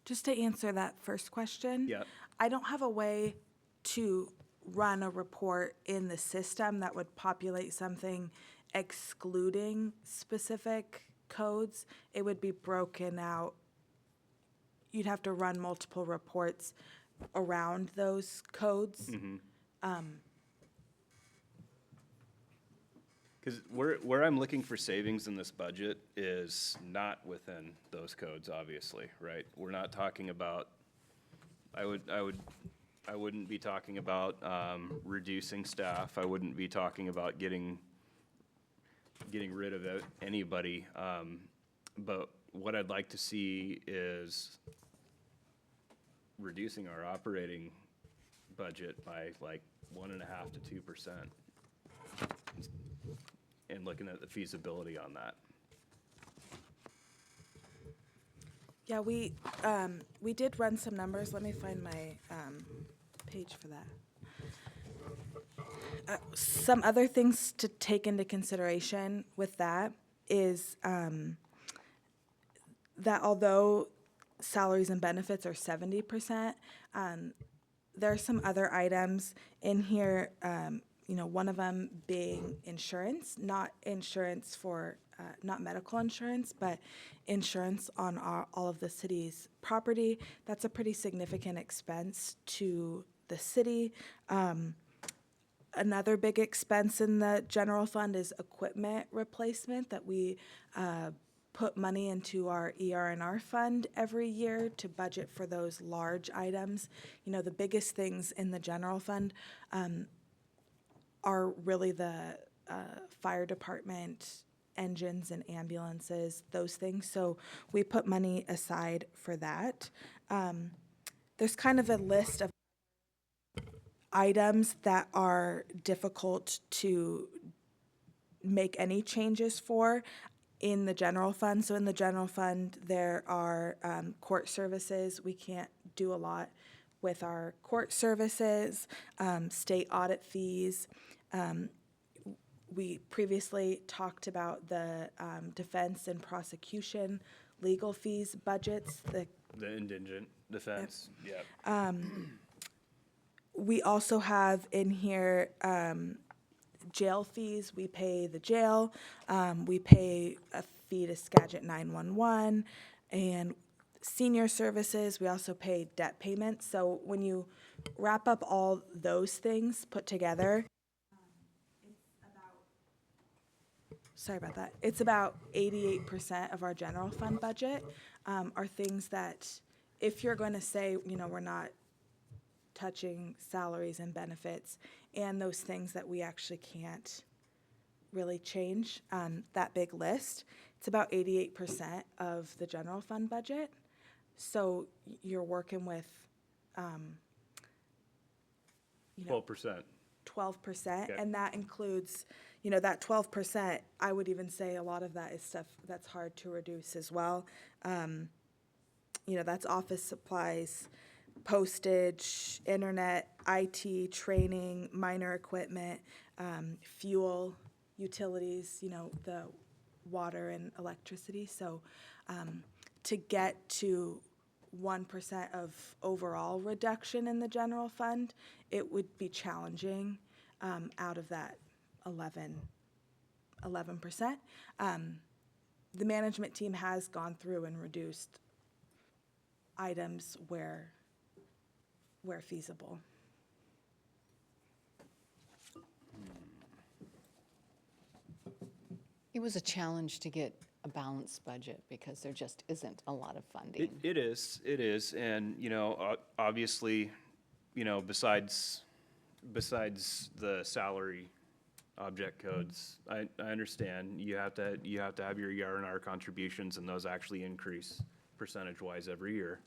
Just to answer that first question. Yeah. I don't have a way to run a report in the system that would populate something excluding specific codes. It would be broken out. You'd have to run multiple reports around those codes. Because where I'm looking for savings in this budget is not within those codes, obviously, right? We're not talking about, I wouldn't be talking about reducing staff. I wouldn't be talking about getting rid of anybody. But what I'd like to see is reducing our operating budget by like 1.5% to 2%. And looking at the feasibility on that. Yeah, we did run some numbers. Let me find my page for that. Some other things to take into consideration with that is that although salaries and benefits are 70%, there are some other items in here, one of them being insurance, not insurance for, not medical insurance, but insurance on all of the city's property. That's a pretty significant expense to the city. Another big expense in the general fund is equipment replacement that we put money into our ER&R fund every year to budget for those large items. The biggest things in the general fund are really the fire department engines and ambulances, those things. So we put money aside for that. There's kind of a list of items that are difficult to make any changes for in the general fund. So in the general fund, there are court services. We can't do a lot with our court services, state audit fees. We previously talked about the defense and prosecution legal fees budgets. The indigent defense, yeah. We also have in here jail fees. We pay the jail. We pay a fee to Skagit 911 and senior services. We also pay debt payments. So when you wrap up all those things put together, it's about 88% of our general fund budget are things that, if you're going to say, we're not touching salaries and benefits and those things that we actually can't really change, that big list, it's about 88% of the general fund budget. So you're working with 12%. 12%, Okay. and that includes, that 12%, I would even say a lot of that is stuff that's hard to reduce as well. That's office supplies, postage, internet, IT, training, minor equipment, fuel, utilities, the water and electricity. So to get to 1% of overall reduction in the general fund, it would be challenging out of that 11%. The management team has gone through and reduced items where feasible. It was a challenge to get a balanced budget because there just isn't a lot of funding. It is, and, obviously, besides the salary object codes, I understand you have to have your ER&R contributions, and those actually increase percentage-wise every year.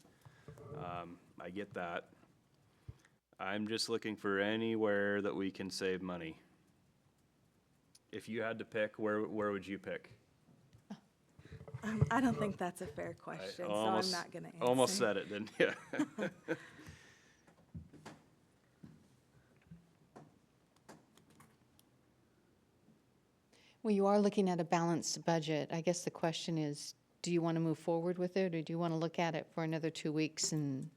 I get that. I'm just looking for anywhere that we can save money. If you had to pick, where would you pick? I don't think that's a fair question, so I'm not going to answer. Almost said it, didn't you? Well, you are looking at a balanced budget. I guess the question is, do you want to move forward with it, or do you want to look at it for another 2 weeks and?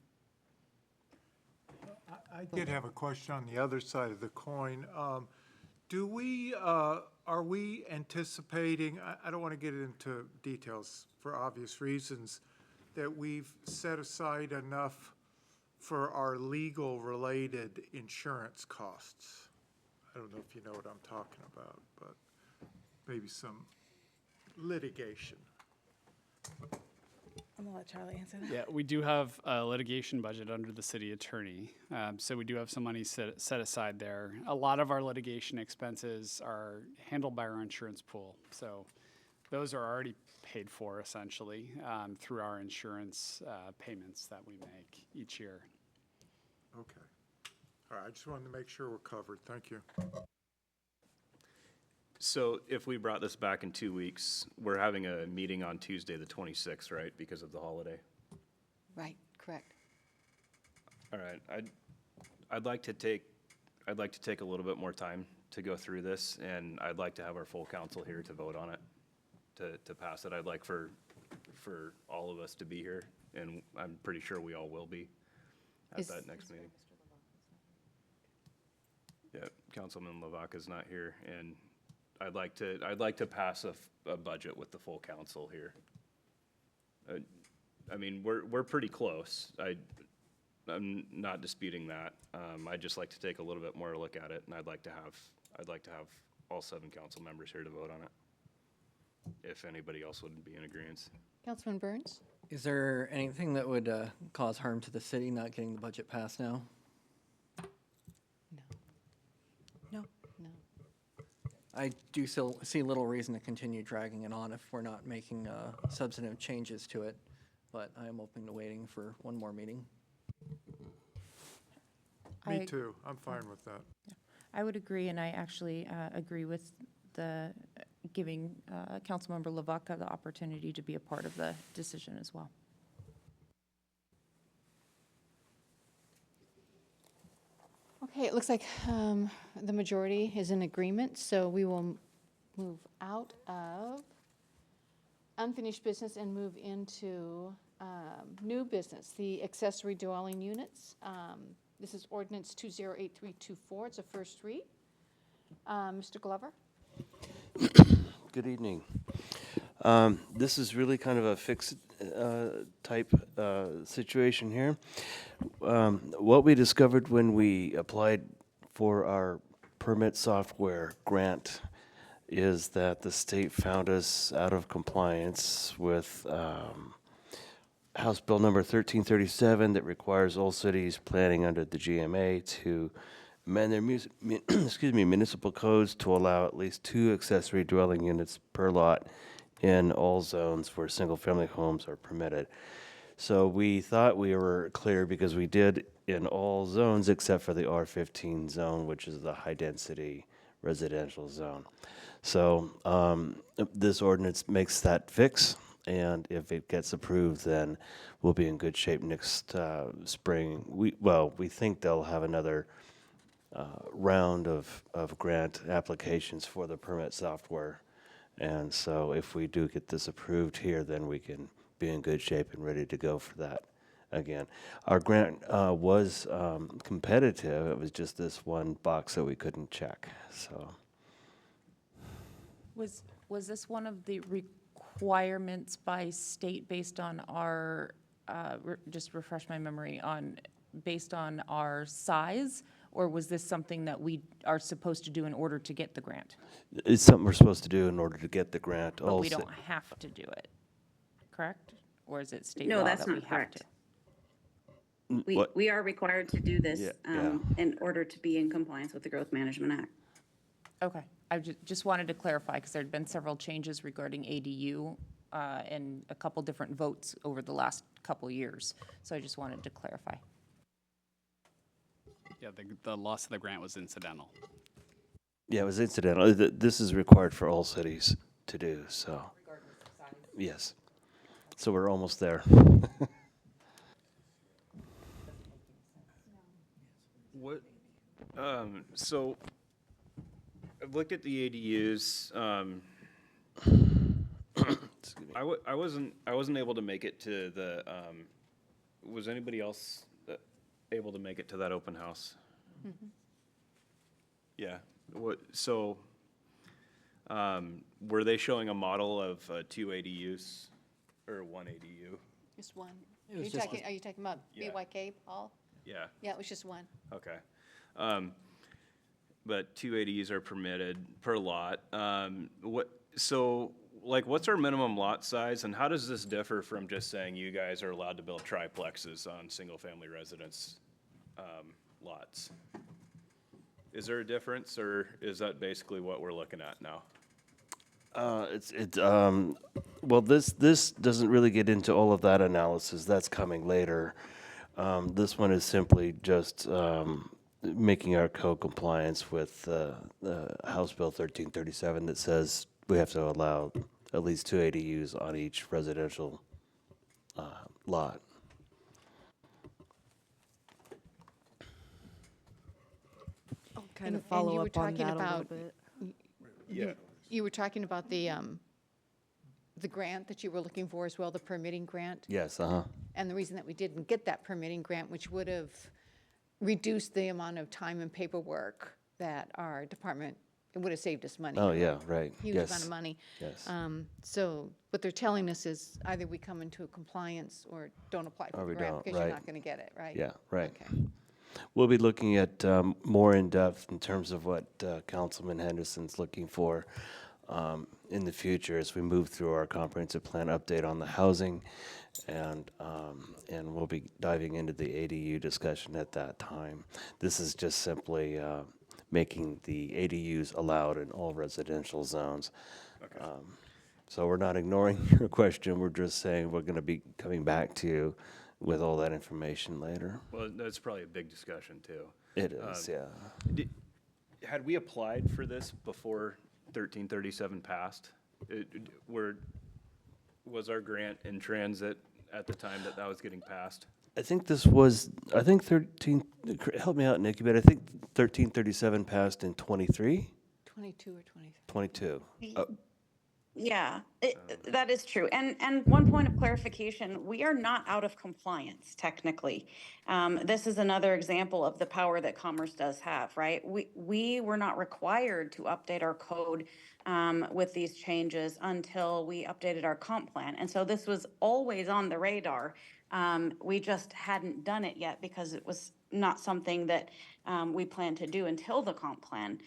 I did have a question on the other side of the coin. Are we anticipating, I don't want to get into details for obvious reasons, that we've set aside enough for our legal-related insurance costs? I don't know if you know what I'm talking about, but maybe some litigation. I'm going to let Charlie answer that. Yeah, we do have a litigation budget under the city attorney. So we do have some money set aside there. A lot of our litigation expenses are handled by our insurance pool. So those are already paid for essentially through our insurance payments that we make each year. Okay. All right, I just wanted to make sure we're covered. Thank you. So if we brought this back in 2 weeks, we're having a meeting on Tuesday, the 26th, right, because of the holiday? Right, correct. All right, I'd like to take a little bit more time to go through this, and I'd like to have our full council here to vote on it, to pass it. I'd like for all of us to be here, and I'm pretty sure we all will be at that next meeting. Yeah, Councilman Lavaca's not here, and I'd like to pass a budget with the full council here. I mean, we're pretty close. I'm not disputing that. I'd just like to take a little bit more look at it, and I'd like to have all 7 council members here to vote on it, if anybody else would be in agreement. Councilman Burns? Is there anything that would cause harm to the city not getting the budget passed now? No. No. I do still see little reason to continue dragging it on if we're not making substantive changes to it, but I am open to waiting for one more meeting. Me too. I'm fine with that. I would agree, and I actually agree with the giving Councilmember Lavaca the opportunity to be a part of the decision as well. Okay, it looks like the majority is in agreement, so we will move out of unfinished business and move into new business, the accessory dwelling units. This is ordinance 208324. It's a first read. Mr. Glover? Good evening. This is really kind of a fixed type situation here. What we discovered when we applied for our permit software grant is that the state found us out of compliance with House Bill number 1337 that requires all cities planning under the GMA to amend their municipal codes to allow at least 2 accessory dwelling units per lot in all zones where single-family homes are permitted. So we thought we were clear because we did in all zones except for the R15 zone, which is the high-density residential zone. So this ordinance makes that fix, and if it gets approved, then we'll be in good shape next spring. We think they'll have another round of grant applications for the permit software. And so if we do get this approved here, then we can be in good shape and ready to go for that again. Our grant was competitive. It was just this one box that we couldn't check, so. Was this one of the requirements by state based on our, just refresh my memory, based on our size? Or was this something that we are supposed to do in order to get the grant? It's something we're supposed to do in order to get the grant. But we don't have to do it, correct? Or is it state law No, that's that we not have correct. to? We are required to do this Yeah. in order to be in compliance with the Growth Management Act. Okay, I just wanted to clarify, because there'd been several changes regarding ADU and a couple different votes over the last couple years. So I just wanted to clarify. Yeah, the loss of the grant was incidental. Yeah, it was incidental. This is required for all cities to do, so. Yes. So we're almost there. What, so I've looked at the ADUs. I wasn't able to make it to the, was anybody else able to make it to that open house? Yeah, were they showing a model of 2 ADUs or 1 ADU? Just one. It Are was you just talking, are you talking about Yeah. BYK, Paul? Yeah, Yeah, it was just one. okay. But 2 ADUs are permitted per lot. What's our minimum lot size, and how does this differ from just saying you guys are allowed to build triplexes on single-family residence lots? Is there a difference, or is that basically what we're looking at now? Well, this doesn't really get into all of that analysis. That's coming later. This one is simply just making our code compliance with House Bill 1337 that says we have to allow at least 2 ADUs on each residential lot. Kind of And follow you were up on talking that a little about- bit. Yeah. You were talking about the grant that you were looking for as well, the permitting grant? Yes, And the reason that we didn't get that permitting grant, which would have reduced the amount of time and paperwork that our department, it would have saved us money. Oh, yeah, right. Huge Yes. amount of money. Yes. So what they're telling us is either we come into a compliance or don't apply for Or the we grant don't, because you're right. not going to get it, right? Yeah, right. Okay. We'll be looking at more in depth in terms of what Councilman Henderson's looking for in the future as we move through our comprehensive plan update on the housing, and we'll be diving into the ADU discussion at that time. This is just simply making the ADUs allowed in all residential zones. Okay. So we're not ignoring your question. We're just saying we're going to be coming back to you with all that information later. Well, that's probably a big discussion, too. It is, yeah. Had we applied for this before 1337 passed? Was our grant in transit at the time that was getting passed? I think 13, help me out, Nikki, but I think 1337 passed in 23? 22 or 23. 22. Yeah, that is true. And one point of clarification, we are not out of compliance technically. This is another example of the power that Commerce does have, right? We were not required to update our code with these changes until we updated our comp plan. And so this was always on the radar. We just hadn't done it yet because it was not something that we planned to do until the comp plan.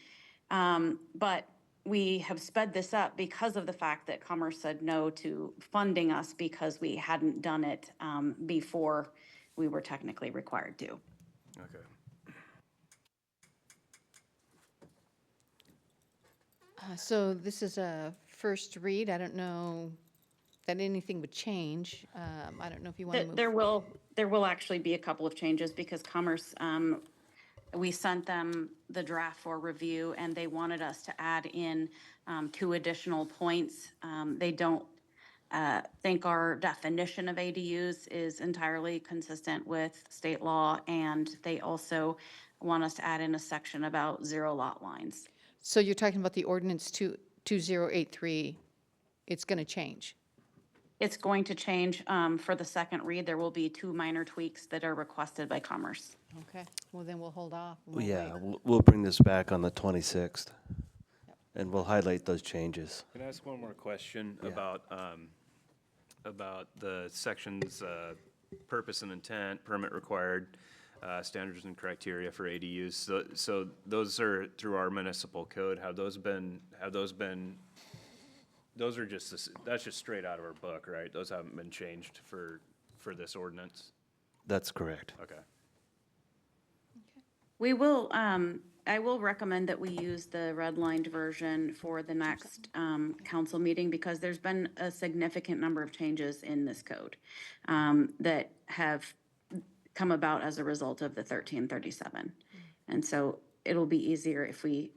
But we have sped this up because of the fact that Commerce said no to funding us because we hadn't done it before we were technically required to. Okay. So this is a first read. I don't know that anything would change. I don't know if you want to move. There will actually be a couple of changes because Commerce, we sent them the draft for review and they wanted us to add in 2 additional points. They don't think our definition of ADUs is entirely consistent with state law, and they also want us to add in a section about 0 lot lines. So you're talking about the ordinance 2083, it's going to change? It's going to change for the second read. There will be 2 minor tweaks that are requested by Commerce. Okay, well then we'll hold off. We'll Yeah, wait. we'll bring this back on the 26th, and we'll highlight those changes. Can I ask one more question about the sections, purpose and intent, permit required, standards and criteria for ADUs? So those are through our municipal code. Those are just, that's just straight out of our book, right? Those haven't been changed for this ordinance? That's correct. Okay. We will, I will recommend that we use the redlined version for the next council meeting because there's been a significant number of changes in this code that have come about as a result of the 1337. And so it'll be easier if we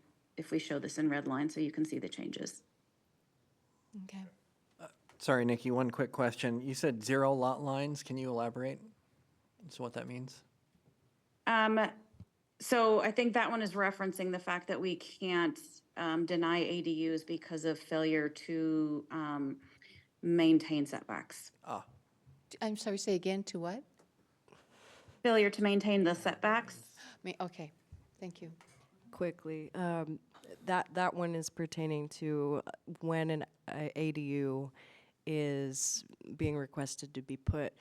show this in red line so you can see the changes. Okay. Sorry, Nikki, one quick question. You said 0 lot lines. Can you elaborate? So what that means? So I think that one is referencing the fact that we can't deny ADUs because of failure to maintain setbacks. Ah, I'm sorry, say again, to what? Failure to maintain the setbacks. Okay, thank you. Quickly, that one is pertaining to when an ADU is being requested to be put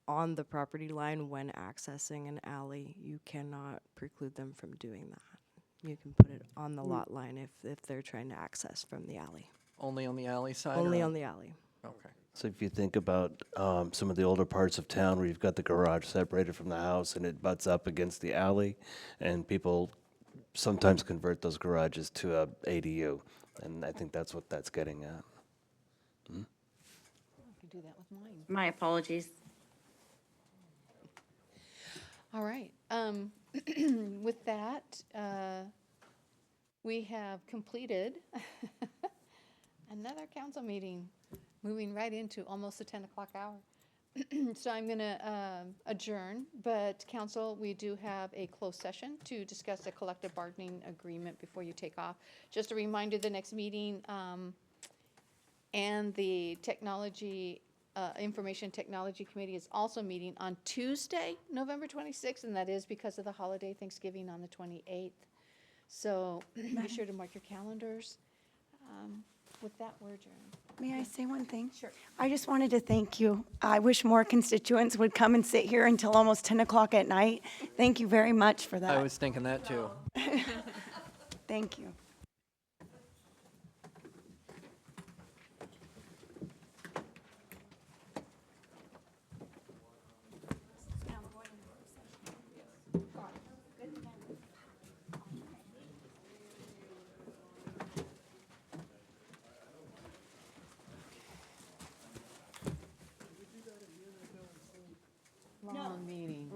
on the property line when accessing an alley. You cannot preclude them from doing that. You can put it on the lot line if they're trying to access from the alley. only on the alley side? Only or on the alley. Okay. So if you think about some of the older parts of town where you've got the garage separated from the house and it butts up against the alley, and people sometimes convert those garages to a ADU, and I think that's what that's getting at. I can do that with mine. My apologies. All right. With that, we have completed another council meeting, moving right into almost the 10 o'clock hour. So I'm going to adjourn, but council, we do have a closed session to discuss a collective bargaining agreement before you take off. Just a reminder, the next meeting and the Information Technology Committee is also meeting on Tuesday, November 26th, and that is because of the holiday Thanksgiving on the 28th. So be sure to mark your calendars. With that, we're adjourned. May I say one thing? Sure. I just wanted to thank you. I wish more constituents would come and sit here until almost 10 o'clock at night. Thank you very much for that. I was thinking that too. Thank you. Long meeting.